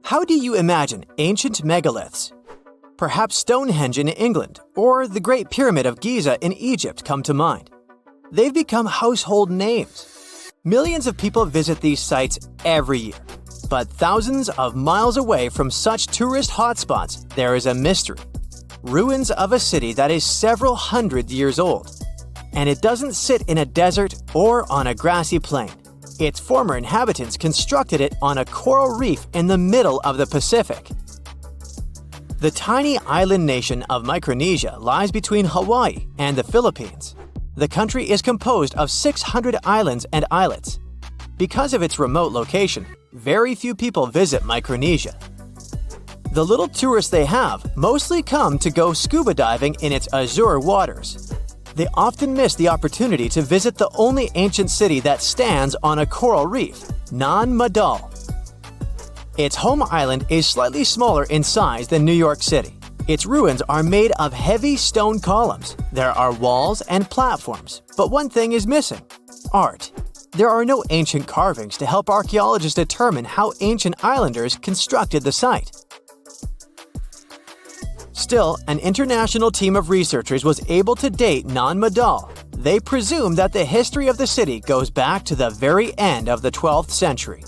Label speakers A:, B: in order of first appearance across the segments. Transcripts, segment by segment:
A: How do you imagine ancient megaliths? Perhaps Stonehenge in England or the Great Pyramid of Giza in Egypt come to mind. They've become household names. Millions of people visit these sites every year. But thousands of miles away from such tourist hotspots, there is a mystery. Ruins of a city that is several hundred years old. And it doesn't sit in a desert or on a grassy plain. Its former inhabitants constructed it on a coral reef in the middle of the Pacific. The tiny island nation of Micronesia lies between Hawaii and the Philippines. The country is composed of 600 islands and islets. Because of its remote location, very few people visit Micronesia. The little tourists they have mostly come to go scuba diving in its azure waters. They often miss the opportunity to visit the only ancient city that stands on a coral reef, Nan Madol. Its home island is slightly smaller in size than New York City. Its ruins are made of heavy stone columns. There are walls and platforms, but one thing is missing: art. There are no ancient carvings to help archaeologists determine how ancient islanders constructed the site. Still, an international team of researchers was able to date Nan Madol. They presume that the history of the city goes back to the very end of the 12th century.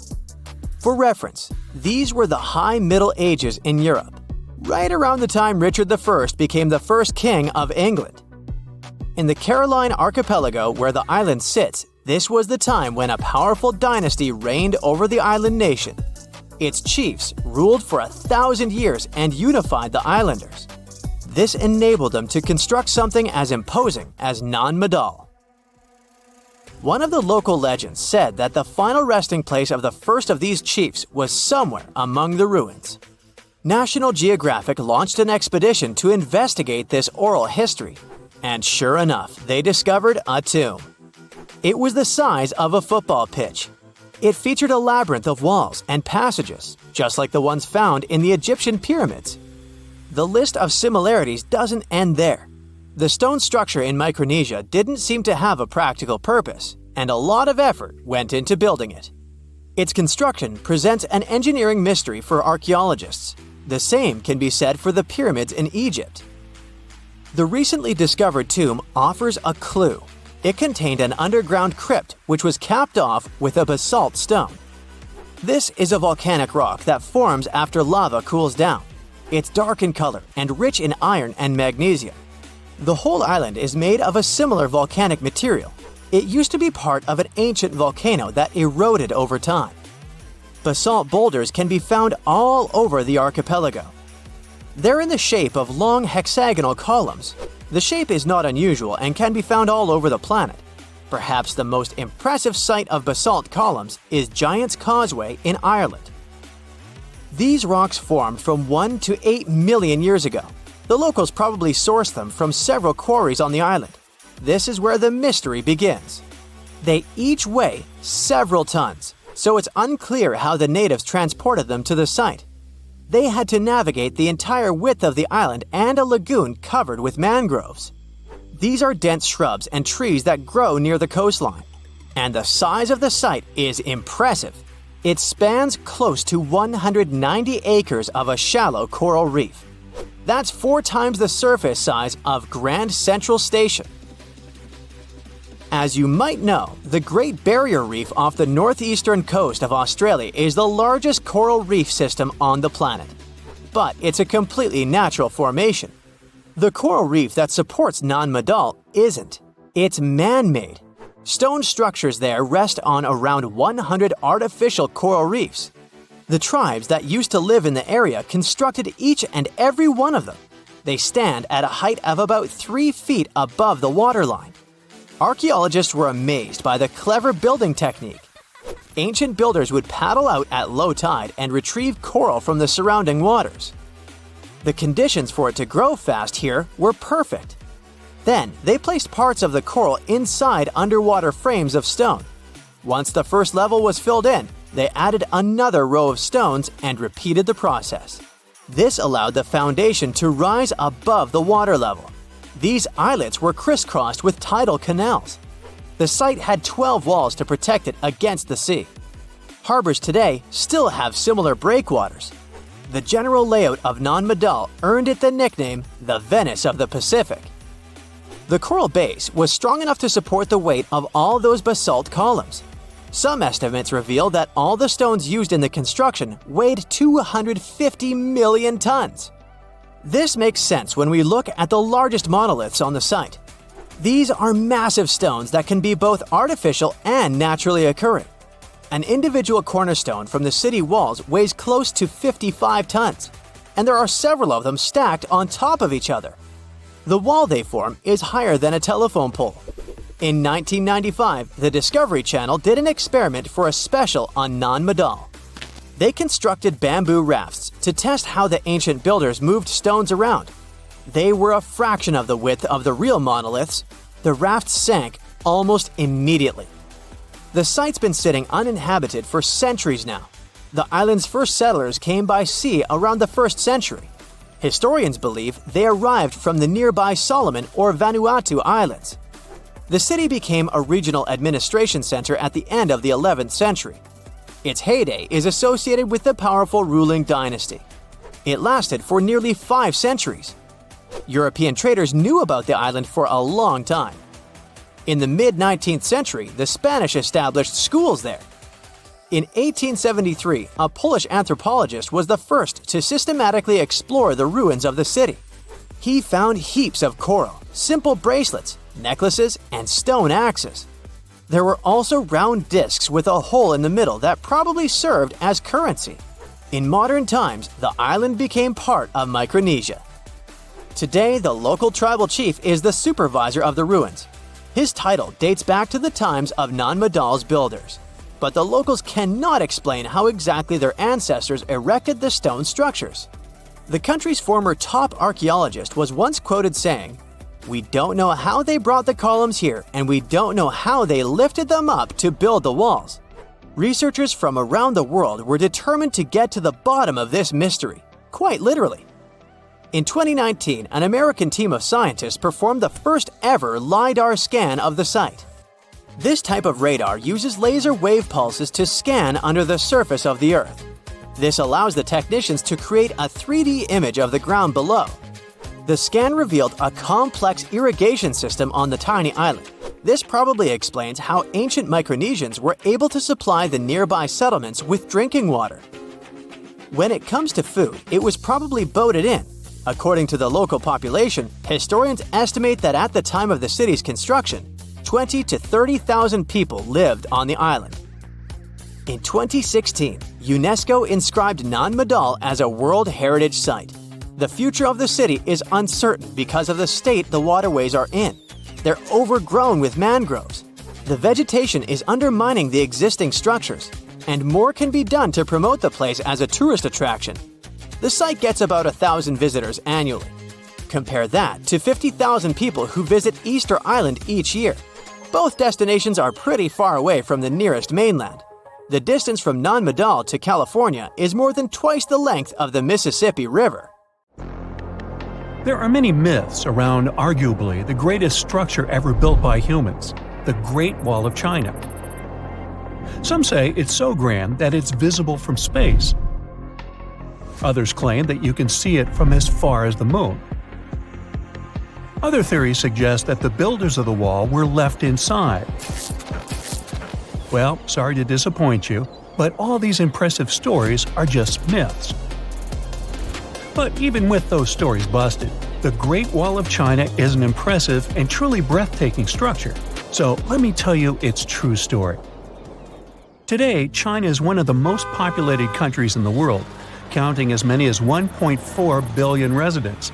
A: For reference, these were the High Middle Ages in Europe, right around the time Richard I became the first king of England. In the Caroline Archipelago, where the island sits, this was the time when a powerful dynasty reigned over the island nation. Its chiefs ruled for 1,000 years and unified the islanders. This enabled them to construct something as imposing as Nan Madol. One of the local legends said that the final resting place of the first of these chiefs was somewhere among the ruins. National Geographic launched an expedition to investigate this oral history, and sure enough, they discovered a tomb. It was the size of a football pitch. It featured a labyrinth of walls and passages, just like the ones found in the Egyptian pyramids. The list of similarities doesn't end there. The stone structure in Micronesia didn't seem to have a practical purpose, and a lot of effort went into building it. Its construction presents an engineering mystery for archaeologists. The same can be said for the pyramids in Egypt. The recently discovered tomb offers a clue. It contained an underground crypt which was capped off with a basalt stone. This is a volcanic rock that forms after lava cools down. It's dark in color and rich in iron and magnesium. The whole island is made of a similar volcanic material. It used to be part of an ancient volcano that eroded over time. Basalt boulders can be found all over the archipelago. They're in the shape of long hexagonal columns. The shape is not unusual and can be found all over the planet. Perhaps the most impressive sight of basalt columns is Giant's Causeway in Ireland. These rocks formed from 1 to 8 million years ago. The locals probably sourced them from several quarries on the island. This is where the mystery begins. They each weigh several tons, so it's unclear how the natives transported them to the site. They had to navigate the entire width of the island and a lagoon covered with mangroves. These are dense shrubs and trees that grow near the coastline. And the size of the site is impressive. It spans close to 190 acres of a shallow coral reef. That's 4 times the surface size of Grand Central Station. As you might know, the Great Barrier Reef off the northeastern coast of Australia is the largest coral reef system on the planet. But it's a completely natural formation. The coral reef that supports Nan Madol isn't. It's man-made. Stone structures there rest on around 100 artificial coral reefs. The tribes that used to live in the area constructed each and every one of them. They stand at a height of about 3 feet above the waterline. Archaeologists were amazed by the clever building technique. Ancient builders would paddle out at low tide and retrieve coral from the surrounding waters. The conditions for it to grow fast here were perfect. Then, they placed parts of the coral inside underwater frames of stone. Once the first level was filled in, they added another row of stones and repeated the process. This allowed the foundation to rise above the water level. These islets were crisscrossed with tidal canals. The site had 12 walls to protect it against the sea. Harbors today still have similar breakwaters. the general layout of Nan Madol earned it the nickname the Venice of the Pacific. The coral base was strong enough to support the weight of all those basalt columns. Some estimates reveal that all the stones used in the construction weighed 250 million tons. This makes sense when we look at the largest monoliths on the site. These are massive stones that can be both artificial and naturally occurring. An individual cornerstone from the city walls weighs close to 55 tons, and there are several of them stacked on top of each other. The wall they form is higher than a telephone pole. In 1995, the Discovery Channel did an experiment for a special on Nan Madol. They constructed bamboo rafts to test how the ancient builders moved stones around. They were a fraction of the width of the real monoliths. The rafts sank almost immediately. The site's been sitting uninhabited for centuries now. The island's first settlers came by sea around the 1st century. Historians believe they arrived from the nearby Solomon or Vanuatu Islands. The city became a regional administration center at the end of the 11th century. Its heyday is associated with the powerful ruling dynasty. It lasted for nearly 5 centuries. European traders knew about the island for a long time. In the mid-19th century, the Spanish established schools there. In 1873, a Polish anthropologist was the first to systematically explore the ruins of the city. He found heaps of coral, simple bracelets, necklaces, and stone axes. There were also round discs with a hole in the middle that probably served as currency. In modern times, the island became part of Micronesia. Today, the local tribal chief is the supervisor of the ruins. His title dates back to the times of Nan Madol's builders. But the locals cannot explain how exactly their ancestors erected the stone structures. The country's former top archaeologist was once quoted saying, "We don't know how they brought the columns here, and we don't know how they lifted them up to build the walls." Researchers from around the world were determined to get to the bottom of this mystery, quite literally. In 2019, an American team of scientists performed the first ever LiDAR scan of the site. This type of radar uses laser wave pulses to scan under the surface of the Earth. This allows the technicians to create a 3D image of the ground below. The scan revealed a complex irrigation system on the tiny island. This probably explains how ancient Micronesians were able to supply the nearby settlements with drinking water. When it comes to food, it was probably boated in. According to the local population, historians estimate that at the time of the city's construction, 20 to 30,000 people lived on the island. In 2016, UNESCO inscribed Nan Madol as a World Heritage Site. The future of the city is uncertain because of the state the waterways are in. They're overgrown with mangroves. The vegetation is undermining the existing structures, and more can be done to promote the place as a tourist attraction. The site gets about 1,000 visitors annually. Compare that to 50,000 people who visit Easter Island each year. Both destinations are pretty far away from the nearest mainland. The distance from Nan Madol to California is more than twice the length of the Mississippi River.
B: There are many myths around arguably the greatest structure ever built by humans, the Great Wall of China. Some say it's so grand that it's visible from space. Others claim that you can see it from as far as the moon. Other theories suggest that the builders of the wall were left inside. Well, sorry to disappoint you, but all these impressive stories are just myths. But even with those stories busted, the Great Wall of China is an impressive and truly breathtaking structure. So let me tell you its true story. Today, China is one of the most populated countries in the world, counting as many as 1.4 billion residents.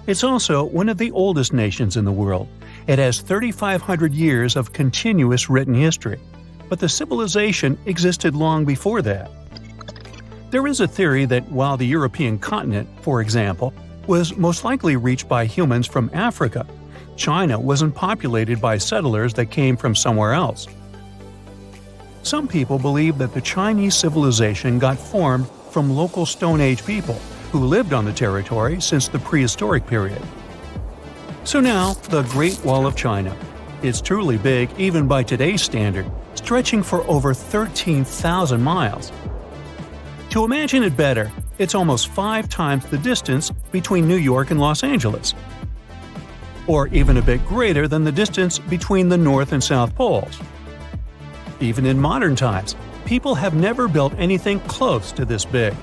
B: It's also one of the oldest nations in the world. It has 3,500 years of continuous written history, but the civilization existed long before that. There is a theory that while the European continent, for example, was most likely reached by humans from Africa, China wasn't populated by settlers that came from somewhere else. Some people believe that the Chinese civilization got formed from local Stone Age people who lived on the territory since the prehistoric period. So now, the Great Wall of China. It's truly big even by today's standard, stretching for over 13,000 miles. To imagine it better, It's almost 5 times the distance between New York and Los Angeles, or even a bit greater than the distance between the North and South Poles. Even in modern times, people have never built anything close to this big.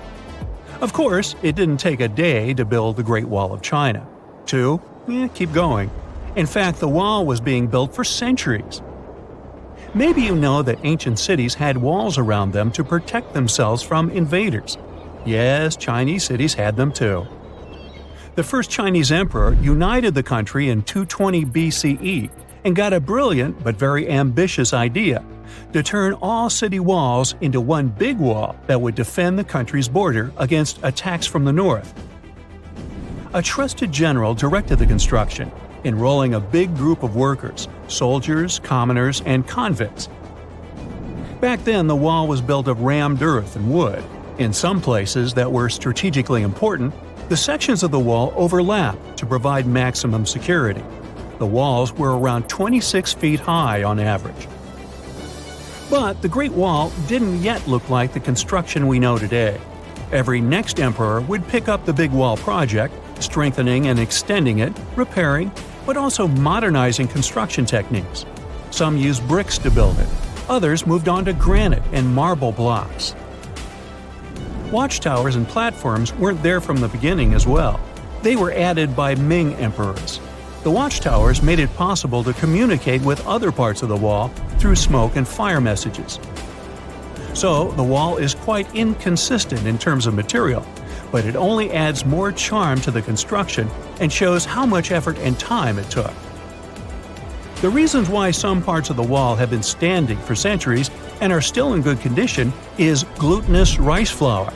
B: Of course, it didn't take a day to build the Great Wall of China. 2? Keep going. In fact, the wall was being built for centuries. Maybe you know that ancient cities had walls around them to protect themselves from invaders. Yes, Chinese cities had them too. The first Chinese emperor united the country in 220 BCE and got a brilliant but very ambitious idea to turn all city walls into one big wall that would defend the country's border against attacks from the north. A trusted general directed the construction, enrolling a big group of workers, soldiers, commoners, and convicts. Back then, the wall was built of rammed earth and wood. In some places that were strategically important, the sections of the wall overlapped to provide maximum security. The walls were around 26 feet high on average. But the Great Wall didn't yet look like the construction we know today. Every next emperor would pick up the big wall project, strengthening and extending it, repairing, but also modernizing construction techniques. Some used bricks to build it. Others moved on to granite and marble blocks. Watchtowers and platforms weren't there from the beginning as well. They were added by Ming emperors. The watchtowers made it possible to communicate with other parts of the wall through smoke and fire messages. So, the wall is quite inconsistent in terms of material, but it only adds more charm to the construction and shows how much effort and time it took. The reasons why some parts of the wall have been standing for centuries and are still in good condition is glutinous rice flour.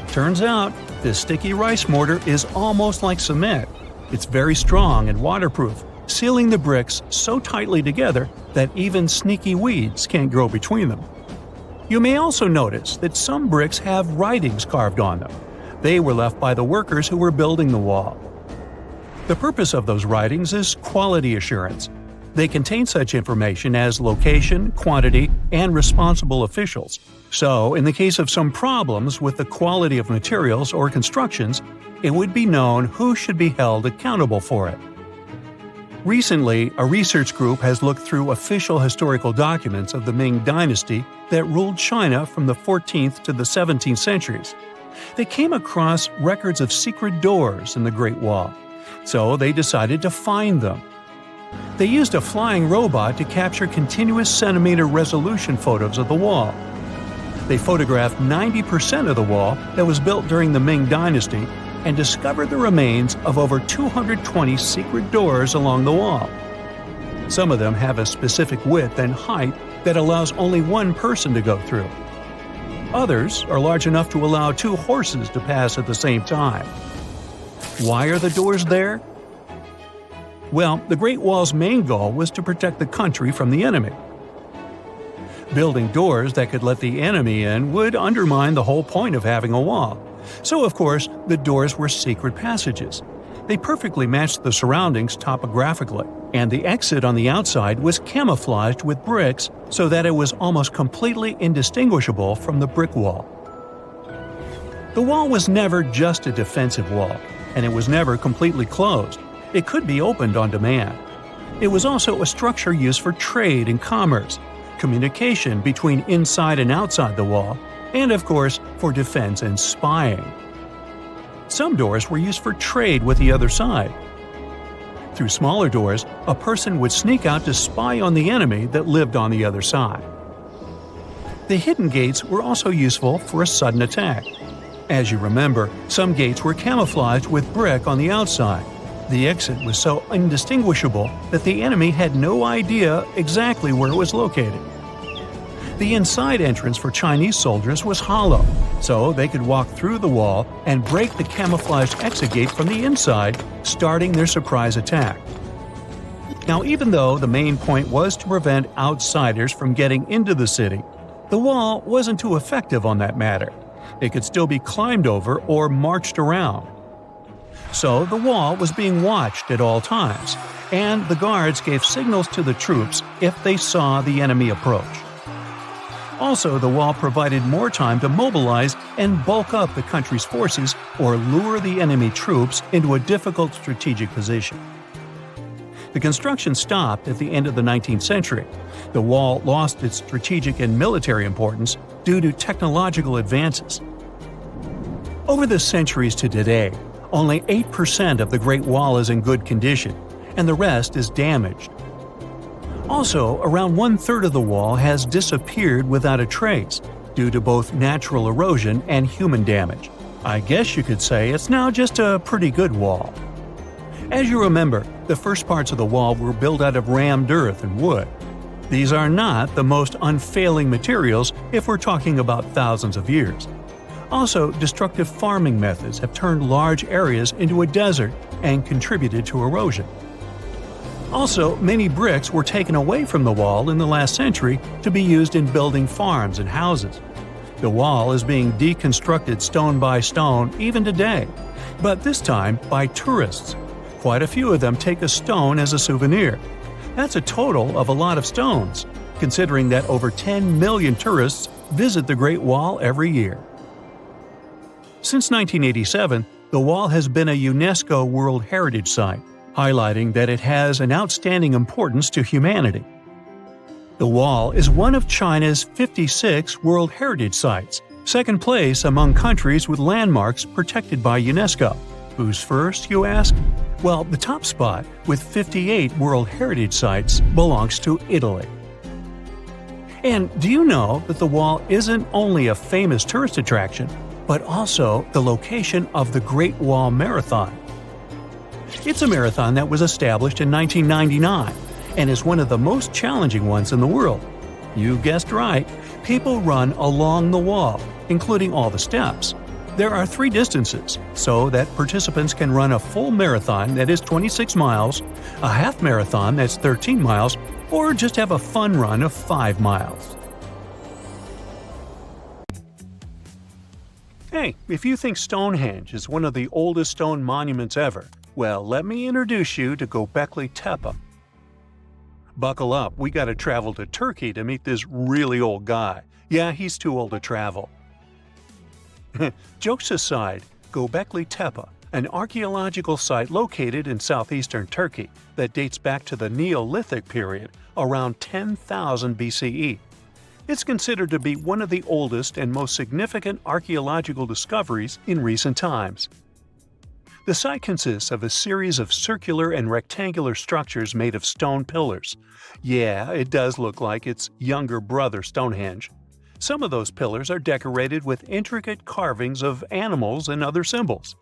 B: Turns out, this sticky rice mortar is almost like cement. It's very strong and waterproof, sealing the bricks so tightly together that even sneaky weeds can't grow between them. You may also notice that some bricks have writings carved on them. They were left by the workers who were building the wall. The purpose of those writings is quality assurance. They contain such information as location, quantity, and responsible officials. So, in the case of some problems with the quality of materials or constructions, it would be known who should be held accountable for it. Recently, a research group has looked through official historical documents of the Ming Dynasty that ruled China from the 14th to the 17th centuries. They came across records of secret doors in the Great Wall, so they decided to find them. They used a flying robot to capture continuous centimeter resolution photos of the wall. They photographed 90% of the wall that was built during the Ming Dynasty and discovered the remains of over 220 secret doors along the wall. Some of them have a specific width and height that allows only one person to go through. Others are large enough to allow 2 horses to pass at the same time. Why are the doors there? Well, the Great Wall's main goal was to protect the country from the enemy. Building doors that could let the enemy in would undermine the whole point of having a wall. So, of course, the doors were secret passages. They perfectly matched the surroundings topographically, and the exit on the outside was camouflaged with bricks so that it was almost completely indistinguishable from the brick wall. The wall was never just a defensive wall, and it was never completely closed. It could be opened on demand. It was also a structure used for trade and commerce, communication between inside and outside the wall, and of course, for defense and spying. Some doors were used for trade with the other side. Through smaller doors, a person would sneak out to spy on the enemy that lived on the other side. The hidden gates were also useful for a sudden attack. As you remember, some gates were camouflaged with brick on the outside. The exit was so indistinguishable that the enemy had no idea exactly where it was located. The inside entrance for Chinese soldiers was hollow, so they could walk through the wall and break the camouflaged exit gate from the inside, starting their surprise attack. Now, even though the main point was to prevent outsiders from getting into the city, the wall wasn't too effective on that matter. It could still be climbed over or marched around. So the wall was being watched at all times, and the guards gave signals to the troops if they saw the enemy approach. Also, the wall provided more time to mobilize and bulk up the country's forces or lure the enemy troops into a difficult strategic position. The construction stopped at the end of the 19th century. The wall lost its strategic and military importance due to technological advances. Over the centuries to today, only 8% of the Great Wall is in good condition, and the rest is damaged. Also, around 1/3 of the wall has disappeared without a trace, due to both natural erosion and human damage. I guess you could say it's now just a pretty good wall. As you remember, the first parts of the wall were built out of rammed earth and wood. These are not the most unfailing materials if we're talking about thousands of years. Also, destructive farming methods have turned large areas into a desert and contributed to erosion. Also, many bricks were taken away from the wall in the last century to be used in building farms and houses. The wall is being deconstructed stone by stone even today, but this time by tourists. Quite a few of them take a stone as a souvenir. That's a total of a lot of stones, considering that over 10 million tourists visit the Great Wall every year. Since 1987, the wall has been a UNESCO World Heritage Site, highlighting that it has an outstanding importance to humanity. The wall is one of China's 56 World Heritage Sites, second place among countries with landmarks protected by UNESCO. Who's first, you ask? Well, the top spot, with 58 World Heritage Sites, belongs to Italy. And do you know that the wall isn't only a famous tourist attraction, but also the location of the Great Wall Marathon? It's a marathon that was established in 1999 and is one of the most challenging ones in the world. You guessed right, people run along the wall, including all the steps. There are 3 distances, so that participants can run a full marathon that is 26 miles, a half marathon that's 13 miles, or just have a fun run of 5 miles. Hey, if you think Stonehenge is one of the oldest stone monuments ever, well, let me introduce you to Göbekli Tepe. Buckle up, we gotta travel to Turkey to meet this really old guy. Yeah, he's too old to travel. Jokes aside, Göbekli Tepe, an archaeological site located in southeastern Turkey that dates back to the Neolithic period around 10,000 BCE. It's considered to be one of the oldest and most significant archaeological discoveries in recent times. The site consists of a series of circular and rectangular structures made of stone pillars. Yeah, it does look like its younger brother Stonehenge. Some of those pillars are decorated with intricate carvings of animals and other symbols.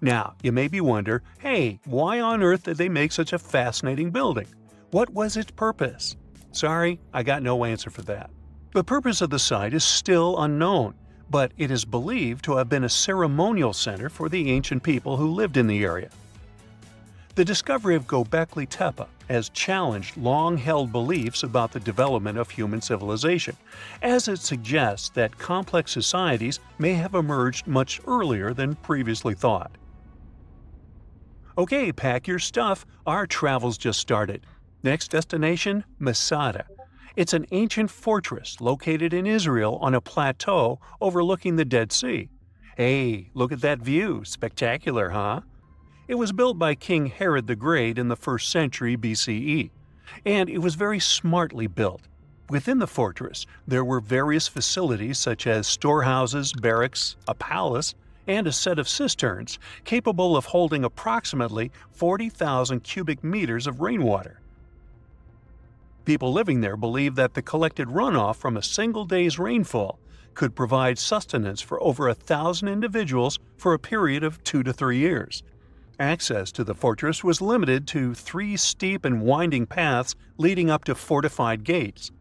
B: Now, you maybe wonder, hey, why on earth did they make such a fascinating building? What was its purpose? Sorry, I got no answer for that. The purpose of the site is still unknown, but it is believed to have been a ceremonial center for the ancient people who lived in the area. The discovery of Göbekli Tepe has challenged long-held beliefs about the development of human civilization, as it suggests that complex societies may have emerged much earlier than previously thought. Okay, pack your stuff, our travel's just started. Next destination, Masada. It's an ancient fortress located in Israel on a plateau overlooking the Dead Sea. Hey, look at that view, spectacular, huh? It was built by King Herod the Great in the 1st century BCE, and it was very smartly built. Within the fortress, there were various facilities such as storehouses, barracks, a palace, and a set of cisterns capable of holding approximately 40,000 cubic meters of rainwater. People living there believed that the collected runoff from a single day's rainfall could provide sustenance for over 1,000 individuals for a period of 2 to 3 years. Access to the fortress was limited to 3 steep and winding paths leading up to fortified gates.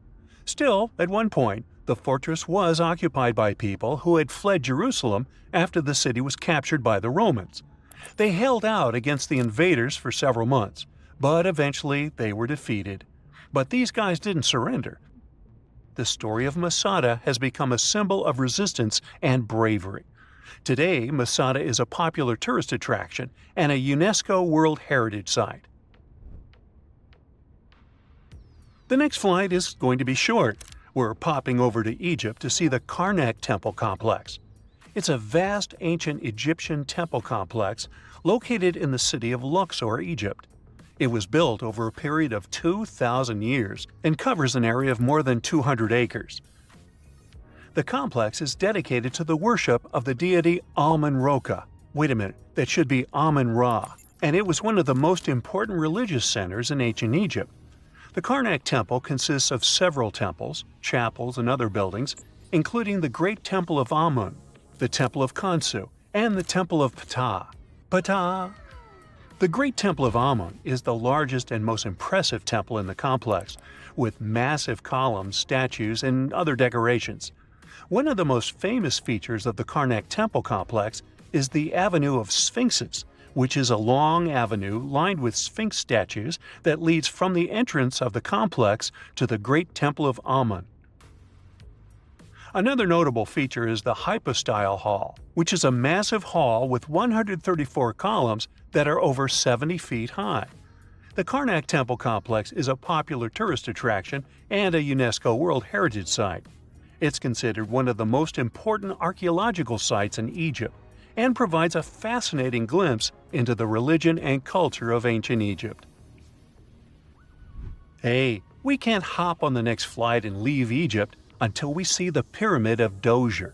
B: Still, at one point, the fortress was occupied by people who had fled Jerusalem after the city was captured by the Romans. They held out against the invaders for several months, but eventually they were defeated. But these guys didn't surrender. The story of Masada has become a symbol of resistance and bravery. Today, Masada is a popular tourist attraction and a UNESCO World Heritage Site. The next flight is going to be short. We're popping over to Egypt to see the Karnak Temple Complex. It's a vast ancient Egyptian temple complex located in the city of Luxor, Egypt. It was built over a period of 2,000 years and covers an area of more than 200 acres. The complex is dedicated to the worship of the deity Amun-Roka. Wait a minute, that should be Amun-Ra, and it was one of the most important religious centers in ancient Egypt. The Karnak Temple consists of several temples, chapels, and other buildings, including the Great Temple of Amun, the Temple of Khonsu, and the Temple of Ptah. Ptah! The Great Temple of Amun is the largest and most impressive temple in the complex, with massive columns, statues, and other decorations. One of the most famous features of the Karnak Temple complex is the Avenue of Sphinxes, which is a long avenue lined with Sphinx statues that leads from the entrance of the complex to the Great Temple of Amun. Another notable feature is the Hypostyle Hall, which is a massive hall with 134 columns that are over 70 feet high. The Karnak Temple complex is a popular tourist attraction and a UNESCO World Heritage Site. It's considered one of the most important archaeological sites in Egypt and provides a fascinating glimpse into the religion and culture of ancient Egypt. Hey, we can't hop on the next flight and leave Egypt until we see the Pyramid of Djoser.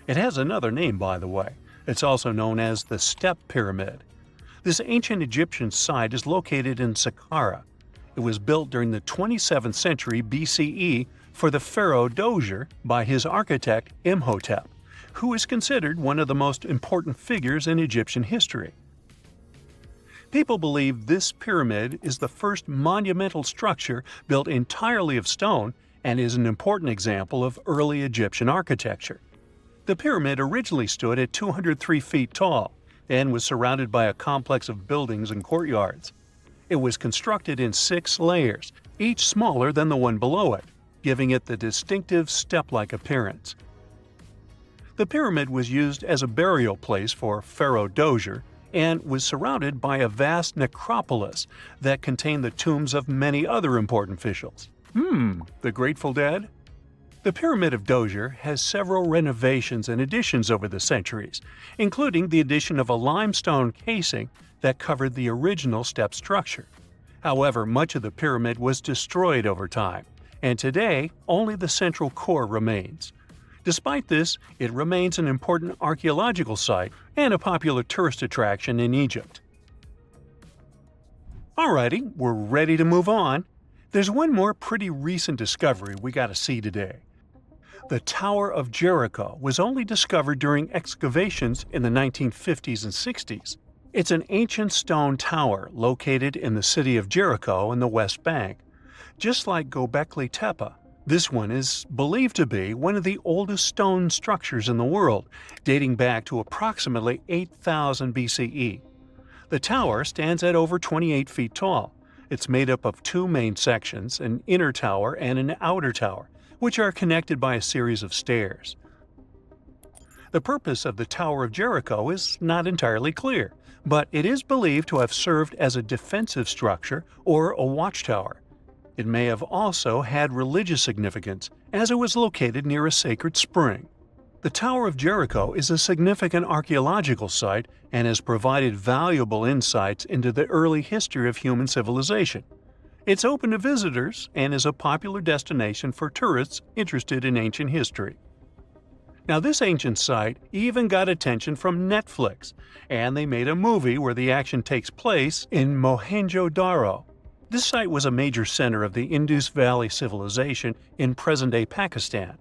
B: It has another name, by the way. It's also known as the Step Pyramid. This ancient Egyptian site is located in Saqqara. It was built during the 27th century BCE for the pharaoh Djoser by his architect Imhotep, who is considered one of the most important figures in Egyptian history. People believe this pyramid is the first monumental structure built entirely of stone and is an important example of early Egyptian architecture. The pyramid originally stood at 203 feet tall and was surrounded by a complex of buildings and courtyards. It was constructed in 6 layers, each smaller than the one below it, giving it the distinctive step-like appearance. The pyramid was used as a burial place for Pharaoh Djoser and was surrounded by a vast necropolis that contained the tombs of many other important officials. The Grateful Dead? The Pyramid of Djoser has several renovations and additions over the centuries, including the addition of a limestone casing that covered the original step structure. However, much of the pyramid was destroyed over time, and today only the central core remains. Despite this, it remains an important archaeological site and a popular tourist attraction in Egypt. Alrighty, we're ready to move on. There's one more pretty recent discovery we gotta see today. The Tower of Jericho was only discovered during excavations in the 1950s and 60s. It's an ancient stone tower located in the city of Jericho in the West Bank. Just like Göbekli Tepe, this one is believed to be one of the oldest stone structures in the world, dating back to approximately 8000 BCE. The tower stands at over 28 feet tall. It's made up of 2 main sections, an inner tower and an outer tower, which are connected by a series of stairs. The purpose of the Tower of Jericho is not entirely clear, but it is believed to have served as a defensive structure or a watchtower. It may have also had religious significance, as it was located near a sacred spring. The Tower of Jericho is a significant archaeological site and has provided valuable insights into the early history of human civilization. It's open to visitors and is a popular destination for tourists interested in ancient history. Now, this ancient site even got attention from Netflix, and they made a movie where the action takes place in Mohenjo-Daro. This site was a major center of the Indus Valley civilization in present-day Pakistan.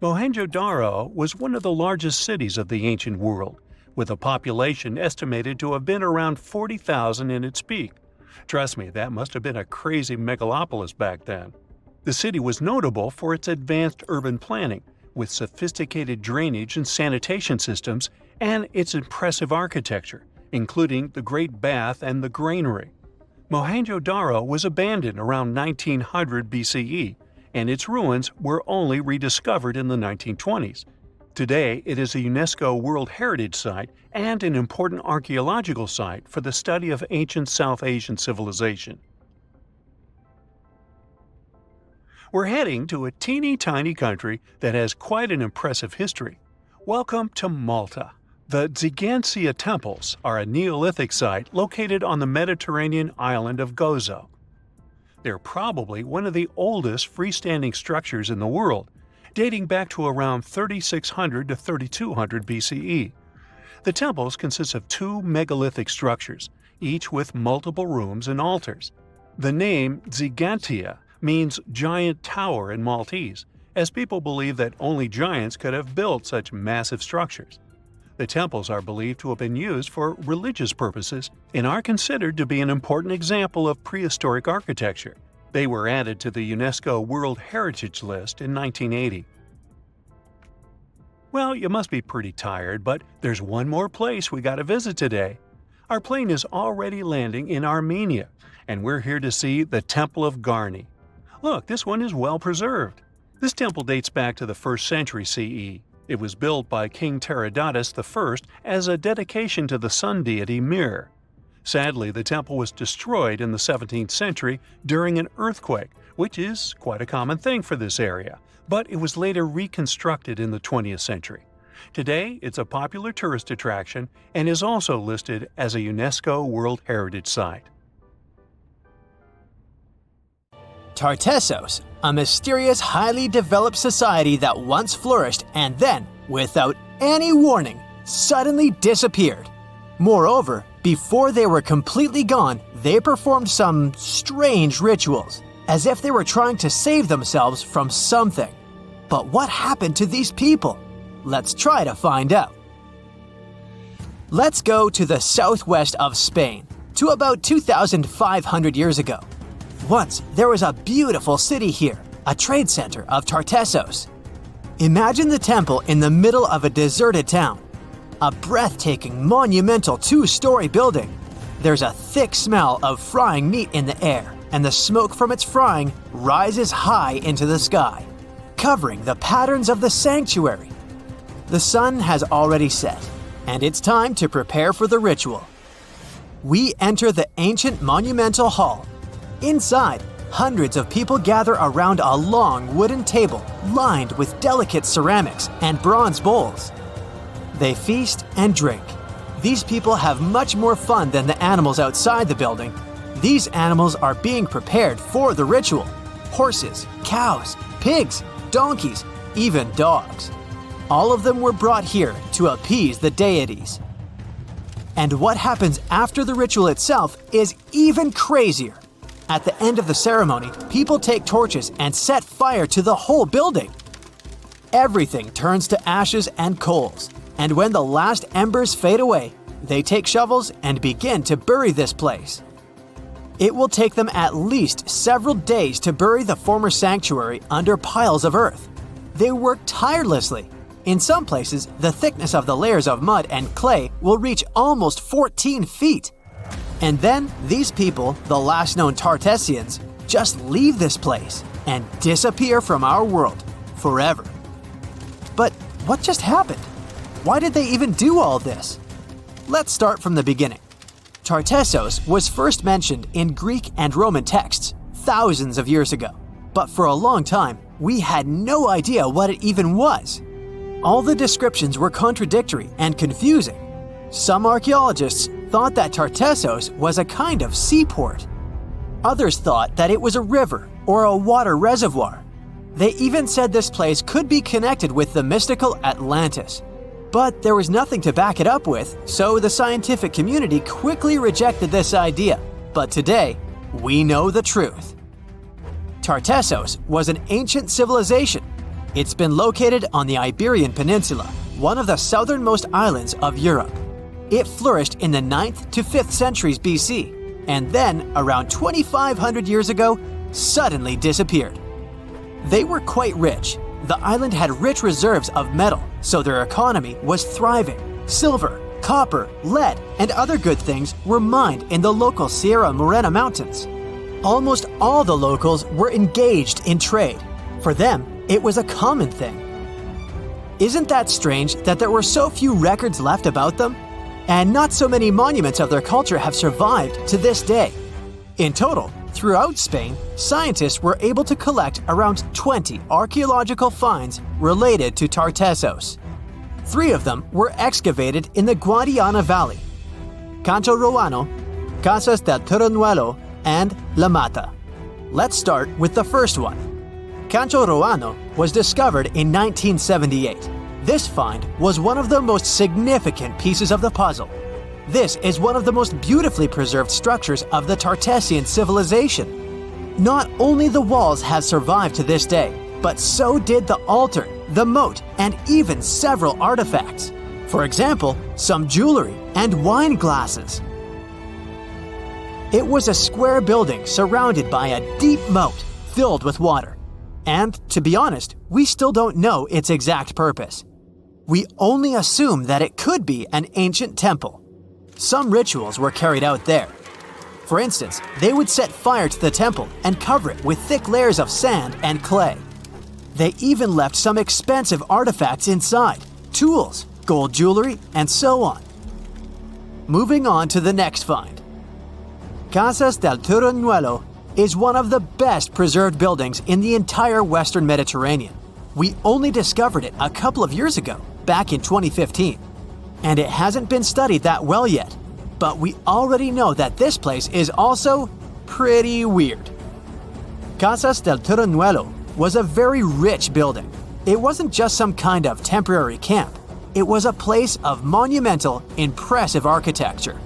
B: Mohenjo-Daro was one of the largest cities of the ancient world, with a population estimated to have been around 40,000 in its peak. Trust me, that must have been a crazy megalopolis back then. The city was notable for its advanced urban planning, with sophisticated drainage and sanitation systems, and its impressive architecture, including the Great Bath and the Granary. Mohenjo-Daro was abandoned around 1900 BCE, and its ruins were only rediscovered in the 1920s. Today, it is a UNESCO World Heritage Site and an important archaeological site for the study of ancient South Asian civilization. We're heading to a teeny-tiny country that has quite an impressive history. Welcome to Malta. The Zygantia Temples are a Neolithic site located on the Mediterranean island of Gozo. They're probably one of the oldest freestanding structures in the world, dating back to around 3600 to 3200 BCE. The temples consist of two megalithic structures, each with multiple rooms and altars. The name Zygantia means giant tower in Maltese, as people believe that only giants could have built such massive structures. The temples are believed to have been used for religious purposes and are considered to be an important example of prehistoric architecture. They were added to the UNESCO World Heritage List in 1980. Well, you must be pretty tired, but there's one more place we gotta visit today. Our plane is already landing in Armenia, and we're here to see the Temple of Garni. Look, this one is well preserved. This temple dates back to the 1st century CE. It was built by King Tiridates I as a dedication to the sun deity Mir. Sadly, the temple was destroyed in the 17th century during an earthquake, which is quite a common thing for this area, but it was later reconstructed in the 20th century. Today, it's a popular tourist attraction and is also listed as a UNESCO World Heritage Site.
A: Tartessos, a mysterious, highly developed society that once flourished and then, without any warning, suddenly disappeared. Moreover, before they were completely gone, they performed some strange rituals, as if they were trying to save themselves from something. But what happened to these people? Let's try to find out. Let's go to the southwest of Spain, to about 2,500 years ago. Once, there was a beautiful city here, a trade center of Tartessos. Imagine the temple in the middle of a deserted town. A breathtaking, monumental two-story building. There's a thick smell of frying meat in the air, and the smoke from its frying rises high into the sky, covering the patterns of the sanctuary. The sun has already set, and it's time to prepare for the ritual. We enter the ancient monumental hall. Inside, hundreds of people gather around a long wooden table lined with delicate ceramics and bronze bowls. They feast and drink. These people have much more fun than the animals outside the building. These animals are being prepared for the ritual. Horses, cows, pigs, donkeys, even dogs. All of them were brought here to appease the deities. And what happens after the ritual itself is even crazier. At the end of the ceremony, people take torches and set fire to the whole building. Everything turns to ashes and coals, and when the last embers fade away, they take shovels and begin to bury this place. It will take them at least several days to bury the former sanctuary under piles of earth. They work tirelessly. In some places, the thickness of the layers of mud and clay will reach almost 14 feet. And then, these people, the last known Tartessians, just leave this place and disappear from our world forever. But what just happened? Why did they even do all this? Let's start from the beginning. Tartessos was first mentioned in Greek and Roman texts thousands of years ago, but for a long time, we had no idea what it even was. All the descriptions were contradictory and confusing. Some archaeologists thought that Tartessos was a kind of seaport. Others thought that it was a river or a water reservoir. They even said this place could be connected with the mystical Atlantis. But there was nothing to back it up with, so the scientific community quickly rejected this idea. But today, we know the truth. Tartessos was an ancient civilization. It's been located on the Iberian Peninsula, one of the southernmost islands of Europe. It flourished in the 9th to 5th centuries BC, and then, around 2,500 years ago, suddenly disappeared. They were quite rich. The island had rich reserves of metal, so their economy was thriving. Silver, copper, lead, and other good things were mined in the local Sierra Morena Mountains. Almost all the locals were engaged in trade. For them, it was a common thing. Isn't that strange that there were so few records left about them? And not so many monuments of their culture have survived to this day. In total, Throughout Spain, scientists were able to collect around 20 archaeological finds related to Tartessos. 3 of them were excavated in the Guadiana Valley: Cancho Ruano, Casas del Turrunuelo, and La Mata. Let's start with the first one. Cancho Ruano was discovered in 1978. This find was one of the most significant pieces of the puzzle. This is one of the most beautifully preserved structures of the Tartessian civilization. Not only the walls have survived to this day, but so did the altar, the moat, and even several artifacts. For example, some jewelry and wine glasses. It was a square building surrounded by a deep moat filled with water. And, to be honest, we still don't know its exact purpose. We only assume that it could be an ancient temple. Some rituals were carried out there. For instance, they would set fire to the temple and cover it with thick layers of sand and clay. They even left some expensive artifacts inside: tools, gold jewelry, and so on. Moving on to the next find. Casas del Turrunuelo is one of the best preserved buildings in the entire Western Mediterranean. We only discovered it a couple of years ago, back in 2015. And it hasn't been studied that well yet. But we already know that this place is also pretty weird. Casas del Turrunuelo was a very rich building. It wasn't just some kind of temporary camp. It was a place of monumental, impressive architecture.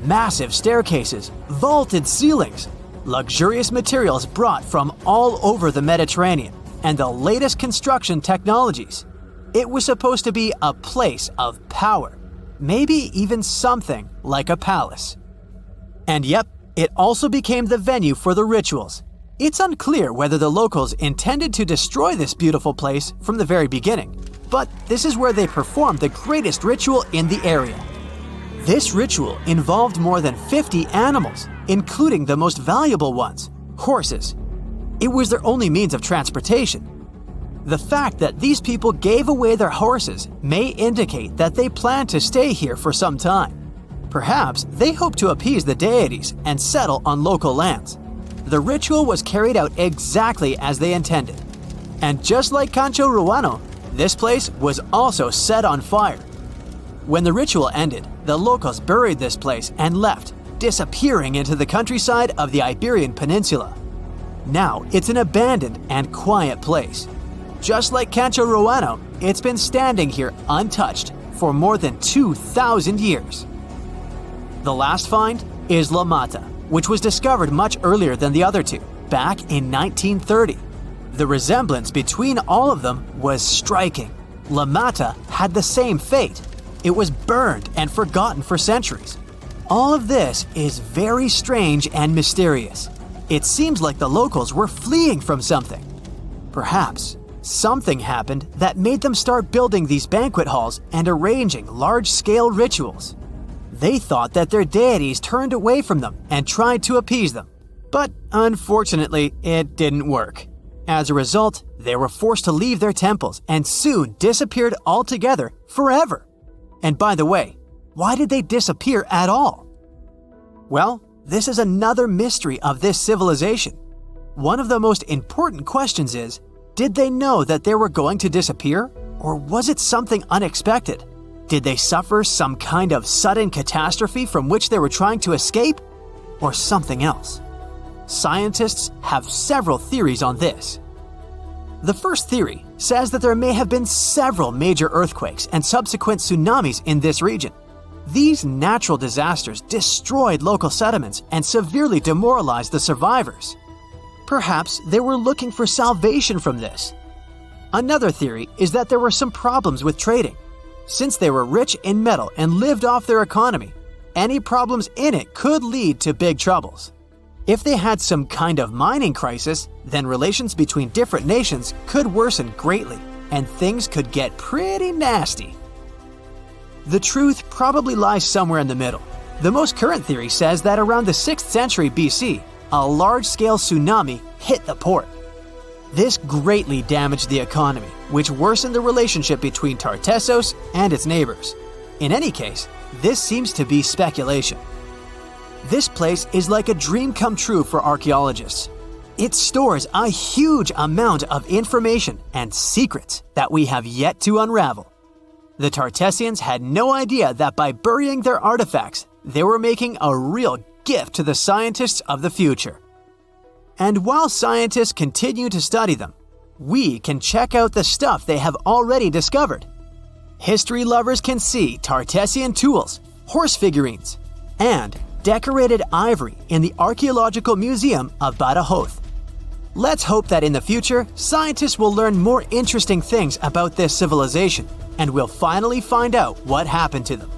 A: Massive staircases, vaulted ceilings, luxurious materials brought from all over the Mediterranean, and the latest construction technologies. It was supposed to be a place of power, maybe even something like a palace. And yep, it also became the venue for the rituals. It's unclear whether the locals intended to destroy this beautiful place from the very beginning, but this is where they performed the greatest ritual in the area. This ritual involved more than 50 animals, including the most valuable ones, horses. It was their only means of transportation. The fact that these people gave away their horses may indicate that they planned to stay here for some time. Perhaps they hoped to appease the deities and settle on local lands. The ritual was carried out exactly as they intended. And just like Cancho Ruano, this place was also set on fire. When the ritual ended, the locals buried this place and left, disappearing into the countryside of the Iberian Peninsula. Now it's an abandoned and quiet place. Just like Cancho Ruano, it's been standing here untouched for more than 2,000 years. The last find is La Mata, which was discovered much earlier than the other two, back in 1930. The resemblance between all of them was striking. La Mata had the same fate. It was burned and forgotten for centuries. All of this is very strange and mysterious. It seems like the locals were fleeing from something. Perhaps something happened that made them start building these banquet halls and arranging large-scale rituals. They thought that their deities turned away from them and tried to appease them. But unfortunately, it didn't work. As a result, they were forced to leave their temples and soon disappeared altogether forever. And by the way, why did they disappear at all? Well, this is another mystery of this civilization. One of the most important questions is, did they know that they were going to disappear? Or was it something unexpected? Did they suffer some kind of sudden catastrophe from which they were trying to escape? Or something else? Scientists have several theories on this. The first theory says that there may have been several major earthquakes and subsequent tsunamis in this region. These natural disasters destroyed local settlements and severely demoralized the survivors. Perhaps they were looking for salvation from this. Another theory is that there were some problems with trading. Since they were rich in metal and lived off their economy, any problems in it could lead to big troubles. If they had some kind of mining crisis, then relations between different nations could worsen greatly, and things could get pretty nasty. The truth probably lies somewhere in the middle. The most current theory says that around the 6th century BC, a large-scale tsunami hit the port. This greatly damaged the economy, which worsened the relationship between Tartessos and its neighbors. In any case, this seems to be speculation. This place is like a dream come true for archaeologists. It stores a huge amount of information and secrets that we have yet to unravel. The Tartessians had no idea that by burying their artifacts, they were making a real gift to the scientists of the future. And while scientists continue to study them, we can check out the stuff they have already discovered. History lovers can see Tartessian tools, horse figurines, and decorated ivory in the Archeological Museum of Badajoz. Let's hope that in the future, scientists will learn more interesting things about this civilization, and we'll finally find out what happened to them.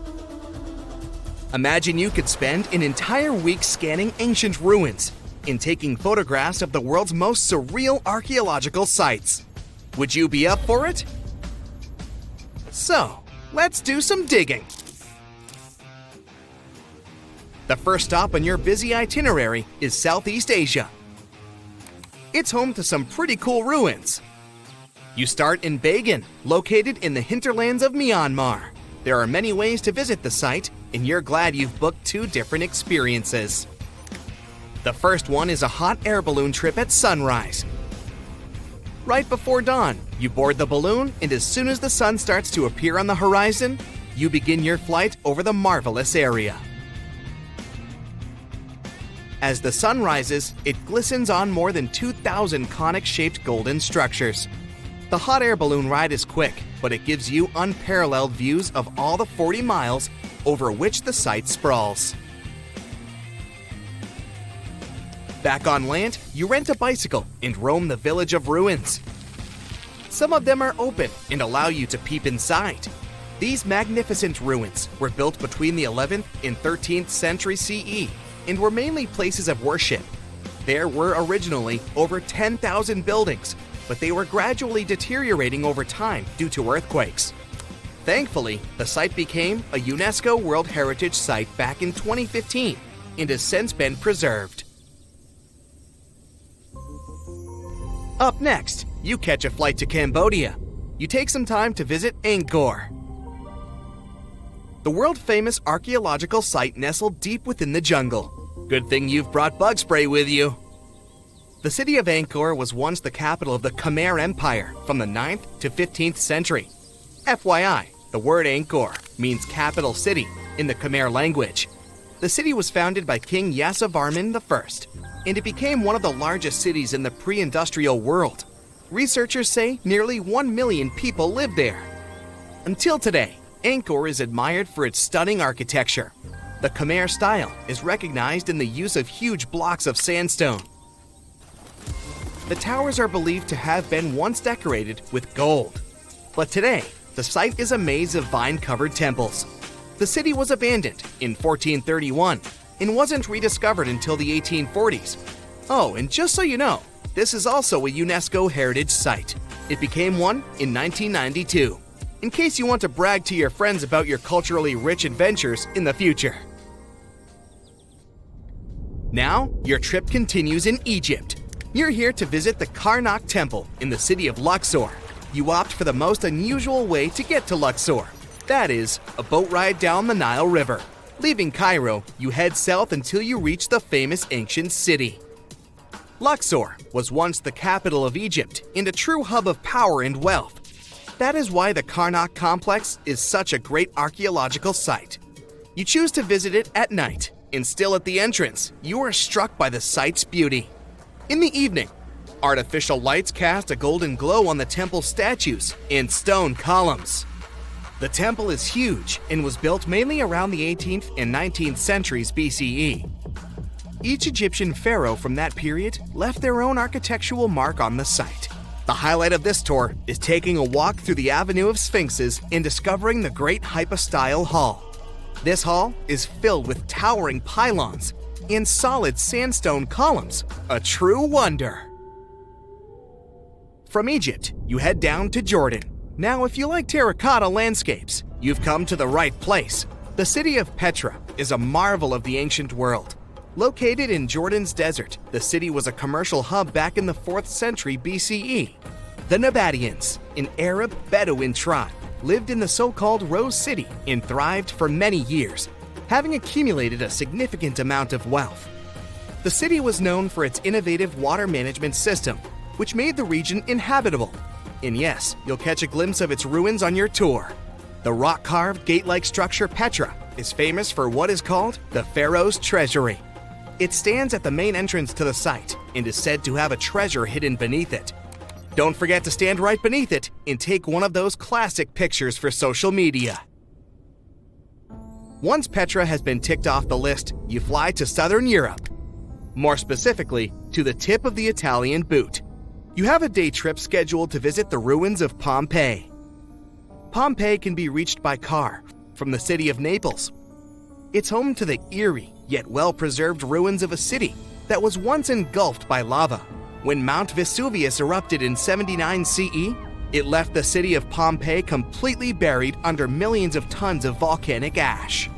C: Imagine you could spend an entire week scanning ancient ruins and taking photographs of the world's most surreal archaeological sites. Would you be up for it? So, let's do some digging. The first stop on your busy itinerary is Southeast Asia. It's home to some pretty cool ruins. You start in Bagan, located in the hinterlands of Myanmar. There are many ways to visit the site, and you're glad you've booked 2 different experiences. The first one is a hot air balloon trip at sunrise. Right before dawn, you board the balloon, and as soon as the sun starts to appear on the horizon, you begin your flight over the marvelous area. As the sun rises, it glistens on more than 2,000 conic-shaped golden structures. The hot air balloon ride is quick, but it gives you unparalleled views of all the 40 miles over which the site sprawls. Back on land, you rent a bicycle and roam the village of ruins. Some of them are open and allow you to peep inside. These magnificent ruins were built between the 11th and 13th century CE and were mainly places of worship. There were originally over 10,000 buildings, but they were gradually deteriorating over time due to earthquakes. Thankfully, the site became a UNESCO World Heritage Site back in 2015 and has since been preserved. Up next, you catch a flight to Cambodia. You take some time to visit Angkor, the world-famous archaeological site nestled deep within the jungle. Good thing you've brought bug spray with you. The city of Angkor was once the capital of the Khmer Empire from the 9th to 15th century. FYI, the word Angkor means capital city in the Khmer language. The city was founded by King Yasovarman I, and it became one of the largest cities in the pre-industrial world. Researchers say nearly 1 million people live there. Until today, Angkor is admired for its stunning architecture. The Khmer style is recognized in the use of huge blocks of sandstone. The towers are believed to have been once decorated with gold. But today, the site is a maze of vine-covered temples. The city was abandoned in 1431 and wasn't rediscovered until the 1840s. Oh, and just so you know, this is also a UNESCO Heritage Site. It became one in 1992, in case you want to brag to your friends about your culturally rich adventures in the future. Now, your trip continues in Egypt. You're here to visit the Karnak Temple in the city of Luxor. You opt for the most unusual way to get to Luxor. That is, a boat ride down the Nile River. Leaving Cairo, you head south until you reach the famous ancient city. Luxor was once the capital of Egypt and a true hub of power and wealth. That is why the Karnak complex is such a great archaeological site. You choose to visit it at night, and still at the entrance, you are struck by the site's beauty. In the evening, artificial lights cast a golden glow on the temple statues and stone columns. The temple is huge and was built mainly around the 18th and 19th centuries BCE. Each Egyptian pharaoh from that period left their own architectural mark on the site. The highlight of this tour is taking a walk through the Avenue of Sphinxes and discovering the Great Hypostyle Hall. This hall is filled with towering pylons and solid sandstone columns, a true wonder. From Egypt, you head down to Jordan. Now, if you like terracotta landscapes, you've come to the right place. The city of Petra is a marvel of the ancient world. Located in Jordan's desert, the city was a commercial hub back in the 4th century BCE. The Nabateans, an Arab Bedouin tribe, lived in the so-called Rose City and thrived for many years. having accumulated a significant amount of wealth. The city was known for its innovative water management system, which made the region inhabitable. And yes, you'll catch a glimpse of its ruins on your tour. The rock-carved, gate-like structure Petra is famous for what is called the Pharaoh's Treasury. It stands at the main entrance to the site and is said to have a treasure hidden beneath it. Don't forget to stand right beneath it and take one of those classic pictures for social media. Once Petra has been ticked off the list, you fly to southern Europe. More specifically, to the tip of the Italian boot. You have a day trip scheduled to visit the ruins of Pompeii. Pompeii can be reached by car from the city of Naples. It's home to the eerie yet well-preserved ruins of a city that was once engulfed by lava. When Mount Vesuvius erupted in 79 CE, it left the city of Pompeii completely buried under millions of tons of volcanic ash.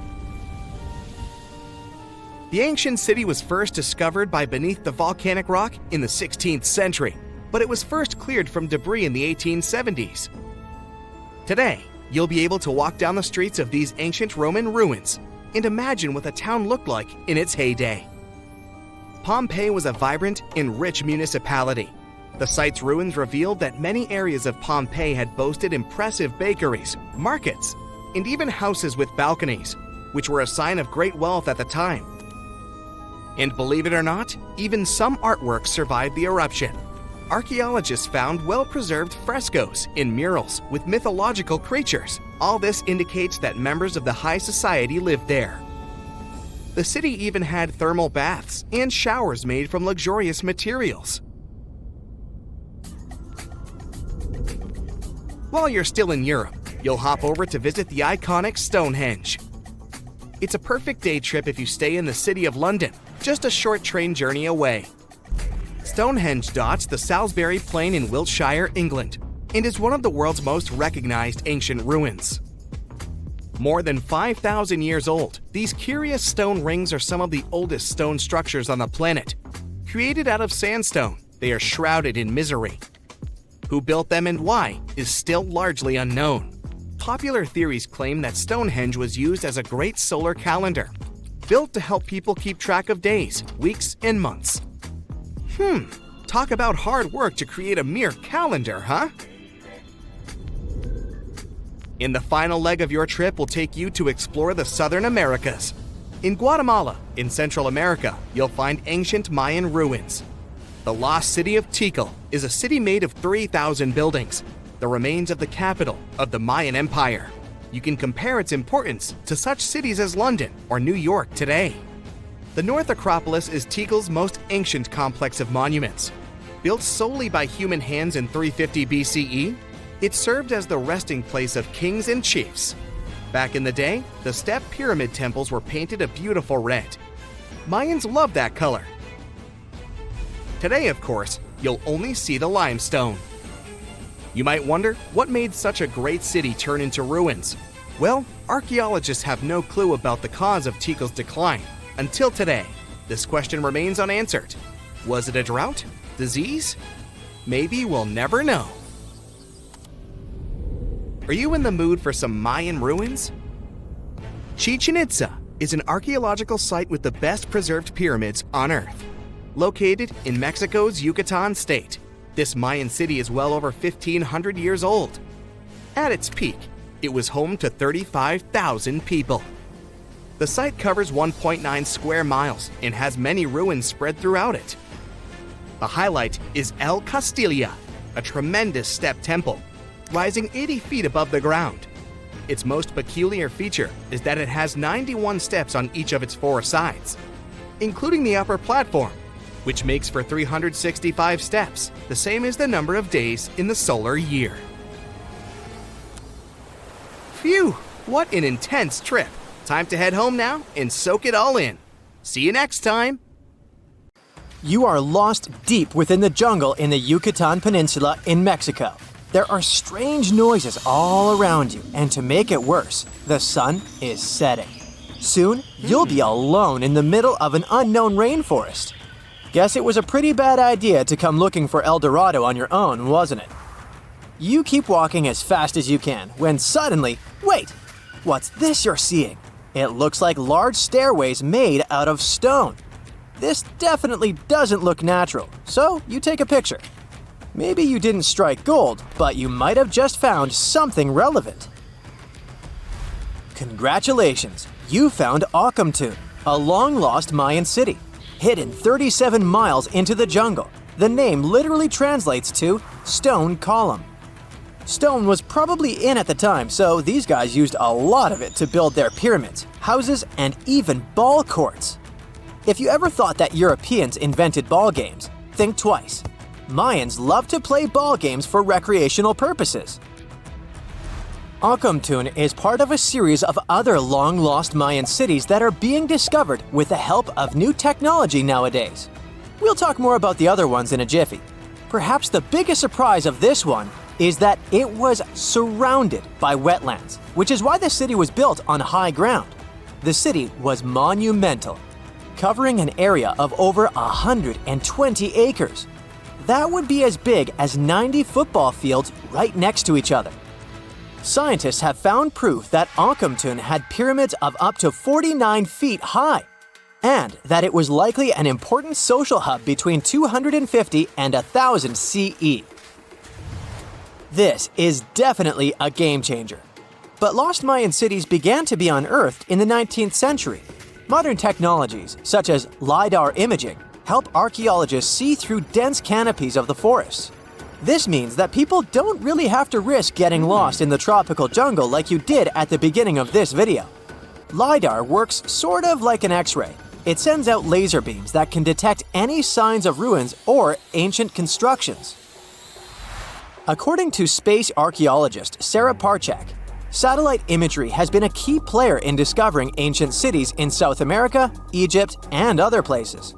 C: The ancient city was first discovered by beneath the volcanic rock in the 16th century, but it was first cleared from debris in the 1870s. Today, you'll be able to walk down the streets of these ancient Roman ruins and imagine what the town looked like in its heyday. Pompeii was a vibrant and rich municipality. The site's ruins revealed that many areas of Pompeii had boasted impressive bakeries, markets, and even houses with balconies, which were a sign of great wealth at the time. And believe it or not, even some artworks survived the eruption. Archaeologists found well-preserved frescoes and murals with mythological creatures. All this indicates that members of the high society lived there. The city even had thermal baths and showers made from luxurious materials. While you're still in Europe, you'll hop over to visit the iconic Stonehenge. It's a perfect day trip if you stay in the city of London, just a short train journey away. Stonehenge dots the Salisbury Plain in Wiltshire, England, and is one of the world's most recognized ancient ruins. More than 5,000 years old, these curious stone rings are some of the oldest stone structures on the planet. Created out of sandstone, they are shrouded in misery. Who built them and why is still largely unknown. Popular theories claim that Stonehenge was used as a great solar calendar, built to help people keep track of days, weeks, and months. Talk about hard work to create a mere calendar, huh? In the final leg of your trip will take you to explore the Southern Americas. In Guatemala, in Central America, you'll find ancient Mayan ruins. The lost city of Tikal is a city made of 3,000 buildings, the remains of the capital of the Mayan Empire. You can compare its importance to such cities as London or New York today. The North Acropolis is Tikal's most ancient complex of monuments. Built solely by human hands in 350 BCE, it served as the resting place of kings and chiefs. Back in the day, the step pyramid temples were painted a beautiful red. Mayans loved that color. Today, of course, you'll only see the limestone. You might wonder what made such a great city turn into ruins. Well, archaeologists have no clue about the cause of Tikal's decline. Until today, this question remains unanswered. Was it a drought? Disease? Maybe we'll never know. Are you in the mood for some Mayan ruins? Chichen Itza is an archaeological site with the best preserved pyramids on Earth. Located in Mexico's Yucatan state, this Mayan city is well over 1,500 years old. At its peak, it was home to 35,000 people. The site covers 1.9 square miles and has many ruins spread throughout it. The highlight is El Castilla, a tremendous step temple, rising 80 feet above the ground. Its most peculiar feature is that it has 91 steps on each of its 4 sides, including the upper platform, which makes for 365 steps, the same as the number of days in the solar year. Phew, what an intense trip! Time to head home now and soak it all in. See you next time!
A: You are lost deep within the jungle in the Yucatan Peninsula in Mexico. There are strange noises all around you, and to make it worse, the sun is setting. Soon, you'll be alone in the middle of an unknown rainforest. Guess it was a pretty bad idea to come looking for El Dorado on your own, wasn't it? You keep walking as fast as you can when suddenly, wait, what's this you're seeing? It looks like large stairways made out of stone. This definitely doesn't look natural, so you take a picture. Maybe you didn't strike gold, but you might have just found something relevant. Congratulations, you found Akamtun, a long-lost Mayan city. Hidden 37 miles into the jungle, the name literally translates to stone column. Stone was probably in at the time, so these guys used a lot of it to build their pyramids, houses, and even ball courts. If you ever thought that Europeans invented ball games, think twice. Mayans loved to play ball games for recreational purposes. Akamtun is part of a series of other long-lost Mayan cities that are being discovered with the help of new technology nowadays. We'll talk more about the other ones in a jiffy. Perhaps the biggest surprise of this one is that it was surrounded by wetlands, which is why the city was built on high ground. The city was monumental, covering an area of over 120 acres. That would be as big as 90 football fields right next to each other. Scientists have found proof that Akamtun had pyramids of up to 49 feet high, and that it was likely an important social hub between 250 and 1000 CE. This is definitely a game changer. But lost Mayan cities began to be unearthed in the 19th century. Modern technologies, such as LiDAR imaging, help archaeologists see through dense canopies of the forests. This means that people don't really have to risk getting lost in the tropical jungle like you did at the beginning of this video. LiDAR works sort of like an X-ray. It sends out laser beams that can detect any signs of ruins or ancient constructions. According to space archaeologist Sarah Parchak, satellite imagery has been a key player in discovering ancient cities in South America, Egypt, and other places.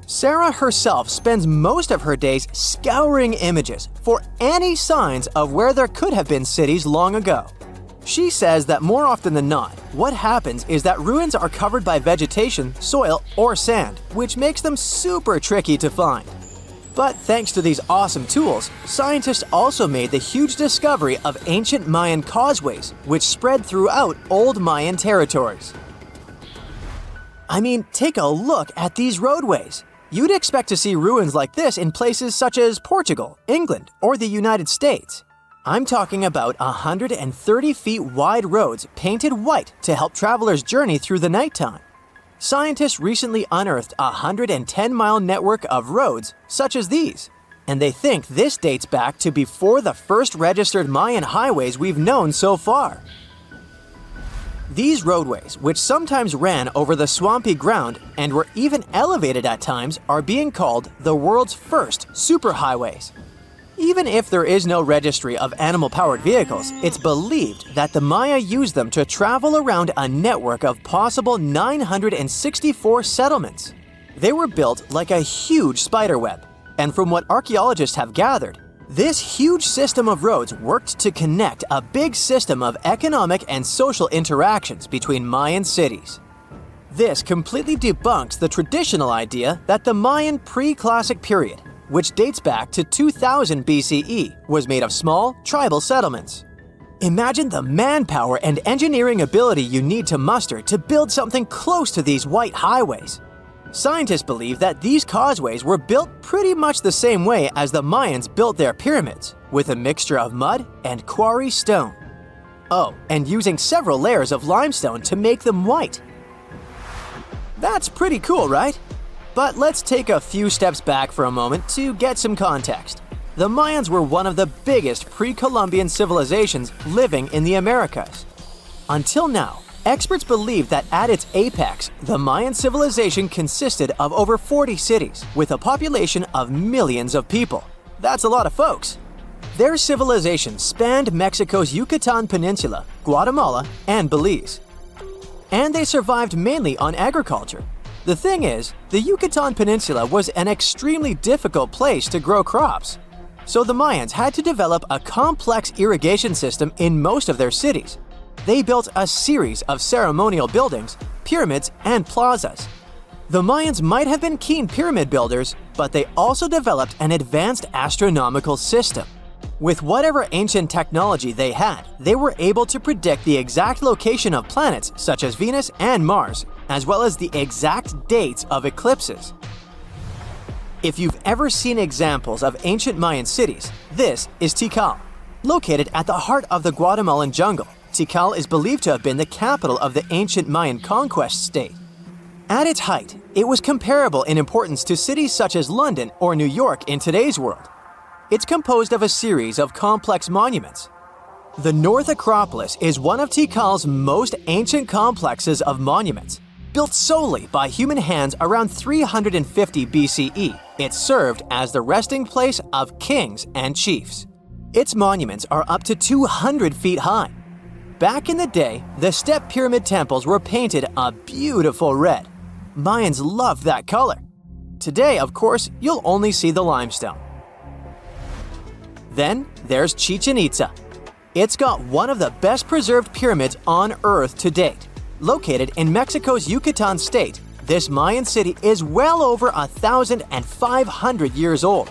A: Sarah herself spends most of her days scouring images for any signs of where there could have been cities long ago. She says that more often than not, what happens is that ruins are covered by vegetation, soil, or sand, which makes them super tricky to find. But thanks to these awesome tools, scientists also made the huge discovery of ancient Mayan causeways, which spread throughout old Mayan territories. I mean, take a look at these roadways. You'd expect to see ruins like this in places such as Portugal, England, or the United States. I'm talking about 130 feet wide roads painted white to help travelers journey through the nighttime. Scientists recently unearthed a 110-mile network of roads such as these, and they think this dates back to before the first registered Mayan highways we've known so far. These roadways, which sometimes ran over the swampy ground and were even elevated at times, are being called the world's first superhighways. Even if there is no registry of animal-powered vehicles, it's believed that the Maya used them to travel around a network of possible 964 settlements. They were built like a huge spiderweb, and from what archaeologists have gathered, this huge system of roads worked to connect a big system of economic and social interactions between Mayan cities. This completely debunks the traditional idea that the Mayan pre-classic period, which dates back to 2000 BCE, was made of small, tribal settlements. Imagine the manpower and engineering ability you need to muster to build something close to these white highways. Scientists believe that these causeways were built pretty much the same way as the Mayans built their pyramids, with a mixture of mud and quarry stone. Oh, and using several layers of limestone to make them white. That's pretty cool, right? But let's take a few steps back for a moment to get some context. The Mayans were one of the biggest pre-Columbian civilizations living in the Americas. Until now, experts believe that at its apex, the Mayan civilization consisted of over 40 cities with a population of millions of people. That's a lot of folks. Their civilization spanned Mexico's Yucatan Peninsula, Guatemala, and Belize. And they survived mainly on agriculture. The thing is, the Yucatan Peninsula was an extremely difficult place to grow crops. So the Mayans had to develop a complex irrigation system in most of their cities. They built a series of ceremonial buildings, pyramids, and plazas. The Mayans might have been keen pyramid builders, but they also developed an advanced astronomical system. With whatever ancient technology they had, they were able to predict the exact location of planets such as Venus and Mars, as well as the exact dates of eclipses. If you've ever seen examples of ancient Mayan cities, this is Tikal. Located at the heart of the Guatemalan jungle, Tikal is believed to have been the capital of the ancient Mayan conquest state. At its height, it was comparable in importance to cities such as London or New York in today's world. It's composed of a series of complex monuments. The North Acropolis is one of Tikal's most ancient complexes of monuments. Built solely by human hands around 350 BCE, it served as the resting place of kings and chiefs. Its monuments are up to 200 feet high. Back in the day, the step pyramid temples were painted a beautiful red. Mayans loved that color. Today, of course, you'll only see the limestone. Then there's Chichen Itza. It's got one of the best preserved pyramids on Earth to date. Located in Mexico's Yucatan state, this Mayan city is well over 1,500 years old.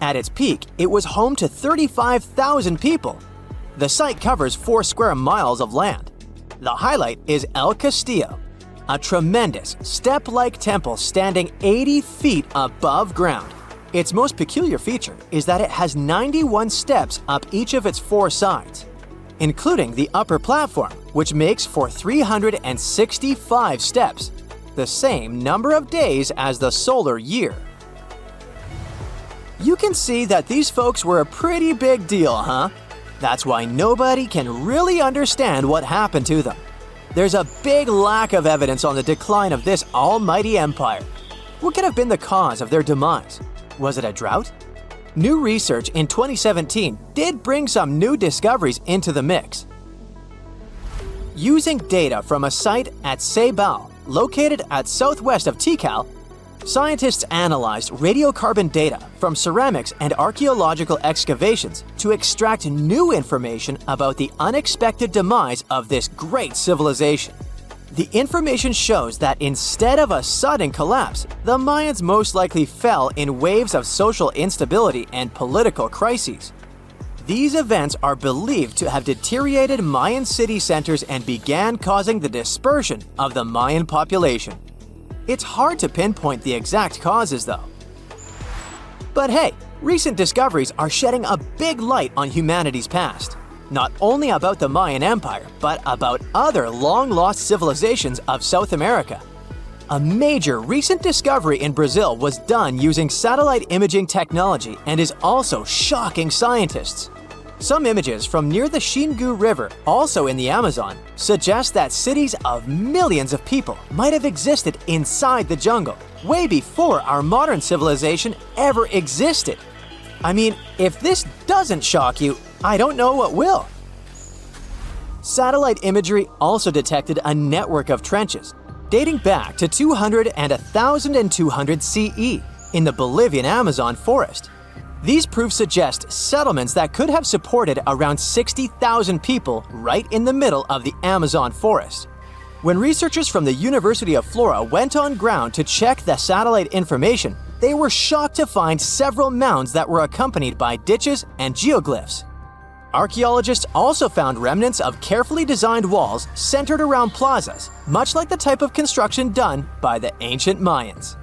A: At its peak, it was home to 35,000 people. The site covers 4 square miles of land. The highlight is El Castillo, a tremendous step-like temple standing 80 feet above ground. Its most peculiar feature is that it has 91 steps up each of its 4 sides, including the upper platform, which makes for 365 steps, the same number of days as the solar year. You can see that these folks were a pretty big deal, huh? That's why nobody can really understand what happened to them. There's a big lack of evidence on the decline of this almighty empire. What could have been the cause of their demise? Was it a drought? New research in 2017 did bring some new discoveries into the mix. Using data from a site at Ceibal, located at southwest of Tikal, scientists analyzed radiocarbon data from ceramics and archaeological excavations to extract new information about the unexpected demise of this great civilization. The information shows that instead of a sudden collapse, the Mayans most likely fell in waves of social instability and political crises. These events are believed to have deteriorated Mayan city centers and began causing the dispersion of the Mayan population. It's hard to pinpoint the exact causes, though. But hey, recent discoveries are shedding a big light on humanity's past. Not only about the Mayan Empire, but about other long-lost civilizations of South America. A major recent discovery in Brazil was done using satellite imaging technology and is also shocking scientists. Some images from near the Xingu River, also in the Amazon, suggest that cities of millions of people might have existed inside the jungle, way before our modern civilization ever existed. I mean, if this doesn't shock you, I don't know what will. Satellite imagery also detected a network of trenches dating back to 200 and 1200 CE in the Bolivian Amazon forest. These proofs suggest settlements that could have supported around 60,000 people right in the middle of the Amazon forest. When researchers from the University of Florida went on ground to check the satellite information, they were shocked to find several mounds that were accompanied by ditches and geoglyphs. Archaeologists also found remnants of carefully designed walls centered around plazas, much like the type of construction done by the ancient Mayans.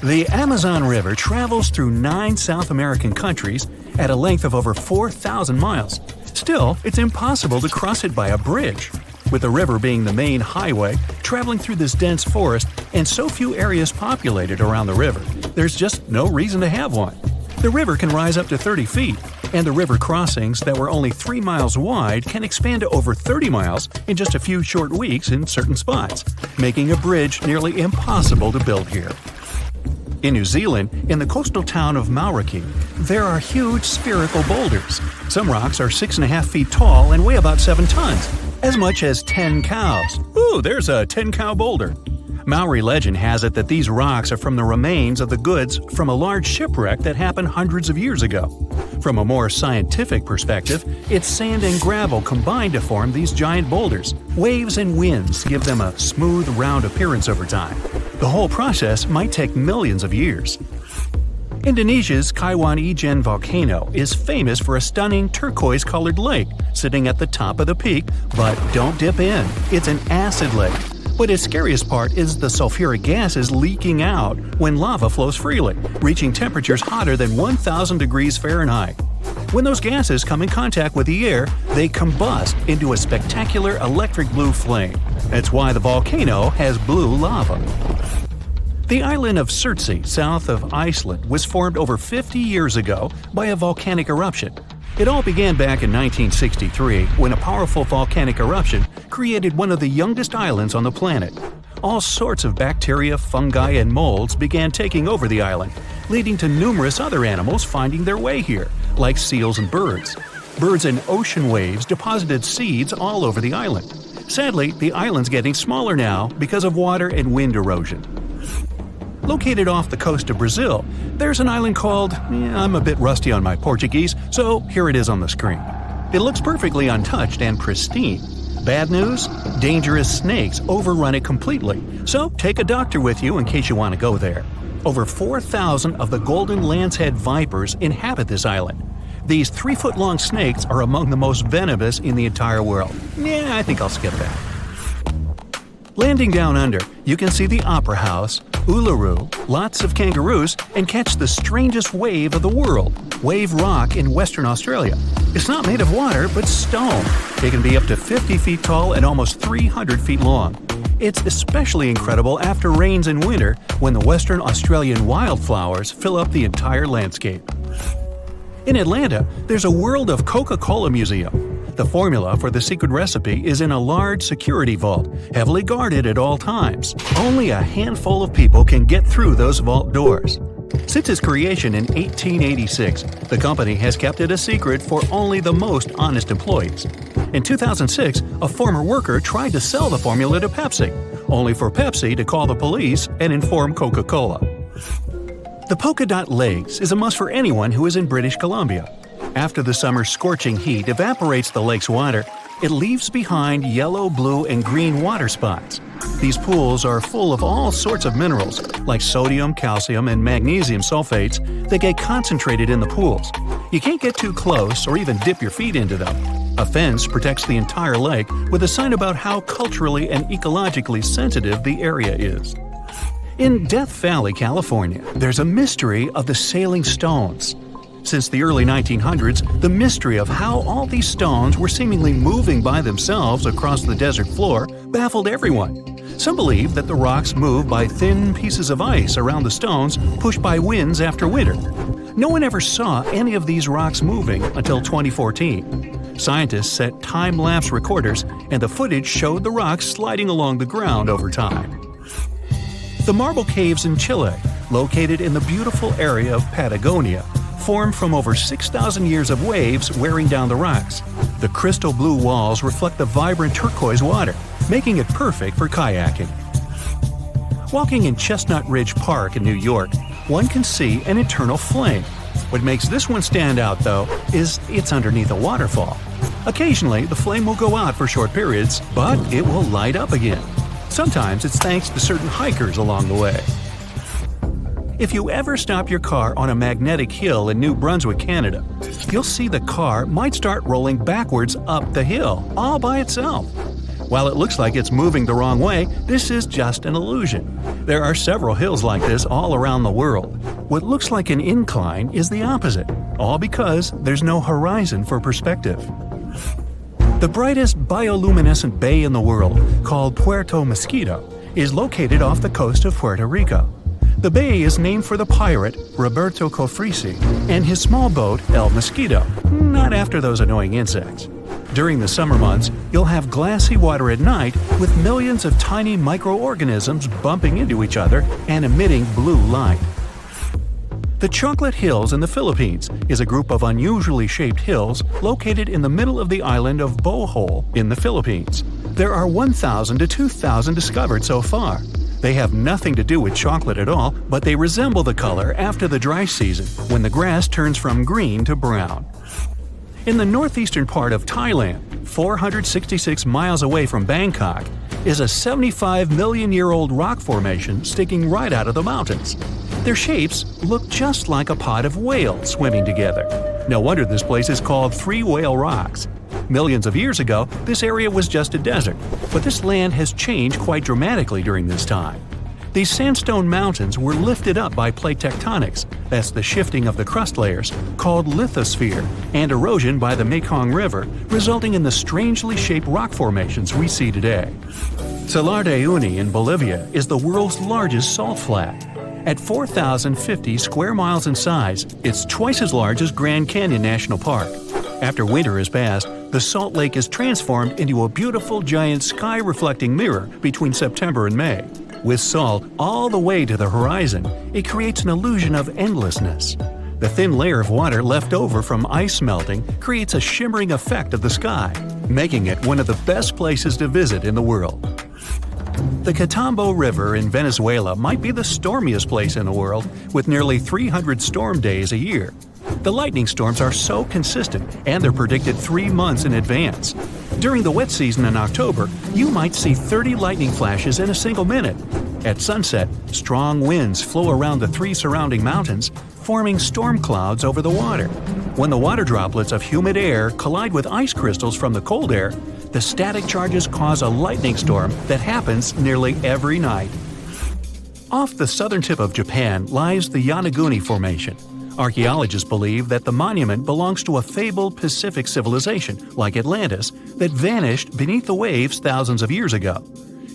B: The Amazon River travels through 9 South American countries at a length of over 4,000 miles. Still, it's impossible to cross it by a bridge. With the river being the main highway, traveling through this dense forest, and so few areas populated around the river, there's just no reason to have one. The river can rise up to 30 feet, and the river crossings that were only 3 miles wide can expand to over 30 miles in just a few short weeks in certain spots, making a bridge nearly impossible to build here. In New Zealand, in the coastal town of Mauriki, there are huge spherical boulders. Some rocks are 6.5 feet tall and weigh about 7 tons, as much as 10 cows. Ooh, there's a 10-cow boulder. Maori legend has it that these rocks are from the remains of the goods from a large shipwreck that happened hundreds of years ago. From a more scientific perspective, it's sand and gravel combined to form these giant boulders. Waves and winds give them a smooth, round appearance over time. The whole process might take millions of years. Indonesia's Kaiwan Ijen volcano is famous for a stunning turquoise-colored lake sitting at the top of the peak, but don't dip in. It's an acid lake. But its scariest part is the sulfuric gases leaking out when lava flows freely, reaching temperatures hotter than 1,000 degrees Fahrenheit. When those gases come in contact with the air, they combust into a spectacular electric blue flame. That's why the volcano has blue lava. The island of Surtsey, south of Iceland, was formed over 50 years ago by a volcanic eruption. It all began back in 1963 when a powerful volcanic eruption created one of the youngest islands on the planet. All sorts of bacteria, fungi, and molds began taking over the island, leading to numerous other animals finding their way here, like seals and birds. Birds and ocean waves deposited seeds all over the island. Sadly, the island's getting smaller now because of water and wind erosion. Located off the coast of Brazil, there's an island called… I'm a bit rusty on my Portuguese, so here it is on the screen. It looks perfectly untouched and pristine. Bad news? Dangerous snakes overrun it completely, so take a doctor with you in case you want to go there. Over 4,000 of the golden lancehead vipers inhabit this island. These 3-foot-long snakes are among the most venomous in the entire world. I think I'll skip that. Landing down under, you can see the Opera House, Uluru, lots of kangaroos, and catch the strangest wave of the world, Wave Rock in Western Australia. It's not made of water, but stone. It can be up to 50 feet tall and almost 300 feet long. It's especially incredible after rains in winter when the Western Australian wildflowers fill up the entire landscape. In Atlanta, there's a World of Coca-Cola museum. The formula for the secret recipe is in a large security vault, heavily guarded at all times. Only a handful of people can get through those vault doors. Since its creation in 1886, the company has kept it a secret for only the most honest employees. In 2006, a former worker tried to sell the formula to Pepsi, only for Pepsi to call the police and inform Coca-Cola. The Polka Dot Lakes is a must for anyone who is in British Columbia. After the summer's scorching heat evaporates the lake's water, it leaves behind yellow, blue, and green water spots. These pools are full of all sorts of minerals, like sodium, calcium, and magnesium sulfates that get concentrated in the pools. You can't get too close or even dip your feet into them. A fence protects the entire lake with a sign about how culturally and ecologically sensitive the area is. In Death Valley, California, there's a mystery of the sailing stones. Since the early 1900s, the mystery of how all these stones were seemingly moving by themselves across the desert floor baffled everyone. Some believe that the rocks move by thin pieces of ice around the stones pushed by winds after winter. No one ever saw any of these rocks moving until 2014. Scientists set time-lapse recorders, and the footage showed the rocks sliding along the ground over time. The marble caves in Chile, located in the beautiful area of Patagonia, formed from over 6,000 years of waves wearing down the rocks. The crystal blue walls reflect the vibrant turquoise water, making it perfect for kayaking. Walking in Chestnut Ridge Park in New York, one can see an eternal flame. What makes this one stand out, though, is it's underneath a waterfall. Occasionally, the flame will go out for short periods, but it will light up again. Sometimes it's thanks to certain hikers along the way. If you ever stop your car on a magnetic hill in New Brunswick, Canada, you'll see the car might start rolling backwards up the hill, all by itself. While it looks like it's moving the wrong way, this is just an illusion. There are several hills like this all around the world. What looks like an incline is the opposite, all because there's no horizon for perspective. The brightest bioluminescent bay in the world, called Puerto Mosquito, is located off the coast of Puerto Rico. The bay is named for the pirate Roberto Cofresi and his small boat El Mosquito, not after those annoying insects. During the summer months, you'll have glassy water at night with millions of tiny microorganisms bumping into each other and emitting blue light. The Chocolate Hills in the Philippines is a group of unusually shaped hills located in the middle of the island of Bohol in the Philippines. There are 1,000 to 2,000 discovered so far. They have nothing to do with chocolate at all, but they resemble the color after the dry season, when the grass turns from green to brown. In the northeastern part of Thailand, 466 miles away from Bangkok, is a 75-million-year-old rock formation sticking right out of the mountains. Their shapes look just like a pod of whales swimming together. No wonder this place is called Three Whale Rocks. Millions of years ago, this area was just a desert, but this land has changed quite dramatically during this time. These sandstone mountains were lifted up by plate tectonics, that's the shifting of the crust layers, called lithosphere, and erosion by the Mekong River, resulting in the strangely shaped rock formations we see today. Salar de Uyuni in Bolivia is the world's largest salt flat. At 4,050 square miles in size, it's twice as large as Grand Canyon National Park. After winter has passed, the salt lake is transformed into a beautiful giant sky-reflecting mirror between September and May. With salt all the way to the horizon, it creates an illusion of endlessness. The thin layer of water left over from ice melting creates a shimmering effect of the sky, making it one of the best places to visit in the world. The Cotambo River in Venezuela might be the stormiest place in the world, with nearly 300 storm days a year. The lightning storms are so consistent, and they're predicted 3 months in advance. During the wet season in October, you might see 30 lightning flashes in a single minute. At sunset, strong winds flow around the 3 surrounding mountains, forming storm clouds over the water. When the water droplets of humid air collide with ice crystals from the cold air, the static charges cause a lightning storm that happens nearly every night. Off the southern tip of Japan lies the Yonaguni Formation. Archaeologists believe that the monument belongs to a fabled Pacific civilization, like Atlantis, that vanished beneath the waves thousands of years ago.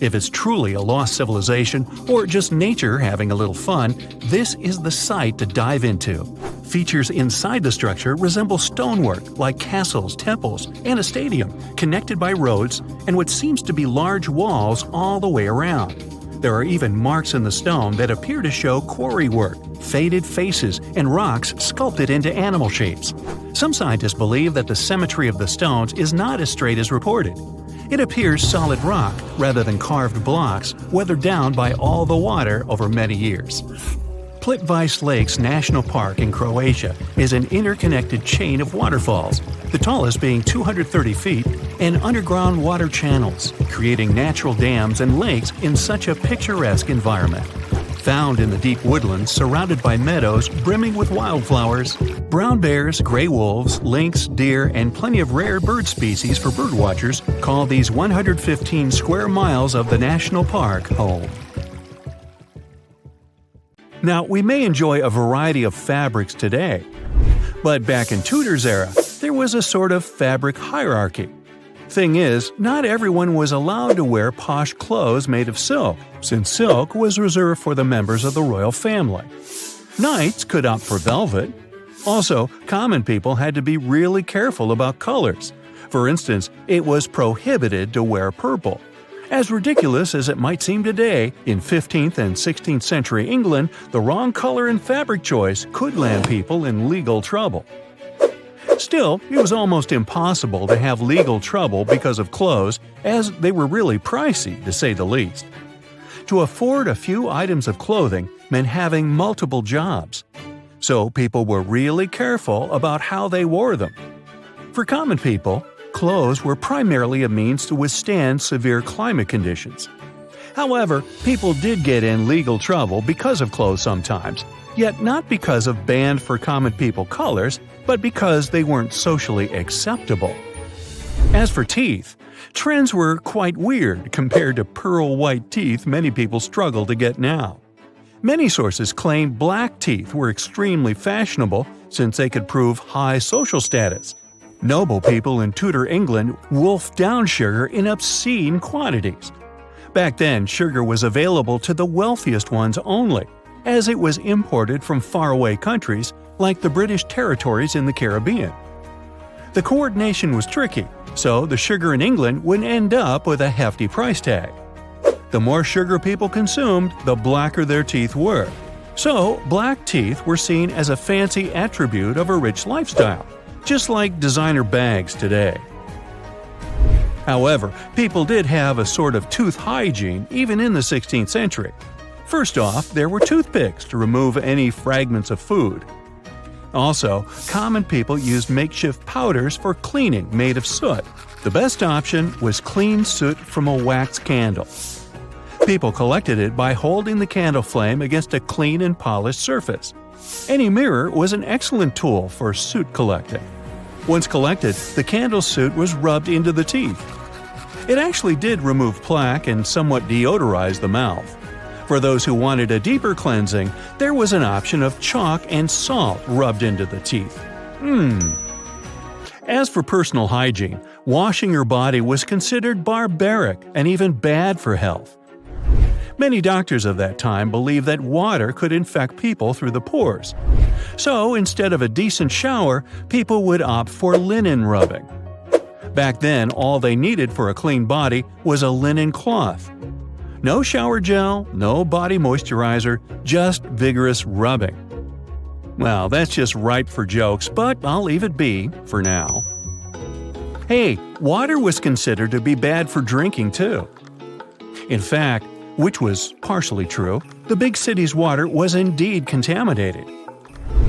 B: If it's truly a lost civilization, or just nature having a little fun, this is the site to dive into. Features inside the structure resemble stonework like castles, temples, and a stadium, connected by roads and what seems to be large walls all the way around. There are even marks in the stone that appear to show quarry work, faded faces, and rocks sculpted into animal shapes. Some scientists believe that the symmetry of the stones is not as straight as reported. It appears solid rock rather than carved blocks, weathered down by all the water over many years. Plitvice Lakes National Park in Croatia is an interconnected chain of waterfalls, the tallest being 230 feet, and underground water channels, creating natural dams and lakes in such a picturesque environment. Found in the deep woodlands surrounded by meadows brimming with wildflowers, brown bears, gray wolves, lynx, deer, and plenty of rare bird species for birdwatchers call these 115 square miles of the national park home. Now, we may enjoy a variety of fabrics today, but back in Tudor's era, there was a sort of fabric hierarchy. Thing is, not everyone was allowed to wear posh clothes made of silk, since silk was reserved for the members of the royal family. Knights could opt for velvet. Also, common people had to be really careful about colors. For instance, it was prohibited to wear purple. As ridiculous as it might seem today, in 15th and 16th century England, the wrong color and fabric choice could land people in legal trouble. Still, it was almost impossible to have legal trouble because of clothes, as they were really pricey, to say the least. To afford a few items of clothing meant having multiple jobs. So people were really careful about how they wore them. For common people, clothes were primarily a means to withstand severe climate conditions. However, people did get in legal trouble because of clothes sometimes, yet not because of banned for common people colors, but because they weren't socially acceptable. As for teeth, trends were quite weird compared to pearl white teeth many people struggle to get now. Many sources claim black teeth were extremely fashionable since they could prove high social status. Noble people in Tudor England wolfed down sugar in obscene quantities. Back then, sugar was available to the wealthiest ones only, as it was imported from faraway countries like the British territories in the Caribbean. The coordination was tricky, so the sugar in England would end up with a hefty price tag. The more sugar people consumed, the blacker their teeth were. So, black teeth were seen as a fancy attribute of a rich lifestyle, just like designer bags today. However, people did have a sort of tooth hygiene even in the 16th century. First off, there were toothpicks to remove any fragments of food. Also, common people used makeshift powders for cleaning made of soot. The best option was clean soot from a wax candle. People collected it by holding the candle flame against a clean and polished surface. Any mirror was an excellent tool for soot collecting. Once collected, the candle soot was rubbed into the teeth. It actually did remove plaque and somewhat deodorize the mouth. For those who wanted a deeper cleansing, there was an option of chalk and salt rubbed into the teeth. As for personal hygiene, washing your body was considered barbaric and even bad for health. Many doctors of that time believed that water could infect people through the pores. So instead of a decent shower, people would opt for linen rubbing. Back then, all they needed for a clean body was a linen cloth. No shower gel, no body moisturizer, just vigorous rubbing. Well, that's just ripe for jokes, but I'll leave it be for now. Hey, water was considered to be bad for drinking too. In fact, which was partially true, the big city's water was indeed contaminated.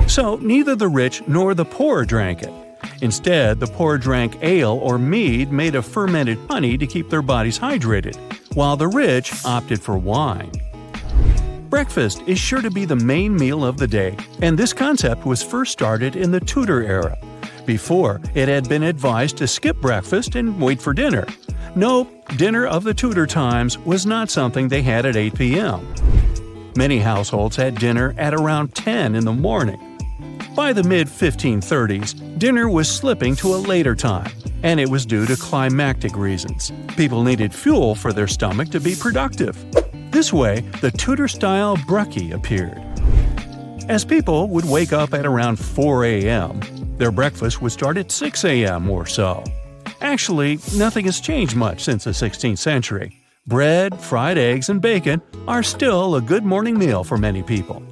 B: So neither the rich nor the poor drank it. Instead, the poor drank ale or mead made of fermented honey to keep their bodies hydrated, while the rich opted for wine. Breakfast is sure to be the main meal of the day, and this concept was first started in the Tudor era. Before, it had been advised to skip breakfast and wait for dinner. Nope, dinner of the Tudor times was not something they had at 8 p.m. Many households had dinner at around 10 in the morning. By the mid-1530s, dinner was slipping to a later time, and it was due to climactic reasons. People needed fuel for their stomach to be productive. This way, the Tudor-style brekkie appeared. As people would wake up at around 4 a.m., their breakfast would start at 6 a.m. or so. Actually, nothing has changed much since the 16th century. Bread, fried eggs, and bacon are still a good morning meal for many people.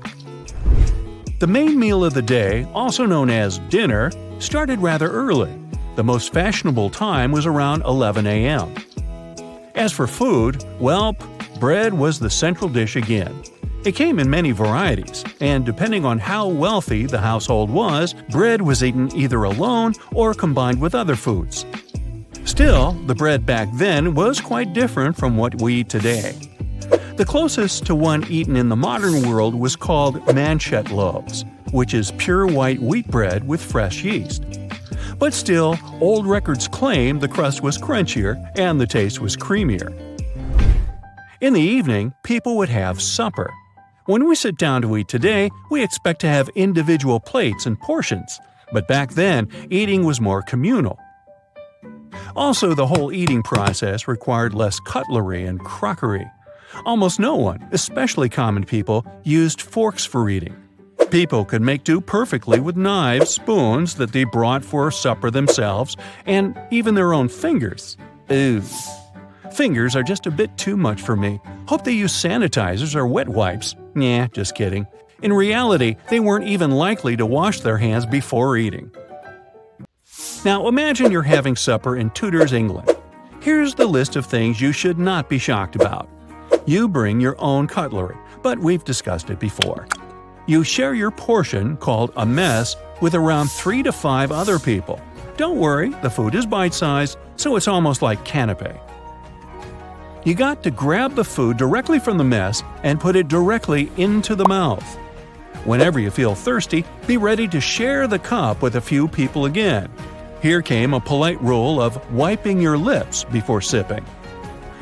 B: The main meal of the day, also known as dinner, started rather early. The most fashionable time was around 11 a.m. As for food, well, bread was the central dish again. It came in many varieties, and depending on how wealthy the household was, bread was eaten either alone or combined with other foods. Still, the bread back then was quite different from what we eat today. The closest to one eaten in the modern world was called manchette loaves, which is pure white wheat bread with fresh yeast. But still, old records claim the crust was crunchier and the taste was creamier. In the evening, people would have supper. When we sit down to eat today, we expect to have individual plates and portions, but back then, eating was more communal. Also, the whole eating process required less cutlery and crockery. Almost no one, especially common people, used forks for eating. People could make do perfectly with knives, spoons that they brought for supper themselves, and even their own fingers. Ew. Fingers are just a bit too much for me. Hope they use sanitizers or wet wipes. Nah, just kidding. In reality, they weren't even likely to wash their hands before eating. Now imagine you're having supper in Tudor's England. Here's the list of things you should not be shocked about. You bring your own cutlery, but we've discussed it before. You share your portion, called a mess, with around 3 to 5 other people. Don't worry, the food is bite-sized, so it's almost like canapé. You got to grab the food directly from the mess and put it directly into the mouth. Whenever you feel thirsty, be ready to share the cup with a few people again. Here came a polite rule of wiping your lips before sipping.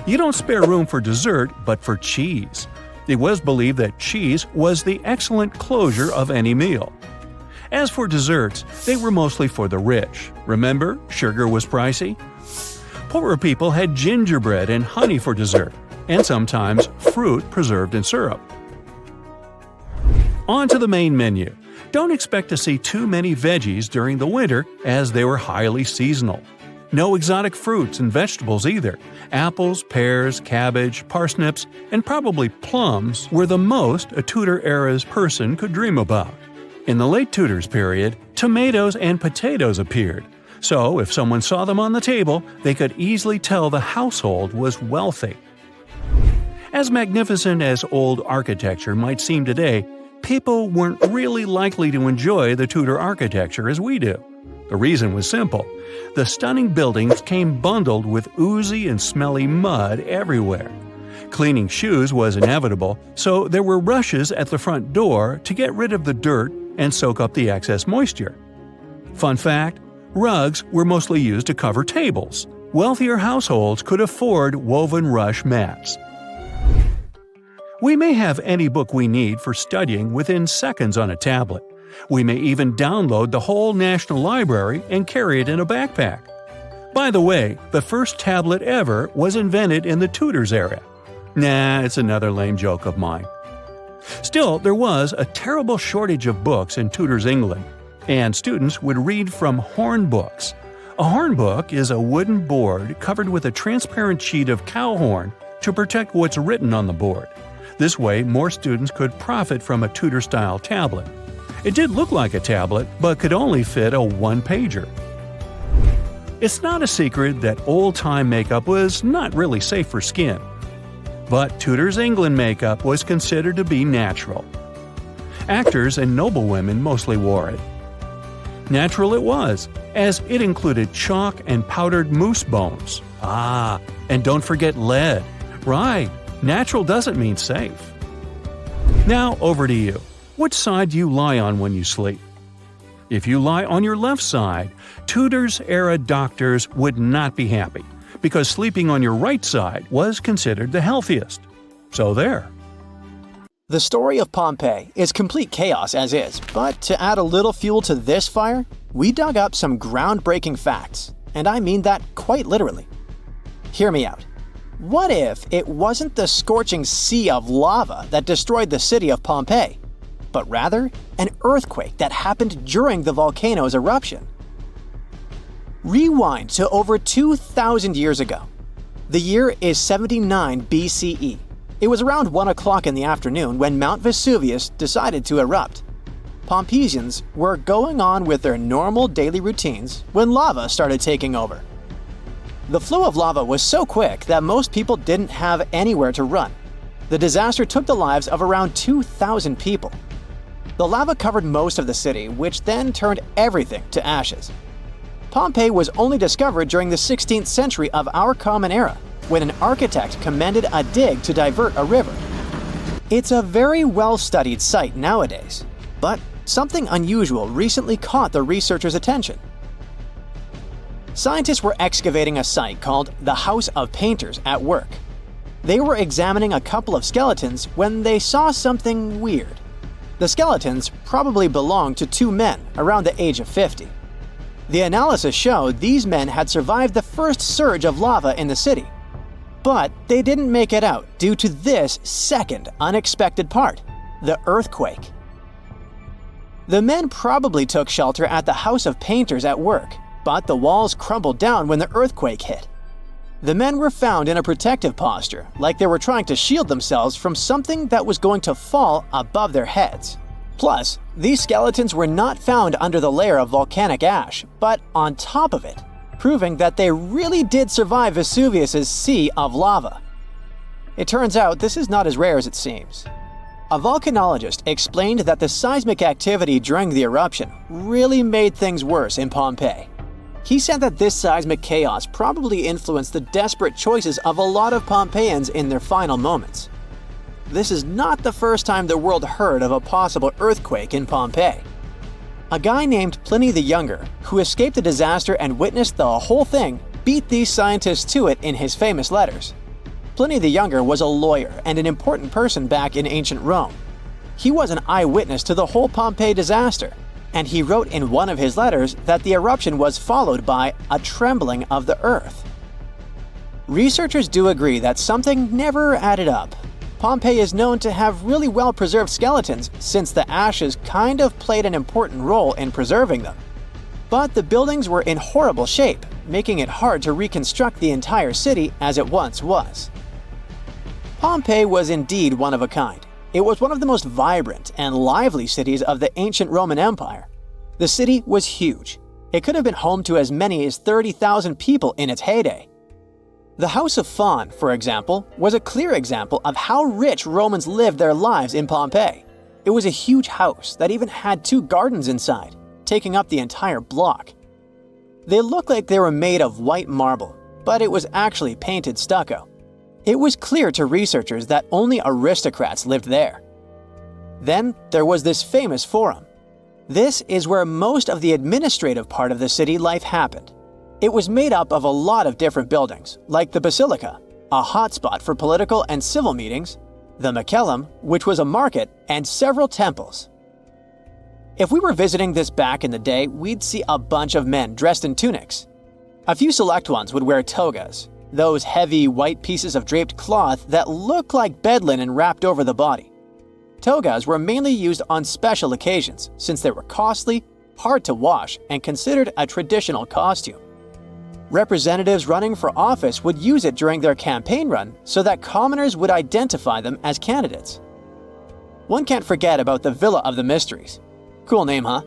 B: You don't spare room for dessert, but for cheese. It was believed that cheese was the excellent closure of any meal. As for desserts, they were mostly for the rich. Remember, sugar was pricey? Poorer people had gingerbread and honey for dessert, and sometimes fruit preserved in syrup. On to the main menu. Don't expect to see too many veggies during the winter, as they were highly seasonal. No exotic fruits and vegetables either. Apples, pears, cabbage, parsnips, and probably plums were the most a Tudor-era's person could dream about. In the late Tudors period, tomatoes and potatoes appeared. So, if someone saw them on the table, they could easily tell the household was wealthy. As magnificent as old architecture might seem today, people weren't really likely to enjoy the Tudor architecture as we do. The reason was simple. The stunning buildings came bundled with oozy and smelly mud everywhere. Cleaning shoes was inevitable, so there were rushes at the front door to get rid of the dirt and soak up the excess moisture. Fun fact: rugs were mostly used to cover tables. Wealthier households could afford woven rush mats. We may have any book we need for studying within seconds on a tablet. We may even download the whole National Library and carry it in a backpack. By the way, the first tablet ever was invented in the Tudors era. Nah, it's another lame joke of mine. Still, there was a terrible shortage of books in Tudors England, and students would read from horn books. A horn book is a wooden board covered with a transparent sheet of cow horn to protect what's written on the board. This way, more students could profit from a Tudor-style tablet. It did look like a tablet, but could only fit a one-pager. It's not a secret that old-time makeup was not really safe for skin. But Tudors England makeup was considered to be natural. Actors and noblewomen mostly wore it. Natural it was, as it included chalk and powdered moose bones. And don't forget lead. Right, natural doesn't mean safe. Now over to you. Which side do you lie on when you sleep? If you lie on your left side, Tudors-era doctors would not be happy, because sleeping on your right side was considered the healthiest. So there.
A: The story of Pompeii is complete chaos as is, but to add a little fuel to this fire, we dug up some groundbreaking facts, and I mean that quite literally. Hear me out. What if it wasn't the scorching sea of lava that destroyed the city of Pompeii, but rather an earthquake that happened during the volcano's eruption? Rewind to over 2,000 years ago. The year is 79 BCE. It was around 1 o'clock in the afternoon when Mount Vesuvius decided to erupt. Pompeians were going on with their normal daily routines when lava started taking over. The flow of lava was so quick that most people didn't have anywhere to run. The disaster took the lives of around 2,000 people. The lava covered most of the city, which then turned everything to ashes. Pompeii was only discovered during the 16th century of our Common Era, when an architect commended a dig to divert a river. It's a very well-studied site nowadays, but something unusual recently caught the researchers' attention. Scientists were excavating a site called the House of Painters at work. They were examining a couple of skeletons when they saw something weird. The skeletons probably belonged to two men around the age of 50. The analysis showed these men had survived the first surge of lava in the city. But they didn't make it out due to this second unexpected part, the earthquake. The men probably took shelter at the House of Painters at work, but the walls crumbled down when the earthquake hit. The men were found in a protective posture, like they were trying to shield themselves from something that was going to fall above their heads. Plus, these skeletons were not found under the layer of volcanic ash, but on top of it, proving that they really did survive Vesuvius's sea of lava. It turns out this is not as rare as it seems. A volcanologist explained that the seismic activity during the eruption really made things worse in Pompeii. He said that this seismic chaos probably influenced the desperate choices of a lot of Pompeians in their final moments. This is not the first time the world heard of a possible earthquake in Pompeii. A guy named Pliny the Younger, who escaped the disaster and witnessed the whole thing, beat these scientists to it in his famous letters. Pliny the Younger was a lawyer and an important person back in ancient Rome. He was an eyewitness to the whole Pompeii disaster, and he wrote in one of his letters that the eruption was followed by a trembling of the earth. Researchers do agree that something never added up. Pompeii is known to have really well-preserved skeletons since the ashes kind of played an important role in preserving them. But the buildings were in horrible shape, making it hard to reconstruct the entire city as it once was. Pompeii was indeed one of a kind. It was one of the most vibrant and lively cities of the ancient Roman Empire. The city was huge. It could have been home to as many as 30,000 people in its heyday. The House of Fawn, for example, was a clear example of how rich Romans lived their lives in Pompeii. It was a huge house that even had 2 gardens inside, taking up the entire block. They looked like they were made of white marble, but it was actually painted stucco. It was clear to researchers that only aristocrats lived there. Then there was this famous forum. This is where most of the administrative part of the city life happened. It was made up of a lot of different buildings, like the Basilica, a hotspot for political and civil meetings, the Macellum, which was a market, and several temples. If we were visiting this back in the day, we'd see a bunch of men dressed in tunics. A few select ones would wear togas, those heavy white pieces of draped cloth that look like bed linen wrapped over the body. Togas were mainly used on special occasions since they were costly, hard to wash, and considered a traditional costume. Representatives running for office would use it during their campaign run so that commoners would identify them as candidates. One can't forget about the Villa of the Mysteries. Cool name, huh?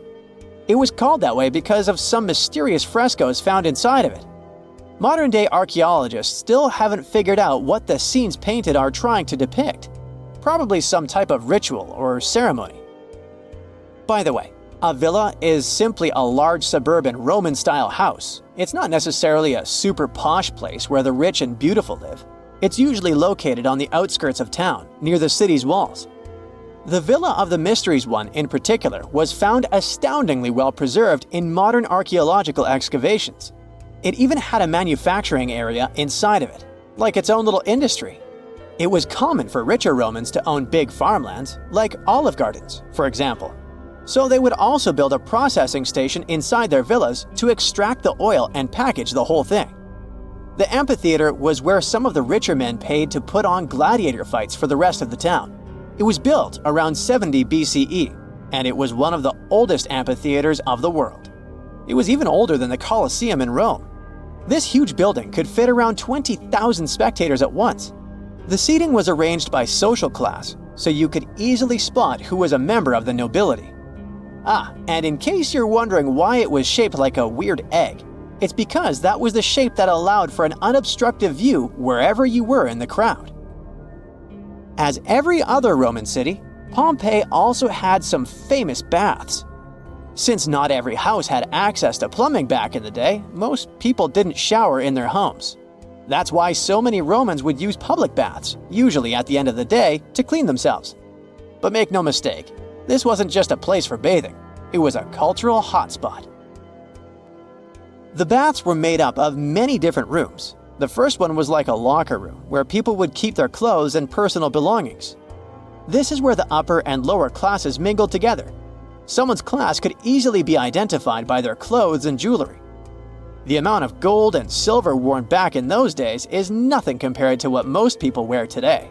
A: It was called that way because of some mysterious frescoes found inside of it. Modern-day archaeologists still haven't figured out what the scenes painted are trying to depict. Probably some type of ritual or ceremony. By the way, a villa is simply a large suburban Roman-style house. It's not necessarily a super posh place where the rich and beautiful live. It's usually located on the outskirts of town, near the city's walls. The Villa of the Mysteries one, in particular, was found astoundingly well preserved in modern archaeological excavations. It even had a manufacturing area inside of it, like its own little industry. It was common for richer Romans to own big farmlands, like olive gardens, for example. So they would also build a processing station inside their villas to extract the oil and package the whole thing. The amphitheater was where some of the richer men paid to put on gladiator fights for the rest of the town. It was built around 70 BCE, and it was one of the oldest amphitheaters of the world. It was even older than the Colosseum in Rome. This huge building could fit around 20,000 spectators at once. The seating was arranged by social class, so you could easily spot who was a member of the nobility. And in case you're wondering why it was shaped like a weird egg, it's because that was the shape that allowed for an unobstructed view wherever you were in the crowd. As every other Roman city, Pompeii also had some famous baths. Since not every house had access to plumbing back in the day, most people didn't shower in their homes. That's why so many Romans would use public baths, usually at the end of the day, to clean themselves. But make no mistake, this wasn't just a place for bathing, it was a cultural hotspot. The baths were made up of many different rooms. The first one was like a locker room, where people would keep their clothes and personal belongings. This is where the upper and lower classes mingled together. Someone's class could easily be identified by their clothes and jewelry. The amount of gold and silver worn back in those days is nothing compared to what most people wear today.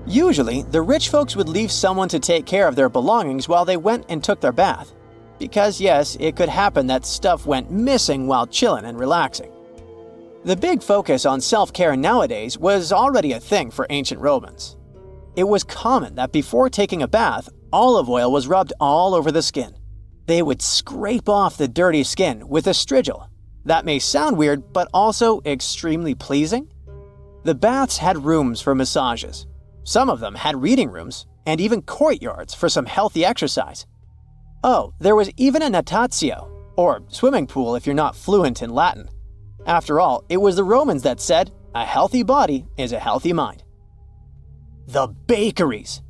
A: Usually, the rich folks would leave someone to take care of their belongings while they went and took their bath. Because yes, it could happen that stuff went missing while chilling and relaxing. The big focus on self-care nowadays was already a thing for ancient Romans. It was common that before taking a bath, olive oil was rubbed all over the skin. They would scrape off the dirty skin with a strigil. That may sound weird, but also extremely pleasing. The baths had rooms for massages. Some of them had reading rooms, and even courtyards for some healthy exercise. Oh, there was even a natatio, or swimming pool if you're not fluent in Latin. After all, it was the Romans that said, a healthy body is a healthy mind. The bakeries.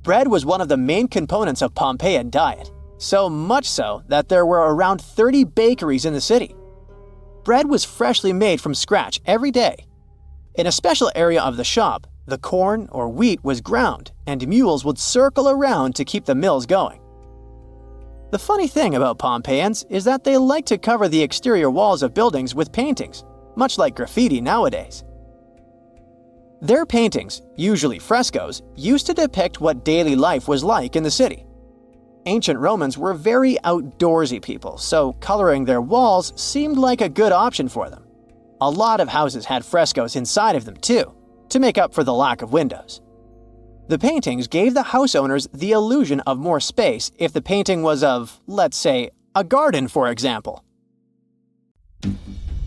A: Bread was one of the main components of Pompeian diet, so much so that there were around 30 bakeries in the city. Bread was freshly made from scratch every day. In a special area of the shop, the corn or wheat was ground, and mules would circle around to keep the mills going. The funny thing about Pompeians is that they like to cover the exterior walls of buildings with paintings, much like graffiti nowadays. Their paintings, usually frescoes, used to depict what daily life was like in the city. Ancient Romans were very outdoorsy people, so coloring their walls seemed like a good option for them. A lot of houses had frescoes inside of them too, to make up for the lack of windows. The paintings gave the house owners the illusion of more space if the painting was of, let's say, a garden, for example.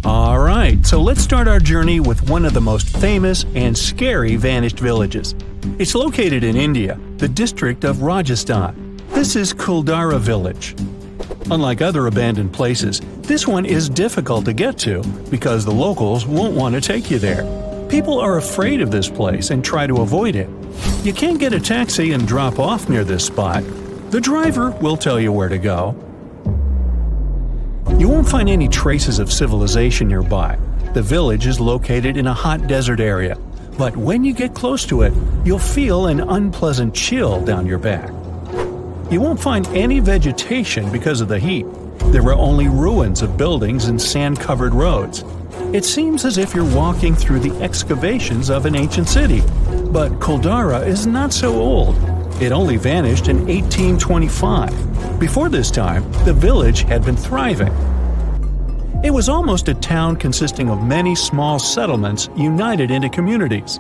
B: Alright, so let's start our journey with one of the most famous and scary vanished villages. It's located in India, the district of Rajasthan. This is Kuldara village. Unlike other abandoned places, this one is difficult to get to because the locals won't want to take you there. People are afraid of this place and try to avoid it. You can't get a taxi and drop off near this spot. The driver will tell you where to go. You won't find any traces of civilization nearby. The village is located in a hot desert area, but when you get close to it, you'll feel an unpleasant chill down your back. You won't find any vegetation because of the heat. There are only ruins of buildings and sand-covered roads. It seems as if you're walking through the excavations of an ancient city. But Kuldara is not so old. It only vanished in 1825. Before this time, the village had been thriving. It was almost a town consisting of many small settlements united into communities.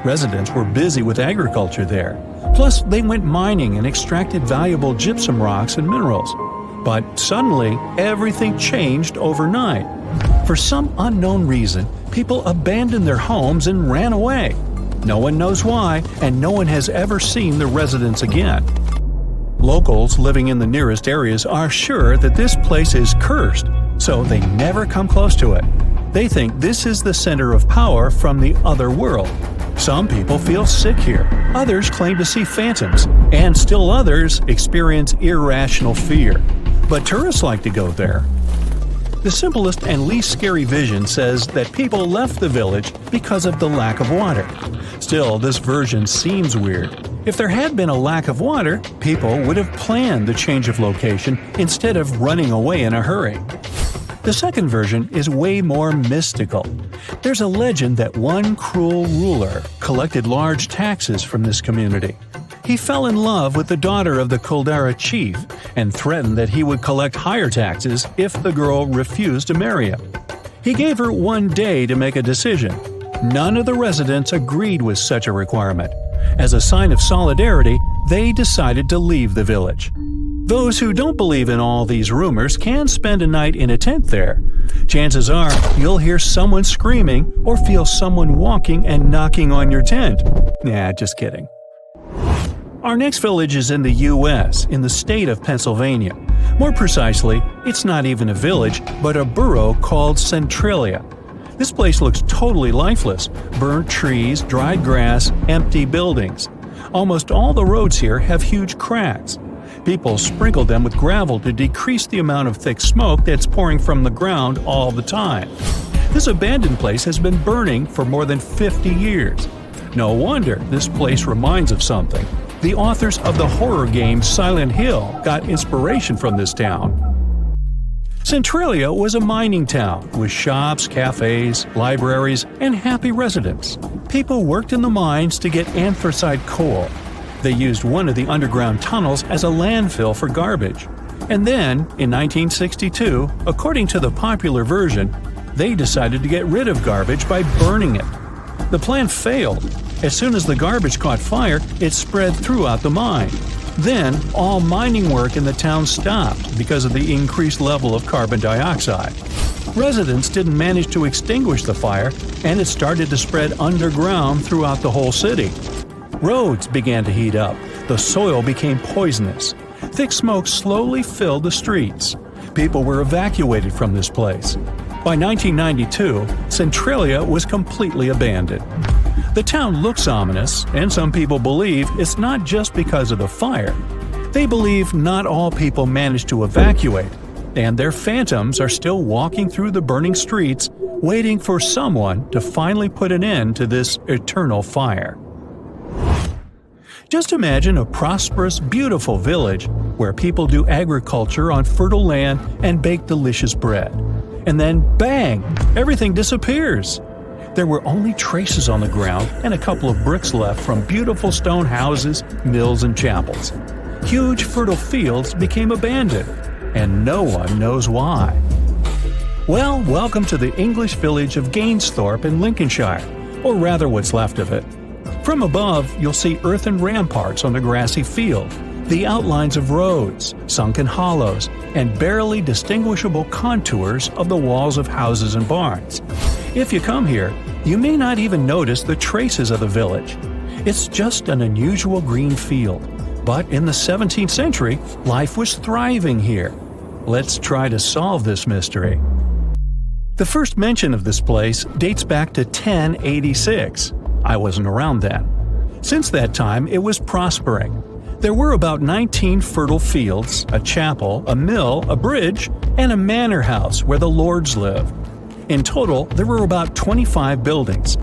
B: Residents were busy with agriculture there. Plus, they went mining and extracted valuable gypsum rocks and minerals. But suddenly, everything changed overnight. For some unknown reason, people abandoned their homes and ran away. No one knows why, and no one has ever seen the residents again. Locals living in the nearest areas are sure that this place is cursed, so they never come close to it. They think this is the center of power from the other world. Some people feel sick here, others claim to see phantoms, and still others experience irrational fear. But tourists like to go there. The simplest and least scary vision says that people left the village because of the lack of water. Still, this version seems weird. If there had been a lack of water, people would have planned the change of location instead of running away in a hurry. The second version is way more mystical. There's a legend that one cruel ruler collected large taxes from this community. He fell in love with the daughter of the Kuldara chief and threatened that he would collect higher taxes if the girl refused to marry him. He gave her 1 day to make a decision. None of the residents agreed with such a requirement. As a sign of solidarity, they decided to leave the village. Those who don't believe in all these rumors can spend a night in a tent there. Chances are you'll hear someone screaming or feel someone walking and knocking on your tent. Nah, just kidding. Our next village is in the U.S., in the state of Pennsylvania. More precisely, it's not even a village, but a borough called Centralia. This place looks totally lifeless. Burnt trees, dried grass, empty buildings. Almost all the roads here have huge cracks. People sprinkle them with gravel to decrease the amount of thick smoke that's pouring from the ground all the time. This abandoned place has been burning for more than 50 years. No wonder this place reminds of something. The authors of the horror game Silent Hill got inspiration from this town. Centralia was a mining town with shops, cafes, libraries, and happy residents. People worked in the mines to get anthracite coal. They used one of the underground tunnels as a landfill for garbage. And then, in 1962, according to the popular version, they decided to get rid of garbage by burning it. The plan failed. As soon as the garbage caught fire, it spread throughout the mine. Then, all mining work in the town stopped because of the increased level of carbon dioxide. Residents didn't manage to extinguish the fire, and it started to spread underground throughout the whole city. Roads began to heat up. The soil became poisonous. Thick smoke slowly filled the streets. People were evacuated from this place. By 1992, Centralia was completely abandoned. The town looks ominous, and some people believe it's not just because of the fire. They believe not all people managed to evacuate, and their phantoms are still walking through the burning streets, waiting for someone to finally put an end to this eternal fire. Just imagine a prosperous, beautiful village where people do agriculture on fertile land and bake delicious bread. And then, bang! Everything disappears. There were only traces on the ground and a couple of bricks left from beautiful stone houses, mills, and chapels. Huge fertile fields became abandoned, and no one knows why. Well, welcome to the English village of Gainsthorpe in Lincolnshire, or rather what's left of it. From above, you'll see earthen ramparts on the grassy field, the outlines of roads, sunken hollows, and barely distinguishable contours of the walls of houses and barns. If you come here, you may not even notice the traces of the village. It's just an unusual green field. But in the 17th century, life was thriving here. Let's try to solve this mystery. The first mention of this place dates back to 1086. I wasn't around then. Since that time, it was prospering. There were about 19 fertile fields, a chapel, a mill, a bridge, and a manor house where the lords lived. In total, there were about 25 buildings.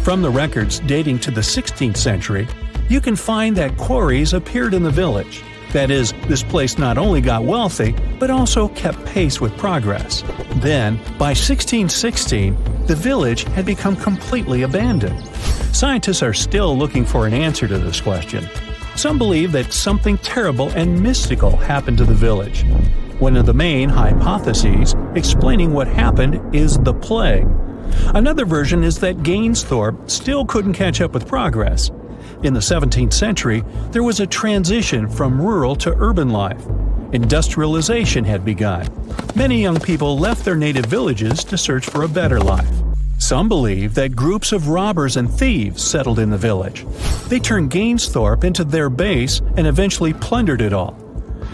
B: From the records dating to the 16th century, you can find that quarries appeared in the village. That is, this place not only got wealthy, but also kept pace with progress. Then, by 1616, the village had become completely abandoned. Scientists are still looking for an answer to this question. Some believe that something terrible and mystical happened to the village. One of the main hypotheses explaining what happened is the plague. Another version is that Gainsthorpe still couldn't catch up with progress. In the 17th century, there was a transition from rural to urban life. Industrialization had begun. Many young people left their native villages to search for a better life. Some believe that groups of robbers and thieves settled in the village. They turned Gainsthorpe into their base and eventually plundered it all.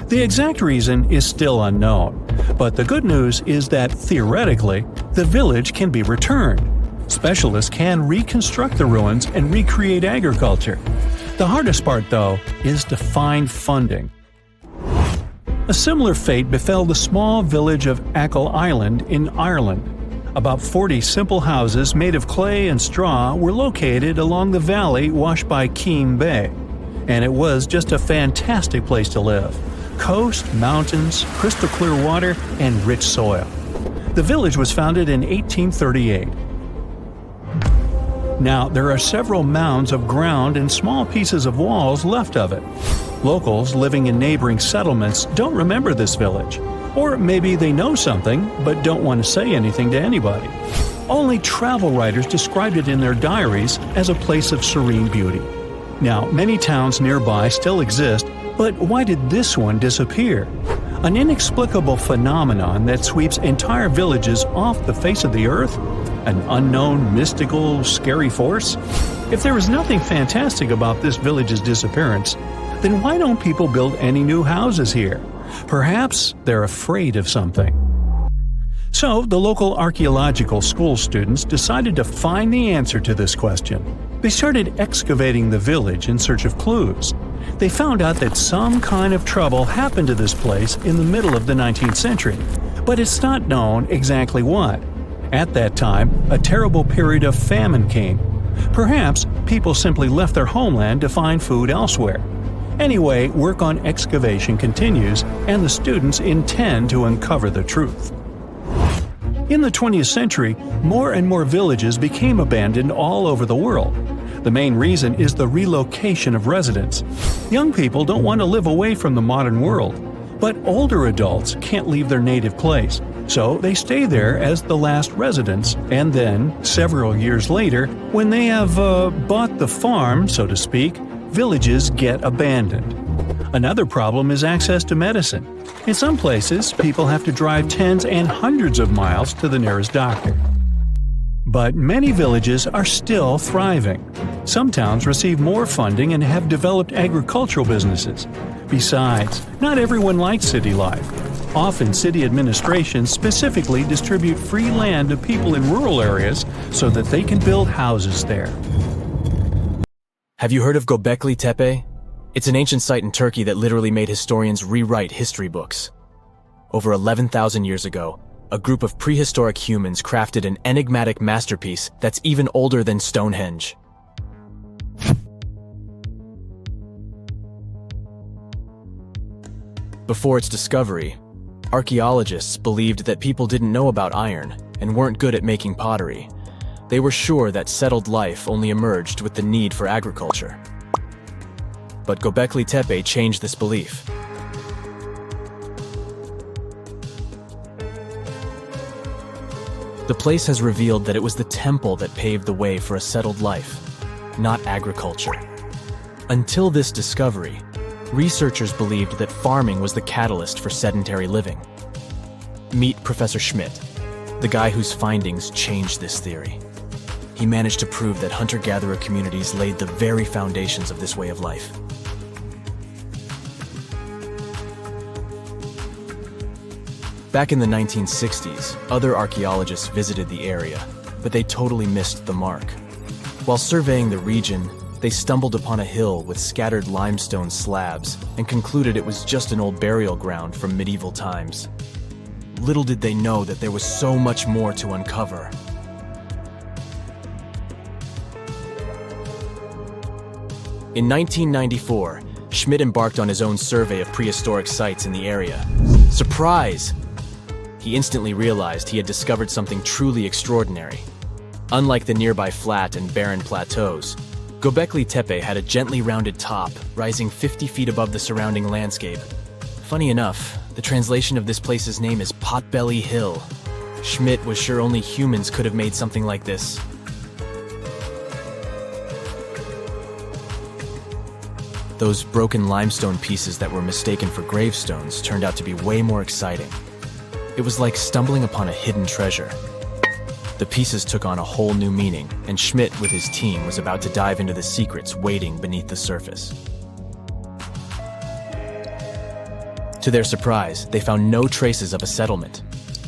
B: The exact reason is still unknown, but the good news is that, theoretically, the village can be returned. Specialists can reconstruct the ruins and recreate agriculture. The hardest part, though, is to find funding. A similar fate befell the small village of Achill Island in Ireland. About 40 simple houses made of clay and straw were located along the valley washed by Keem Bay. And it was just a fantastic place to live. Coast, mountains, crystal clear water, and rich soil. The village was founded in 1838. Now, there are several mounds of ground and small pieces of walls left of it. Locals living in neighboring settlements don't remember this village. Or maybe they know something, but don't want to say anything to anybody. Only travel writers described it in their diaries as a place of serene beauty. Now, many towns nearby still exist, but why did this one disappear? An inexplicable phenomenon that sweeps entire villages off the face of the earth? An unknown, mystical, scary force? If there is nothing fantastic about this village's disappearance, then why don't people build any new houses here? Perhaps they're afraid of something. So, the local archaeological school students decided to find the answer to this question. They started excavating the village in search of clues. They found out that some kind of trouble happened to this place in the middle of the 19th century, but it's not known exactly what. At that time, a terrible period of famine came. Perhaps people simply left their homeland to find food elsewhere. Anyway, work on excavation continues, and the students intend to uncover the truth. In the 20th century, more and more villages became abandoned all over the world. The main reason is the relocation of residents. Young people don't want to live away from the modern world, but older adults can't leave their native place, so they stay there as the last residents, and then, several years later, when they have bought the farm, so to speak, villages get abandoned. Another problem is access to medicine. In some places, people have to drive tens and hundreds of miles to the nearest doctor. But many villages are still thriving. Some towns receive more funding and have developed agricultural businesses. Besides, not everyone likes city life. Often city administrations specifically distribute free land to people in rural areas so that they can build houses there.
D: Have you heard of Göbekli Tepe? It's an ancient site in Turkey that literally made historians rewrite history books. Over 11,000 years ago, a group of prehistoric humans crafted an enigmatic masterpiece that's even older than Stonehenge. Before its discovery, archaeologists believed that people didn't know about iron and weren't good at making pottery. They were sure that settled life only emerged with the need for agriculture. But Göbekli Tepe changed this belief. The place has revealed that it was the temple that paved the way for a settled life, not agriculture. Until this discovery, researchers believed that farming was the catalyst for sedentary living. Meet Professor Schmidt, the guy whose findings changed this theory. He managed to prove that hunter-gatherer communities laid the very foundations of this way of life. Back in the 1960s, other archaeologists visited the area, but they totally missed the mark. While surveying the region, they stumbled upon a hill with scattered limestone slabs and concluded it was just an old burial ground from medieval times. Little did they know that there was so much more to uncover. In 1994, Schmidt embarked on his own survey of prehistoric sites in the area. Surprise! He instantly realized he had discovered something truly extraordinary. Unlike the nearby flat and barren plateaus, Göbekli Tepe had a gently rounded top, rising 50 feet above the surrounding landscape. Funny enough, the translation of this place's name is Potbelly Hill. Schmidt was sure only humans could have made something like this. Those broken limestone pieces that were mistaken for gravestones turned out to be way more exciting. It was like stumbling upon a hidden treasure. The pieces took on a whole new meaning, and Schmidt with his team was about to dive into the secrets waiting beneath the surface. To their surprise, they found no traces of a settlement,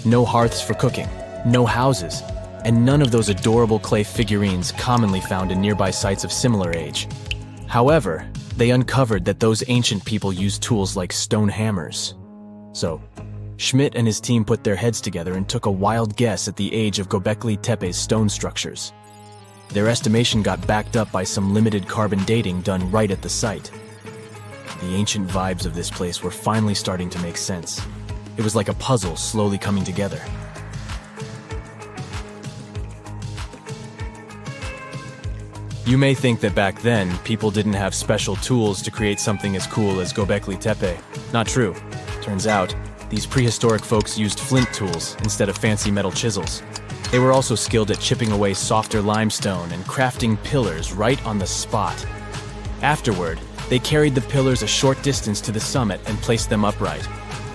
D: no hearths for cooking, no houses, and none of those adorable clay figurines commonly found in nearby sites of similar age. However, they uncovered that those ancient people used tools like stone hammers. So, Schmidt and his team put their heads together and took a wild guess at the age of Göbekli Tepe's stone structures. Their estimation got backed up by some limited carbon dating done right at the site. The ancient vibes of this place were finally starting to make sense. It was like a puzzle slowly coming together. You may think that back then, people didn't have special tools to create something as cool as Göbekli Tepe. Not true. Turns out, these prehistoric folks used flint tools instead of fancy metal chisels. They were also skilled at chipping away softer limestone and crafting pillars right on the spot. Afterward, they carried the pillars a short distance to the summit and placed them upright.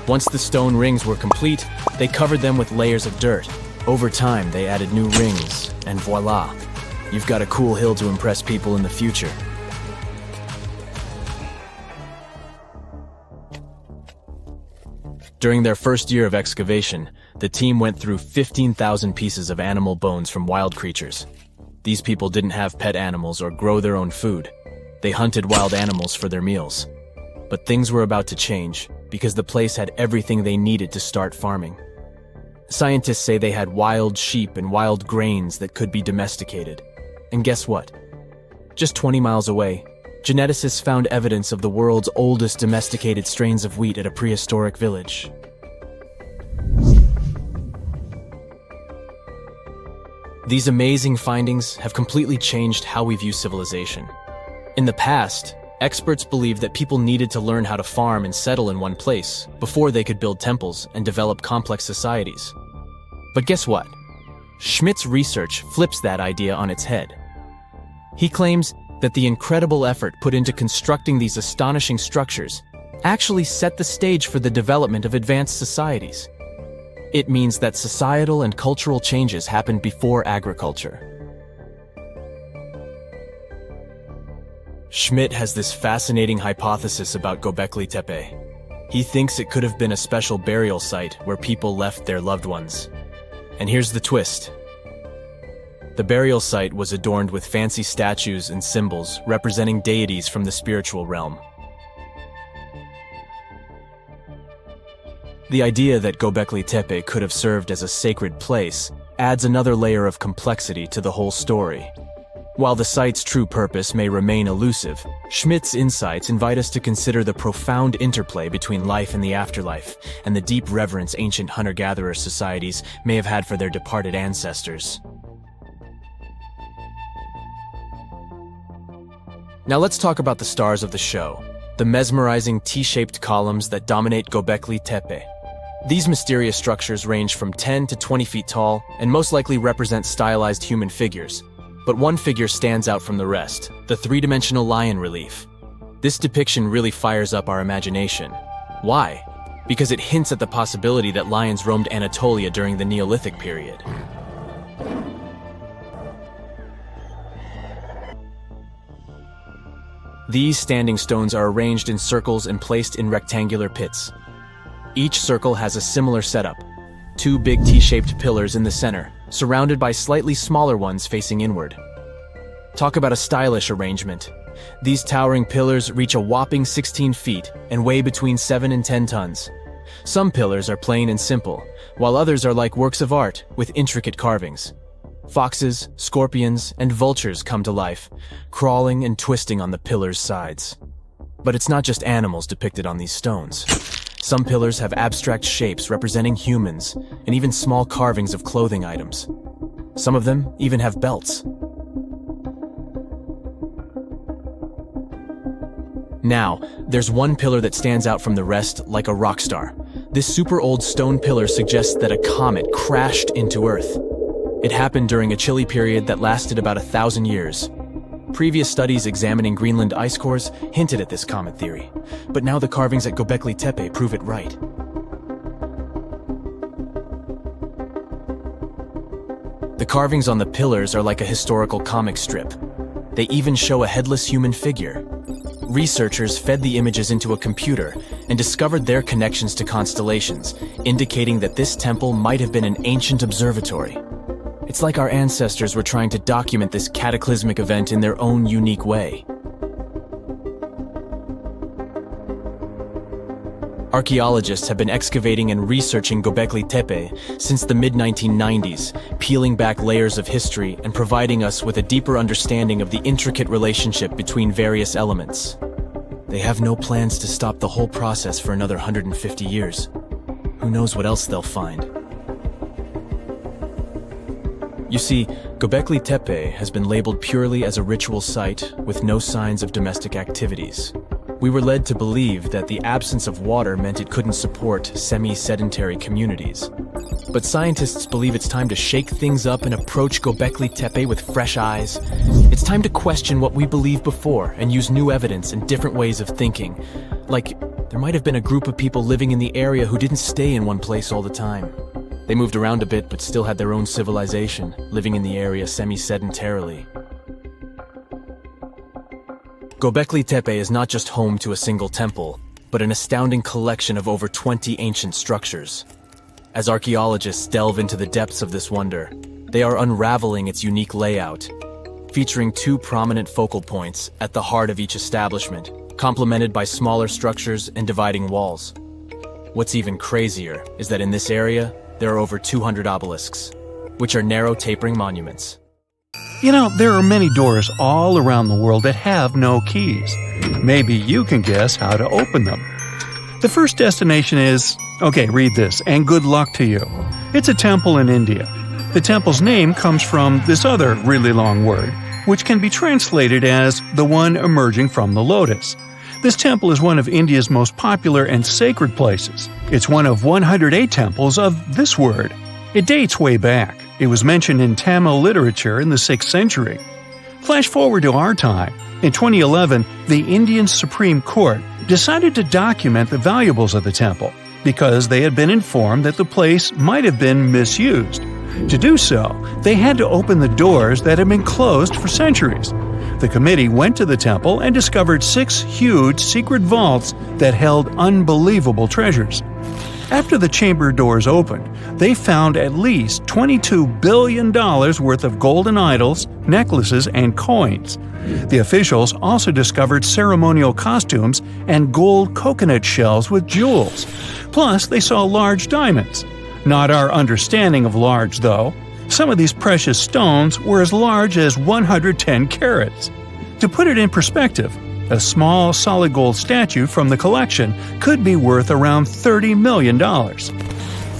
D: Once the stone rings were complete, they covered them with layers of dirt. Over time, they added new rings, and voila! You've got a cool hill to impress people in the future. During their first year of excavation, the team went through 15,000 pieces of animal bones from wild creatures. These people didn't have pet animals or grow their own food. They hunted wild animals for their meals. But things were about to change, because the place had everything they needed to start farming. Scientists say they had wild sheep and wild grains that could be domesticated. And guess what? Just 20 miles away, geneticists found evidence of the world's oldest domesticated strains of wheat at a prehistoric village. These amazing findings have completely changed how we view civilization. In the past, experts believed that people needed to learn how to farm and settle in one place before they could build temples and develop complex societies. But guess what? Schmidt's research flips that idea on its head. He claims that the incredible effort put into constructing these astonishing structures actually set the stage for the development of advanced societies. It means that societal and cultural changes happened before agriculture. Schmidt has this fascinating hypothesis about Göbekli Tepe. He thinks it could have been a special burial site where people left their loved ones. And here's the twist. The burial site was adorned with fancy statues and symbols representing deities from the spiritual realm. The idea that Göbekli Tepe could have served as a sacred place adds another layer of complexity to the whole story. While the site's true purpose may remain elusive, Schmidt's insights invite us to consider the profound interplay between life and the afterlife, and the deep reverence ancient hunter-gatherer societies may have had for their departed ancestors. Now let's talk about the stars of the show, the mesmerizing T-shaped columns that dominate Göbekli Tepe. These mysterious structures range from 10 to 20 feet tall and most likely represent stylized human figures. But one figure stands out from the rest, the three-dimensional lion relief. This depiction really fires up our imagination. Why? Because it hints at the possibility that lions roamed Anatolia during the Neolithic period. These standing stones are arranged in circles and placed in rectangular pits. Each circle has a similar setup. 2 big T-shaped pillars in the center, surrounded by slightly smaller ones facing inward. Talk about a stylish arrangement. These towering pillars reach a whopping 16 feet and weigh between 7 and 10 tons. Some pillars are plain and simple, while others are like works of art with intricate carvings. Foxes, scorpions, and vultures come to life, crawling and twisting on the pillars' sides. But it's not just animals depicted on these stones. Some pillars have abstract shapes representing humans, and even small carvings of clothing items. Some of them even have belts. Now, there's one pillar that stands out from the rest like a rock star. This super old stone pillar suggests that a comet crashed into Earth. It happened during a chilly period that lasted about 1,000 years. Previous studies examining Greenland ice cores hinted at this comet theory, but now the carvings at Göbekli Tepe prove it right. The carvings on the pillars are like a historical comic strip. They even show a headless human figure. Researchers fed the images into a computer and discovered their connections to constellations, indicating that this temple might have been an ancient observatory. It's like our ancestors were trying to document this cataclysmic event in their own unique way. Archaeologists have been excavating and researching Göbekli Tepe since the mid-1990s, peeling back layers of history and providing us with a deeper understanding of the intricate relationship between various elements. They have no plans to stop the whole process for another 150 years. Who knows what else they'll find? You see, Göbekli Tepe has been labeled purely as a ritual site with no signs of domestic activities. We were led to believe that the absence of water meant it couldn't support semi-sedentary communities. But scientists believe it's time to shake things up and approach Göbekli Tepe with fresh eyes. It's time to question what we believed before and use new evidence and different ways of thinking. Like, there might have been a group of people living in the area who didn't stay in one place all the time. They moved around a bit but still had their own civilization, living in the area semi-sedentarily. Göbekli Tepe is not just home to a single temple, but an astounding collection of over 20 ancient structures. As archaeologists delve into the depths of this wonder, they are unraveling its unique layout, featuring 2 prominent focal points at the heart of each establishment, complemented by smaller structures and dividing walls. What's even crazier is that in this area, there are over 200 obelisks, which are narrow tapering monuments.
B: You know, there are many doors all around the world that have no keys. Maybe you can guess how to open them. The first destination is, okay, read this, and good luck to you. It's a temple in India. The temple's name comes from this other really long word, which can be translated as the one emerging from the lotus. This temple is one of India's most popular and sacred places. It's one of 108 temples of this word. It dates way back. It was mentioned in Tamil literature in the 6th century. Flash forward to our time. In 2011, the Indian Supreme Court decided to document the valuables of the temple because they had been informed that the place might have been misused. To do so, they had to open the doors that had been closed for centuries. The committee went to the temple and discovered 6 huge secret vaults that held unbelievable treasures. After the chamber doors opened, they found at least $22 billion worth of golden idols, necklaces, and coins. The officials also discovered ceremonial costumes and gold coconut shells with jewels. Plus, they saw large diamonds. Not our understanding of large, though. Some of these precious stones were as large as 110 carats. To put it in perspective, a small solid gold statue from the collection could be worth around $30 million.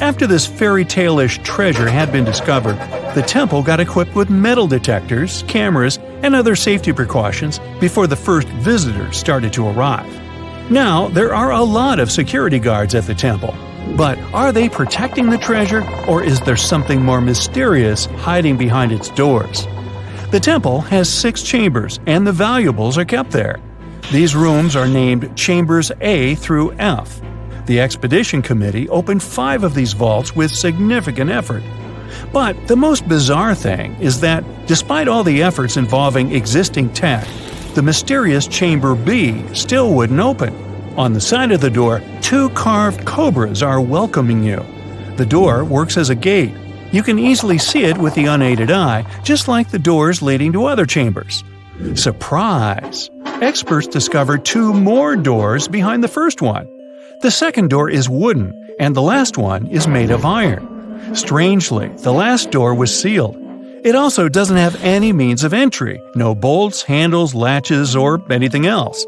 B: After this fairy tale-ish treasure had been discovered, the temple got equipped with metal detectors, cameras, and other safety precautions before the first visitors started to arrive. Now, there are a lot of security guards at the temple. But are they protecting the treasure, or is there something more mysterious hiding behind its doors? The temple has 6 chambers, and the valuables are kept there. These rooms are named Chambers A through F. The expedition committee opened 5 of these vaults with significant effort. But the most bizarre thing is that, despite all the efforts involving existing tech, the mysterious Chamber B still wouldn't open. On the side of the door, 2 carved cobras are welcoming you. The door works as a gate. You can easily see it with the unaided eye, just like the doors leading to other chambers. Surprise! Experts discovered 2 more doors behind the first one. The second door is wooden, and the last one is made of iron. Strangely, the last door was sealed. It also doesn't have any means of entry, no bolts, handles, latches, or anything else.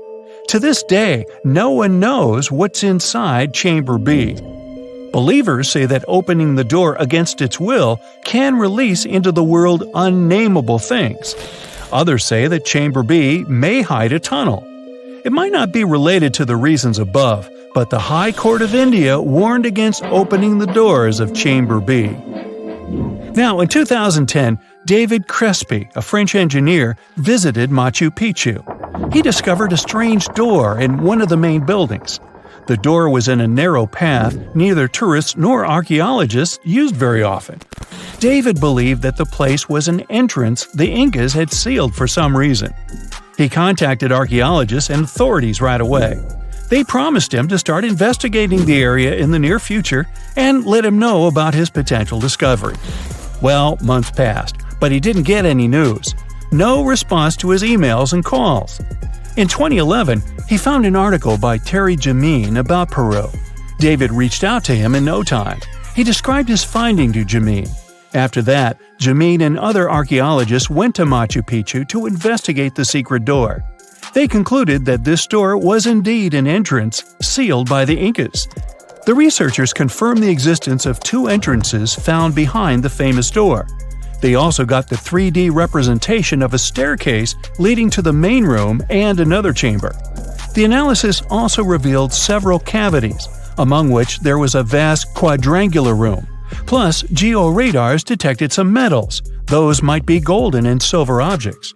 B: To this day, no one knows what's inside Chamber B. Believers say that opening the door against its will can release into the world unnamable things. Others say that Chamber B may hide a tunnel. It might not be related to the reasons above, but the High Court of India warned against opening the doors of Chamber B. Now, in 2010, David Crespi, a French engineer, visited Machu Picchu. He discovered a strange door in one of the main buildings. The door was in a narrow path neither tourists nor archaeologists used very often. David believed that the place was an entrance the Incas had sealed for some reason. He contacted archaeologists and authorities right away. They promised him to start investigating the area in the near future and let him know about his potential discovery. Well, months passed, but he didn't get any news. No response to his emails and calls. In 2011, he found an article by Terry Jameen about Peru. David reached out to him in no time. He described his finding to Jameen. After that, Jameen and other archaeologists went to Machu Picchu to investigate the secret door. They concluded that this door was indeed an entrance sealed by the Incas. The researchers confirmed the existence of 2 entrances found behind the famous door. They also got the 3D representation of a staircase leading to the main room and another chamber. The analysis also revealed several cavities, among which there was a vast quadrangular room. Plus, georadars detected some metals. Those might be golden and silver objects.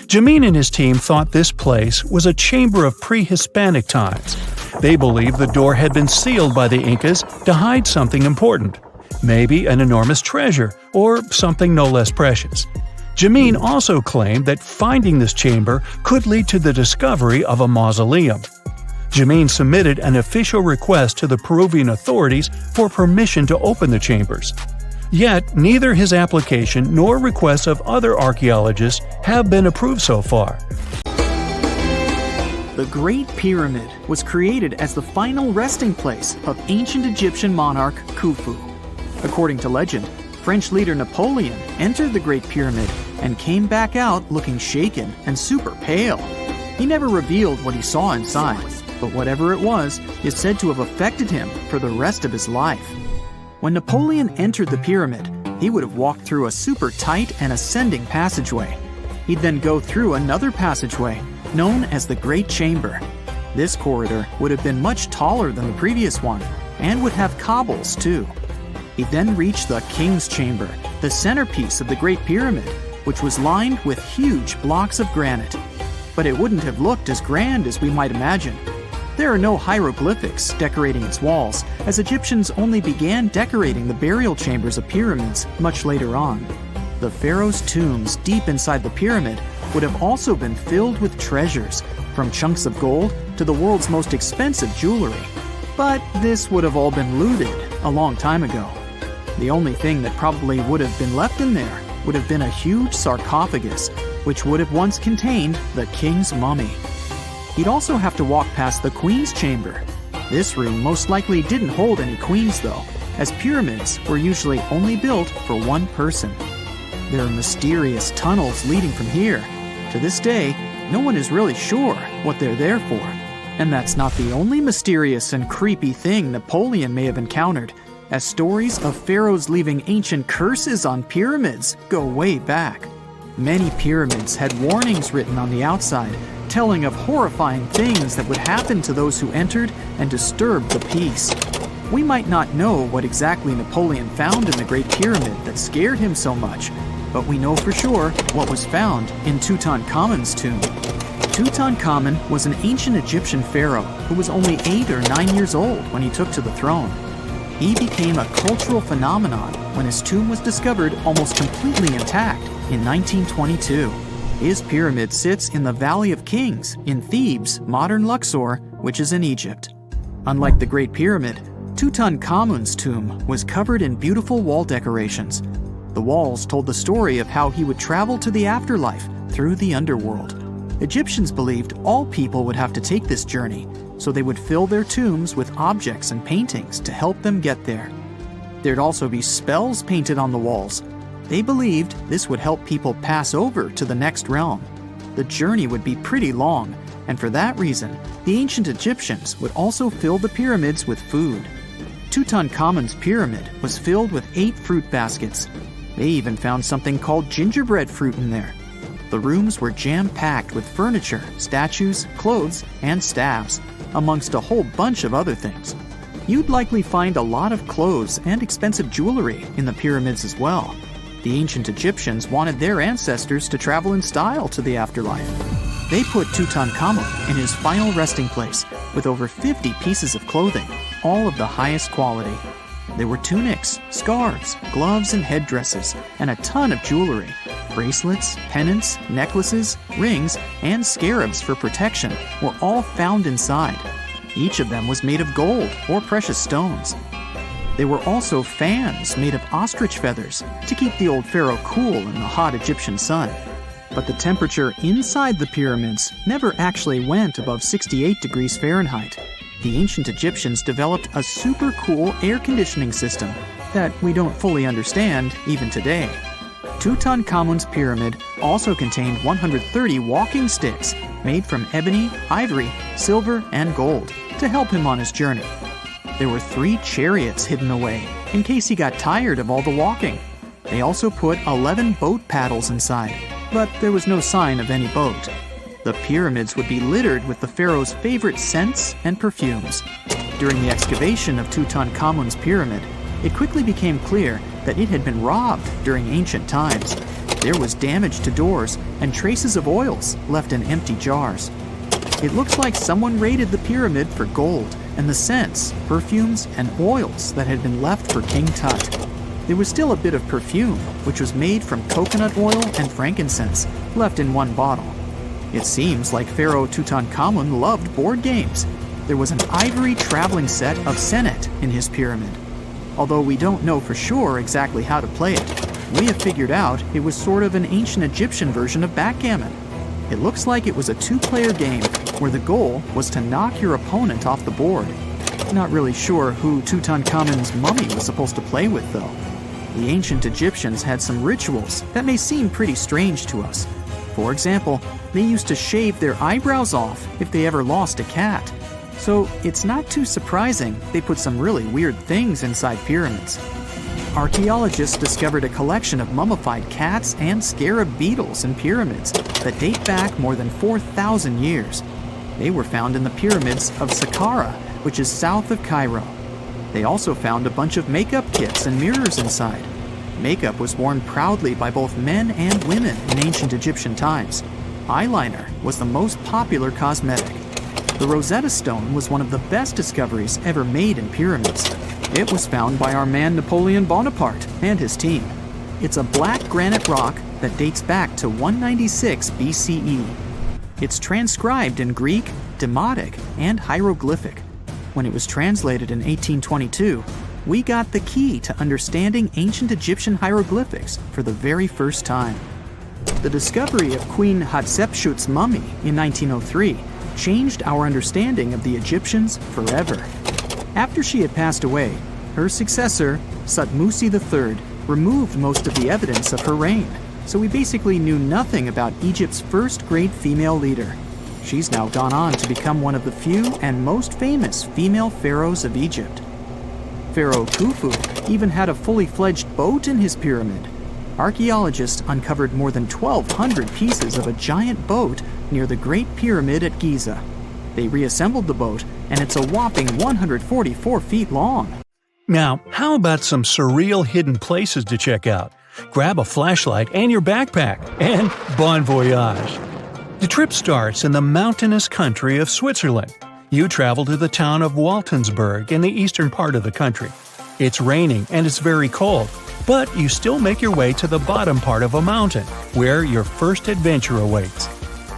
B: Jameen and his team thought this place was a chamber of pre-Hispanic times. They believed the door had been sealed by the Incas to hide something important. Maybe an enormous treasure, or something no less precious. Jameen also claimed that finding this chamber could lead to the discovery of a mausoleum. Jameen submitted an official request to the Peruvian authorities for permission to open the chambers. Yet, neither his application nor requests of other archaeologists have been approved so far.
E: The Great Pyramid was created as the final resting place of ancient Egyptian monarch Khufu. According to legend, French leader Napoleon entered the Great Pyramid and came back out looking shaken and super pale. He never revealed what he saw inside, but whatever it was is said to have affected him for the rest of his life. When Napoleon entered the pyramid, he would have walked through a super tight and ascending passageway. He'd then go through another passageway, known as the Great Chamber. This corridor would have been much taller than the previous one, and would have cobbles too. He then reached the King's Chamber, the centerpiece of the Great Pyramid, which was lined with huge blocks of granite. But it wouldn't have looked as grand as we might imagine. There are no hieroglyphics decorating its walls, as Egyptians only began decorating the burial chambers of pyramids much later on. The pharaoh's tombs deep inside the pyramid would have also been filled with treasures, from chunks of gold to the world's most expensive jewelry. But this would have all been looted a long time ago. The only thing that probably would have been left in there would have been a huge sarcophagus, which would have once contained the king's mummy. He'd also have to walk past the Queen's Chamber. This room most likely didn't hold any queens though, as pyramids were usually only built for one person. There are mysterious tunnels leading from here. To this day, no one is really sure what they're there for. And that's not the only mysterious and creepy thing Napoleon may have encountered, as stories of pharaohs leaving ancient curses on pyramids go way back. Many pyramids had warnings written on the outside, telling of horrifying things that would happen to those who entered and disturbed the peace. We might not know what exactly Napoleon found in the Great Pyramid that scared him so much, but we know for sure what was found in Tutankhamun's tomb. Tutankhamun was an ancient Egyptian pharaoh who was only 8 or 9 years old when he took to the throne. He became a cultural phenomenon when his tomb was discovered almost completely intact in 1922. His pyramid sits in the Valley of Kings in Thebes, modern Luxor, which is in Egypt. Unlike the Great Pyramid, Tutankhamun's tomb was covered in beautiful wall decorations. The walls told the story of how he would travel to the afterlife through the underworld. Egyptians believed all people would have to take this journey, so they would fill their tombs with objects and paintings to help them get there. There'd also be spells painted on the walls. They believed this would help people pass over to the next realm. The journey would be pretty long, and for that reason, the ancient Egyptians would also fill the pyramids with food. Tutankhamun's pyramid was filled with 8 fruit baskets. They even found something called gingerbread fruit in there. The rooms were jam-packed with furniture, statues, clothes, and staffs, amongst a whole bunch of other things. You'd likely find a lot of clothes and expensive jewelry in the pyramids as well. The ancient Egyptians wanted their ancestors to travel in style to the afterlife. They put Tutankhamun in his final resting place with over 50 pieces of clothing, all of the highest quality. There were tunics, scarves, gloves, and headdresses, and a ton of jewelry. Bracelets, pendants, necklaces, rings, and scarabs for protection were all found inside. Each of them was made of gold or precious stones. There were also fans made of ostrich feathers to keep the old pharaoh cool in the hot Egyptian sun. But the temperature inside the pyramids never actually went above 68 degrees Fahrenheit. The ancient Egyptians developed a super cool air conditioning system that we don't fully understand even today. Tutankhamun's pyramid also contained 130 walking sticks made from ebony, ivory, silver, and gold to help him on his journey. There were 3 chariots hidden away in case he got tired of all the walking. They also put 11 boat paddles inside, but there was no sign of any boat. The pyramids would be littered with the pharaoh's favorite scents and perfumes. During the excavation of Tutankhamun's pyramid, it quickly became clear that it had been robbed during ancient times. There was damage to doors and traces of oils left in empty jars. It looks like someone raided the pyramid for gold and the scents, perfumes, and oils that had been left for King Tut. There was still a bit of perfume, which was made from coconut oil and frankincense, left in one bottle. It seems like Pharaoh Tutankhamun loved board games. There was an ivory traveling set of senet in his pyramid. Although we don't know for sure exactly how to play it, we have figured out it was sort of an ancient Egyptian version of backgammon. It looks like it was a 2-player game where the goal was to knock your opponent off the board. Not really sure who Tutankhamun's mummy was supposed to play with, though. The ancient Egyptians had some rituals that may seem pretty strange to us. For example, they used to shave their eyebrows off if they ever lost a cat. So it's not too surprising they put some really weird things inside pyramids. Archaeologists discovered a collection of mummified cats and scarab beetles in pyramids that date back more than 4,000 years. They were found in the pyramids of Saqqara, which is south of Cairo. They also found a bunch of makeup kits and mirrors inside. Makeup was worn proudly by both men and women in ancient Egyptian times. Eyeliner was the most popular cosmetic. The Rosetta Stone was one of the best discoveries ever made in pyramids. It was found by our man Napoleon Bonaparte and his team. It's a black granite rock that dates back to 196 BCE. It's transcribed in Greek, Demotic, and hieroglyphic. When it was translated in 1822, we got the key to understanding ancient Egyptian hieroglyphics for the very first time. The discovery of Queen Hatshepsut's mummy in 1903 changed our understanding of the Egyptians forever. After she had passed away, her successor, Thutmose III, removed most of the evidence of her reign, so we basically knew nothing about Egypt's first great female leader. She's now gone on to become one of the few and most famous female pharaohs of Egypt. Pharaoh Khufu even had a fully fledged boat in his pyramid. Archaeologists uncovered more than 1,200 pieces of a giant boat near the Great Pyramid at Giza. They reassembled the boat, and it's a whopping 144 feet long.
B: Now, how about some surreal hidden places to check out? Grab a flashlight and your backpack, and bon voyage! The trip starts in the mountainous country of Switzerland. You travel to the town of Waltensburg in the eastern part of the country. It's raining and it's very cold, but you still make your way to the bottom part of a mountain, where your first adventure awaits.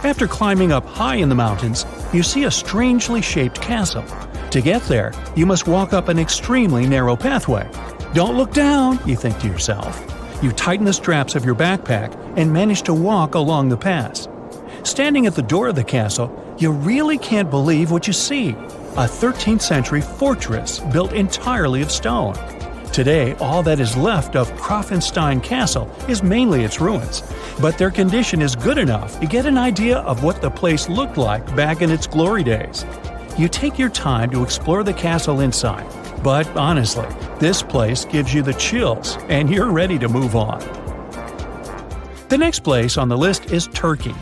B: After climbing up high in the mountains, you see a strangely shaped castle. To get there, you must walk up an extremely narrow pathway. Don't look down, you think to yourself. You tighten the straps of your backpack and manage to walk along the pass. Standing at the door of the castle, you really can't believe what you see. A 13th century fortress built entirely of stone. Today, all that is left of Krafenstein Castle is mainly its ruins, but their condition is good enough to get an idea of what the place looked like back in its glory days. You take your time to explore the castle inside, but honestly, this place gives you the chills and you're ready to move on. The next place on the list is Turkey.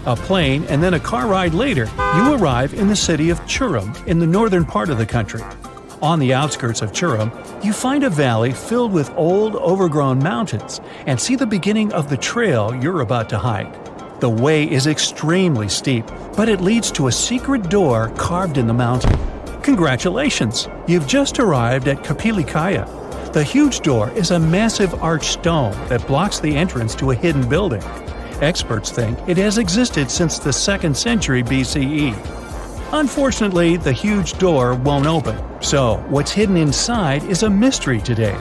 B: A plane and then a car ride later, you arrive in the city of Çorum in the northern part of the country. On the outskirts of Çorum, you find a valley filled with old, overgrown mountains and see the beginning of the trail you're about to hike. The way is extremely steep, but it leads to a secret door carved in the mountain. Congratulations! You've just arrived at Kapilikaya. The huge door is a massive arched stone that blocks the entrance to a hidden building. Experts think it has existed since the 2nd century BCE. Unfortunately, the huge door won't open, so what's hidden inside is a mystery today.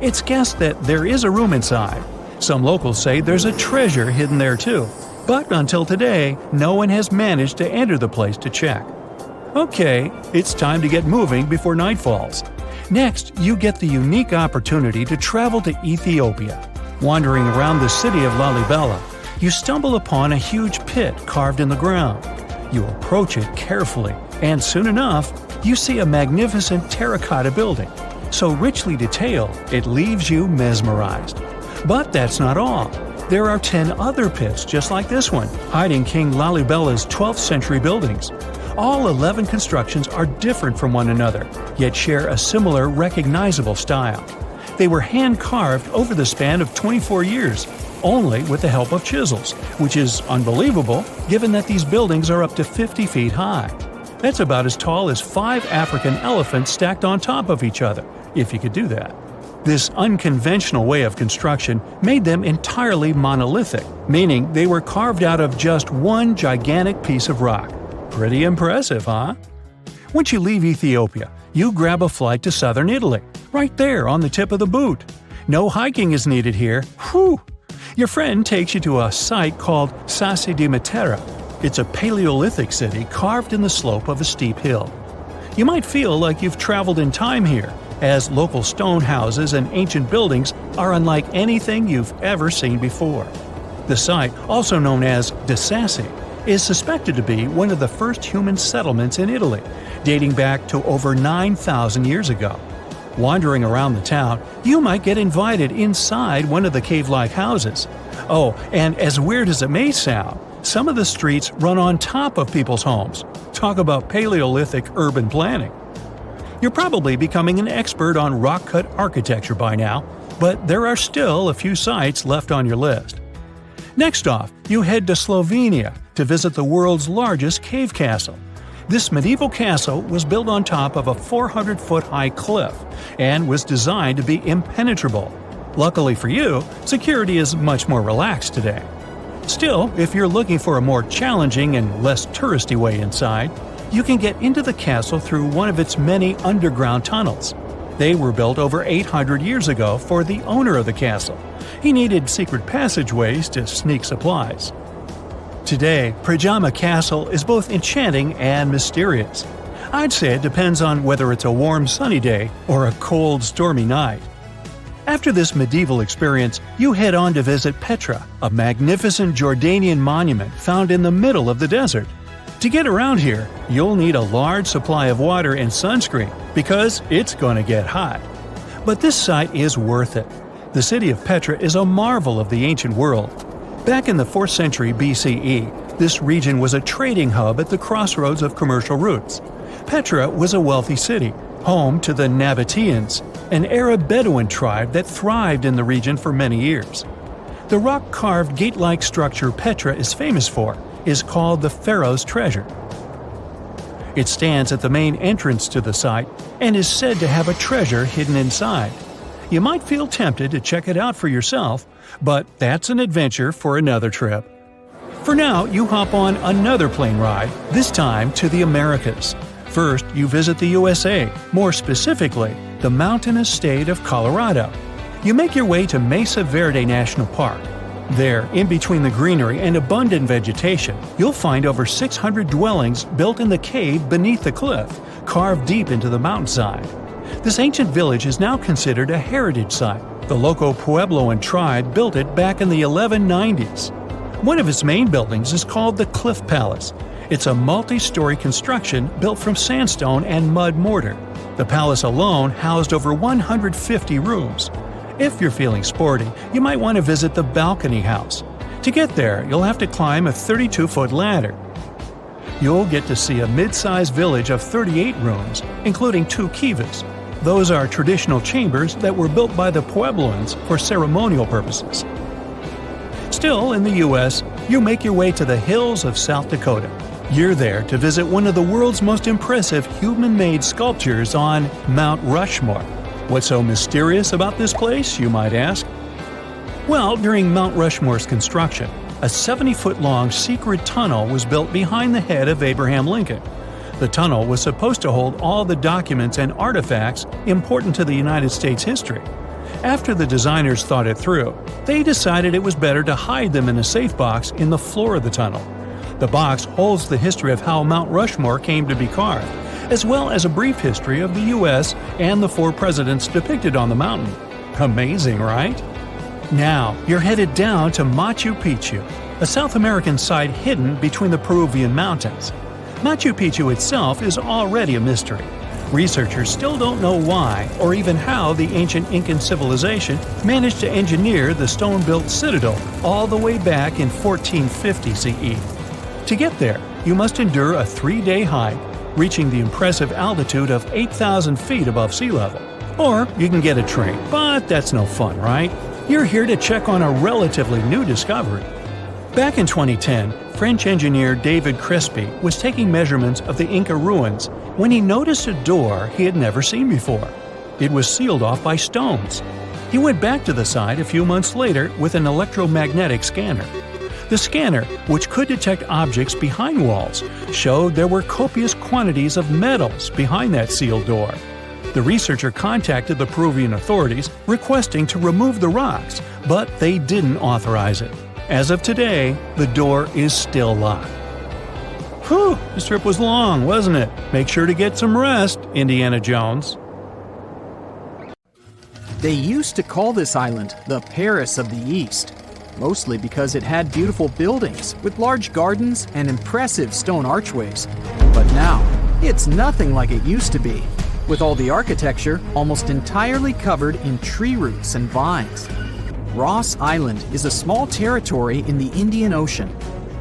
B: It's guessed that there is a room inside. Some locals say there's a treasure hidden there too, but until today, no one has managed to enter the place to check. Okay, it's time to get moving before night falls. Next, you get the unique opportunity to travel to Ethiopia. Wandering around the city of Lalibela, you stumble upon a huge pit carved in the ground. You approach it carefully, and soon enough, you see a magnificent terracotta building, so richly detailed it leaves you mesmerized. But that's not all. There are 10 other pits just like this one, hiding King Lalibela's 12th century buildings. All 11 constructions are different from one another, yet share a similar recognizable style. They were hand-carved over the span of 24 years, only with the help of chisels, which is unbelievable given that these buildings are up to 50 feet high. That's about as tall as 5 African elephants stacked on top of each other, if you could do that. This unconventional way of construction made them entirely monolithic, meaning they were carved out of just one gigantic piece of rock. Pretty impressive, huh? Once you leave Ethiopia, you grab a flight to southern Italy, right there on the tip of the boot. No hiking is needed here. Whew! Your friend takes you to a site called Sassi di Matera. It's a Paleolithic city carved in the slope of a steep hill. You might feel like you've traveled in time here, as local stone houses and ancient buildings are unlike anything you've ever seen before. The site, also known as De Sassi, is suspected to be one of the first human settlements in Italy, dating back to over 9,000 years ago. Wandering around the town, you might get invited inside one of the cave-like houses. Oh, and as weird as it may sound, some of the streets run on top of people's homes. Talk about Paleolithic urban planning. You're probably becoming an expert on rock-cut architecture by now, but there are still a few sites left on your list. Next off, you head to Slovenia to visit the world's largest cave castle. This medieval castle was built on top of a 400-foot-high cliff and was designed to be impenetrable. Luckily for you, security is much more relaxed today. Still, if you're looking for a more challenging and less touristy way inside, you can get into the castle through one of its many underground tunnels. They were built over 800 years ago for the owner of the castle. He needed secret passageways to sneak supplies. Today, Pajama Castle is both enchanting and mysterious. I'd say it depends on whether it's a warm sunny day or a cold stormy night. After this medieval experience, you head on to visit Petra, a magnificent Jordanian monument found in the middle of the desert. To get around here, you'll need a large supply of water and sunscreen because it's going to get hot. But this site is worth it. The city of Petra is a marvel of the ancient world. Back in the 4th century BCE, this region was a trading hub at the crossroads of commercial routes. Petra was a wealthy city, home to the Nabateans, an Arab Bedouin tribe that thrived in the region for many years. The rock-carved gate-like structure Petra is famous for is called the Pharaoh's Treasure. It stands at the main entrance to the site and is said to have a treasure hidden inside. You might feel tempted to check it out for yourself, but that's an adventure for another trip. For now, you hop on another plane ride, this time to the Americas. First, you visit the USA, more specifically, the mountainous state of Colorado. You make your way to Mesa Verde National Park. There, in between the greenery and abundant vegetation, you'll find over 600 dwellings built in the cave beneath the cliff, carved deep into the mountainside. This ancient village is now considered a heritage site. The local Puebloan tribe built it back in the 1190s. One of its main buildings is called the Cliff Palace. It's a multi-story construction built from sandstone and mud mortar. The palace alone housed over 150 rooms. If you're feeling sporty, you might want to visit the balcony house. To get there, you'll have to climb a 32-foot ladder. You'll get to see a mid-sized village of 38 rooms, including 2 kivas. Those are traditional chambers that were built by the Puebloans for ceremonial purposes. Still, in the U.S., you make your way to the hills of South Dakota. You're there to visit one of the world's most impressive human-made sculptures on Mount Rushmore. What's so mysterious about this place, you might ask? Well, during Mount Rushmore's construction, a 70-foot-long secret tunnel was built behind the head of Abraham Lincoln. The tunnel was supposed to hold all the documents and artifacts important to the United States history. After the designers thought it through, they decided it was better to hide them in a safe box in the floor of the tunnel. The box holds the history of how Mount Rushmore came to be carved, as well as a brief history of the U.S. and the 4 presidents depicted on the mountain. Amazing, right? Now, you're headed down to Machu Picchu, a South American site hidden between the Peruvian mountains. Machu Picchu itself is already a mystery. Researchers still don't know why or even how the ancient Incan civilization managed to engineer the stone-built citadel all the way back in 1450 CE. To get there, you must endure a 3-day hike, reaching the impressive altitude of 8,000 feet above sea level. Or you can get a train, but that's no fun, right? You're here to check on a relatively new discovery. Back in 2010, French engineer David Crespi was taking measurements of the Inca ruins when he noticed a door he had never seen before. It was sealed off by stones. He went back to the site a few months later with an electromagnetic scanner. The scanner, which could detect objects behind walls, showed there were copious quantities of metals behind that sealed door. The researcher contacted the Peruvian authorities requesting to remove the rocks, but they didn't authorize it. As of today, the door is still locked. Whew, this trip was long, wasn't it? Make sure to get some rest, Indiana Jones.
E: They used to call this island the Paris of the East, mostly because it had beautiful buildings with large gardens and impressive stone archways. But now, it's nothing like it used to be, with all the architecture almost entirely covered in tree roots and vines. Ross Island is a small territory in the Indian Ocean.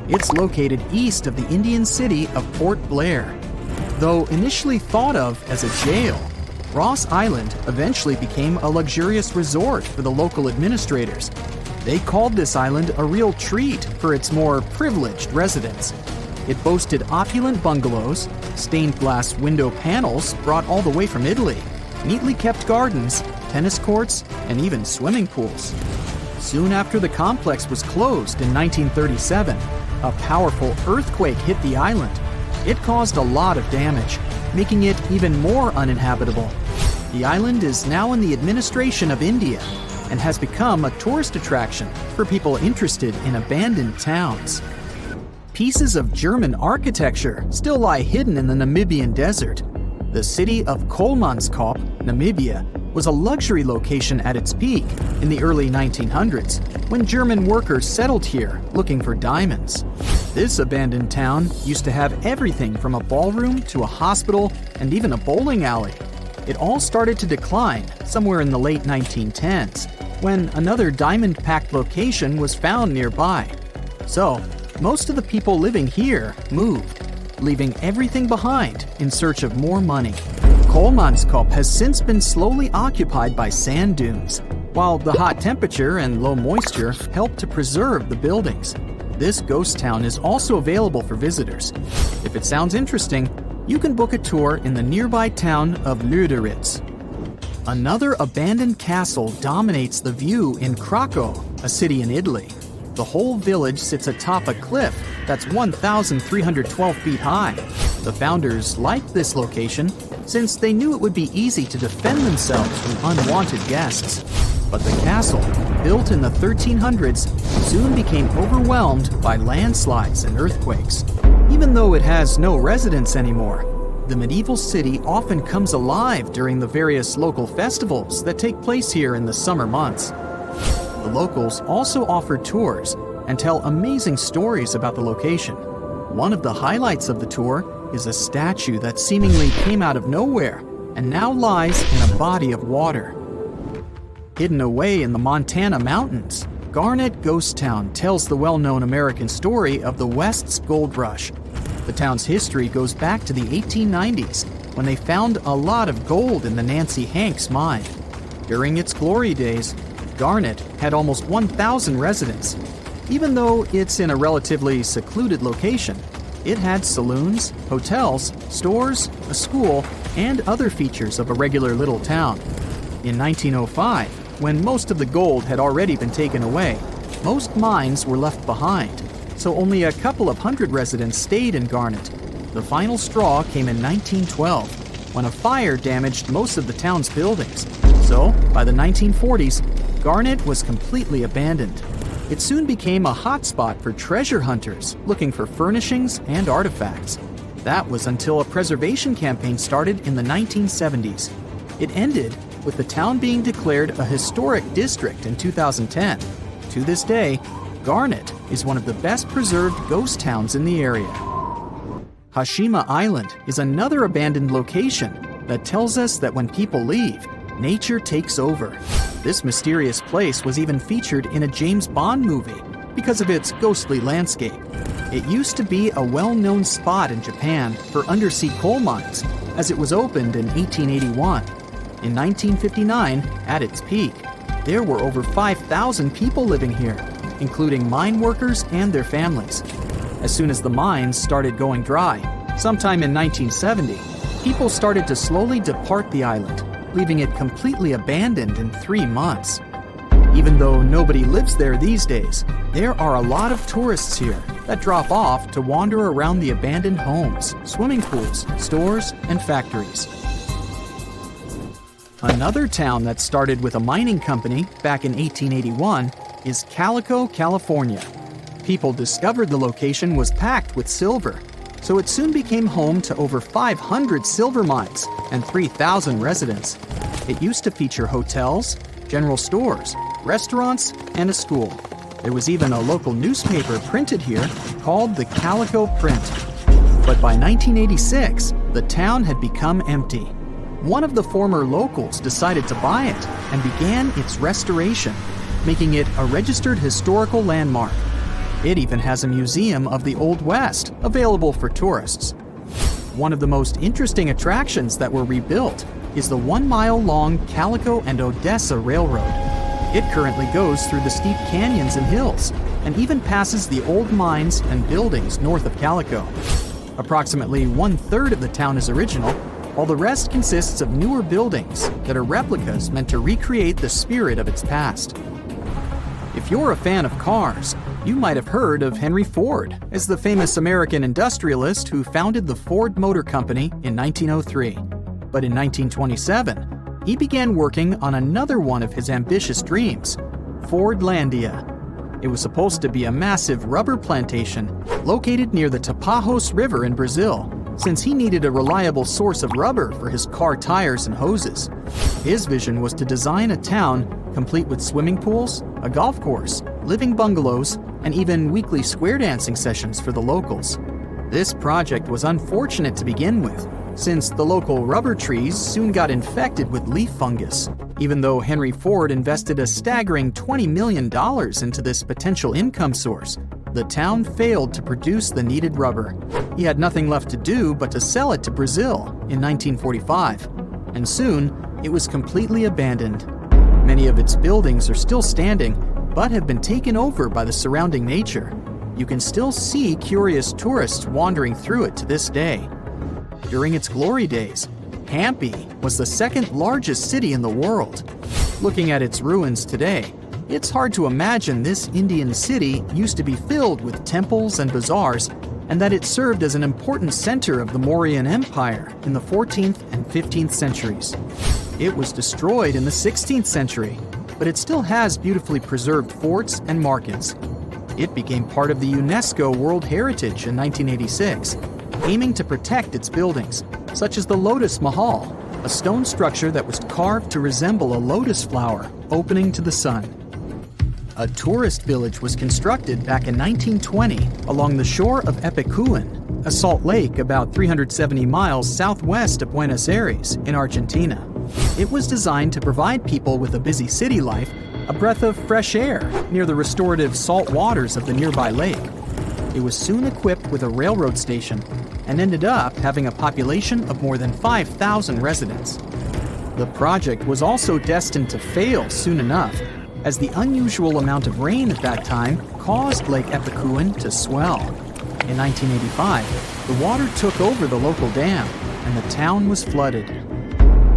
E: It's located east of the Indian city of Port Blair. Though initially thought of as a jail, Ross Island eventually became a luxurious resort for the local administrators. They called this island a real treat for its more privileged residents. It boasted opulent bungalows, stained glass window panels brought all the way from Italy, neatly kept gardens, tennis courts, and even swimming pools. Soon after the complex was closed in 1937, a powerful earthquake hit the island. It caused a lot of damage, making it even more uninhabitable. The island is now in the administration of India and has become a tourist attraction for people interested in abandoned towns. Pieces of German architecture still lie hidden in the Namibian desert. The city of Kolmanskop, Namibia, was a luxury location at its peak in the early 1900s when German workers settled here looking for diamonds. This abandoned town used to have everything from a ballroom to a hospital and even a bowling alley. It all started to decline somewhere in the late 1910s when another diamond-packed location was found nearby. So, most of the people living here moved, leaving everything behind in search of more money. Kolmanskop has since been slowly occupied by sand dunes, while the hot temperature and low moisture help to preserve the buildings. This ghost town is also available for visitors. If it sounds interesting, you can book a tour in the nearby town of Lüderitz. Another abandoned castle dominates the view in Krakow, a city in Italy. The whole village sits atop a cliff that's 1,312 feet high. The founders liked this location since they knew it would be easy to defend themselves from unwanted guests. But the castle, built in the 1300s, soon became overwhelmed by landslides and earthquakes. Even though it has no residents anymore, the medieval city often comes alive during the various local festivals that take place here in the summer months. The locals also offer tours and tell amazing stories about the location. One of the highlights of the tour is a statue that seemingly came out of nowhere and now lies in a body of water. Hidden away in the Montana mountains, Garnet Ghost Town tells the well-known American story of the West's gold rush. The town's history goes back to the 1890s, when they found a lot of gold in the Nancy Hanks mine. During its glory days, Garnet had almost 1,000 residents. Even though it's in a relatively secluded location, it had saloons, hotels, stores, a school, and other features of a regular little town. In 1905, when most of the gold had already been taken away, most mines were left behind, so only a couple of hundred residents stayed in Garnet. The final straw came in 1912, when a fire damaged most of the town's buildings. So, by the 1940s, Garnet was completely abandoned. It soon became a hotspot for treasure hunters looking for furnishings and artifacts. That was until a preservation campaign started in the 1970s. It ended with the town being declared a historic district in 2010. To this day, Garnet is one of the best preserved ghost towns in the area. Hashima Island is another abandoned location that tells us that when people leave, nature takes over. This mysterious place was even featured in a James Bond movie because of its ghostly landscape. It used to be a well-known spot in Japan for undersea coal mines, as it was opened in 1881. In 1959, at its peak, there were over 5,000 people living here, including mine workers and their families. As soon as the mines started going dry, sometime in 1970, people started to slowly depart the island, leaving it completely abandoned in 3 months. Even though nobody lives there these days, there are a lot of tourists here that drop off to wander around the abandoned homes, swimming pools, stores, and factories. Another town that started with a mining company back in 1881 is Calico, California. People discovered the location was packed with silver, so it soon became home to over 500 silver mines and 3,000 residents. It used to feature hotels, general stores, restaurants, and a school. There was even a local newspaper printed here called the Calico Print. But by 1986, the town had become empty. One of the former locals decided to buy it and began its restoration, making it a registered historical landmark. It even has a museum of the Old West available for tourists. One of the most interesting attractions that were rebuilt is the 1-mile-long Calico and Odessa Railroad. It currently goes through the steep canyons and hills, and even passes the old mines and buildings north of Calico. Approximately 1/3 of the town is original, while the rest consists of newer buildings that are replicas meant to recreate the spirit of its past. If you're a fan of cars, you might have heard of Henry Ford as the famous American industrialist who founded the Ford Motor Company in 1903. But in 1927, he began working on another one of his ambitious dreams, Fordlandia. It was supposed to be a massive rubber plantation located near the Tapajos River in Brazil, since he needed a reliable source of rubber for his car tires and hoses. His vision was to design a town complete with swimming pools, a golf course, living bungalows, and even weekly square dancing sessions for the locals. This project was unfortunate to begin with, since the local rubber trees soon got infected with leaf fungus. Even though Henry Ford invested a staggering $20 million into this potential income source, the town failed to produce the needed rubber. He had nothing left to do but to sell it to Brazil in 1945, and soon it was completely abandoned. Many of its buildings are still standing, but have been taken over by the surrounding nature. You can still see curious tourists wandering through it to this day. During its glory days, Pompeii was the second largest city in the world. Looking at its ruins today, It's hard to imagine this Indian city used to be filled with temples and bazaars, and that it served as an important center of the Mauryan Empire in the 14th and 15th centuries. It was destroyed in the 16th century, but it still has beautifully preserved forts and markets. It became part of the UNESCO World Heritage in 1986, aiming to protect its buildings, such as the Lotus Mahal, a stone structure that was carved to resemble a lotus flower opening to the sun. A tourist village was constructed back in 1920 along the shore of Epicuén, a salt lake about 370 miles southwest of Buenos Aires in Argentina. It was designed to provide people with a busy city life a breath of fresh air near the restorative salt waters of the nearby lake. It was soon equipped with a railroad station and ended up having a population of more than 5,000 residents. The project was also destined to fail soon enough, as the unusual amount of rain at that time caused Lake Epicuén to swell. In 1985, the water took over the local dam, and the town was flooded.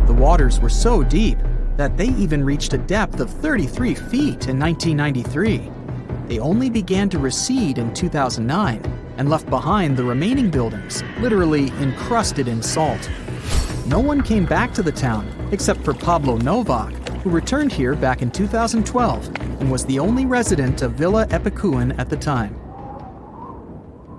E: The waters were so deep that they even reached a depth of 33 feet in 1993. They only began to recede in 2009 and left behind the remaining buildings, literally encrusted in salt. No one came back to the town except for Pablo Novak, who returned here back in 2012 and was the only resident of Villa Epicuén at the time.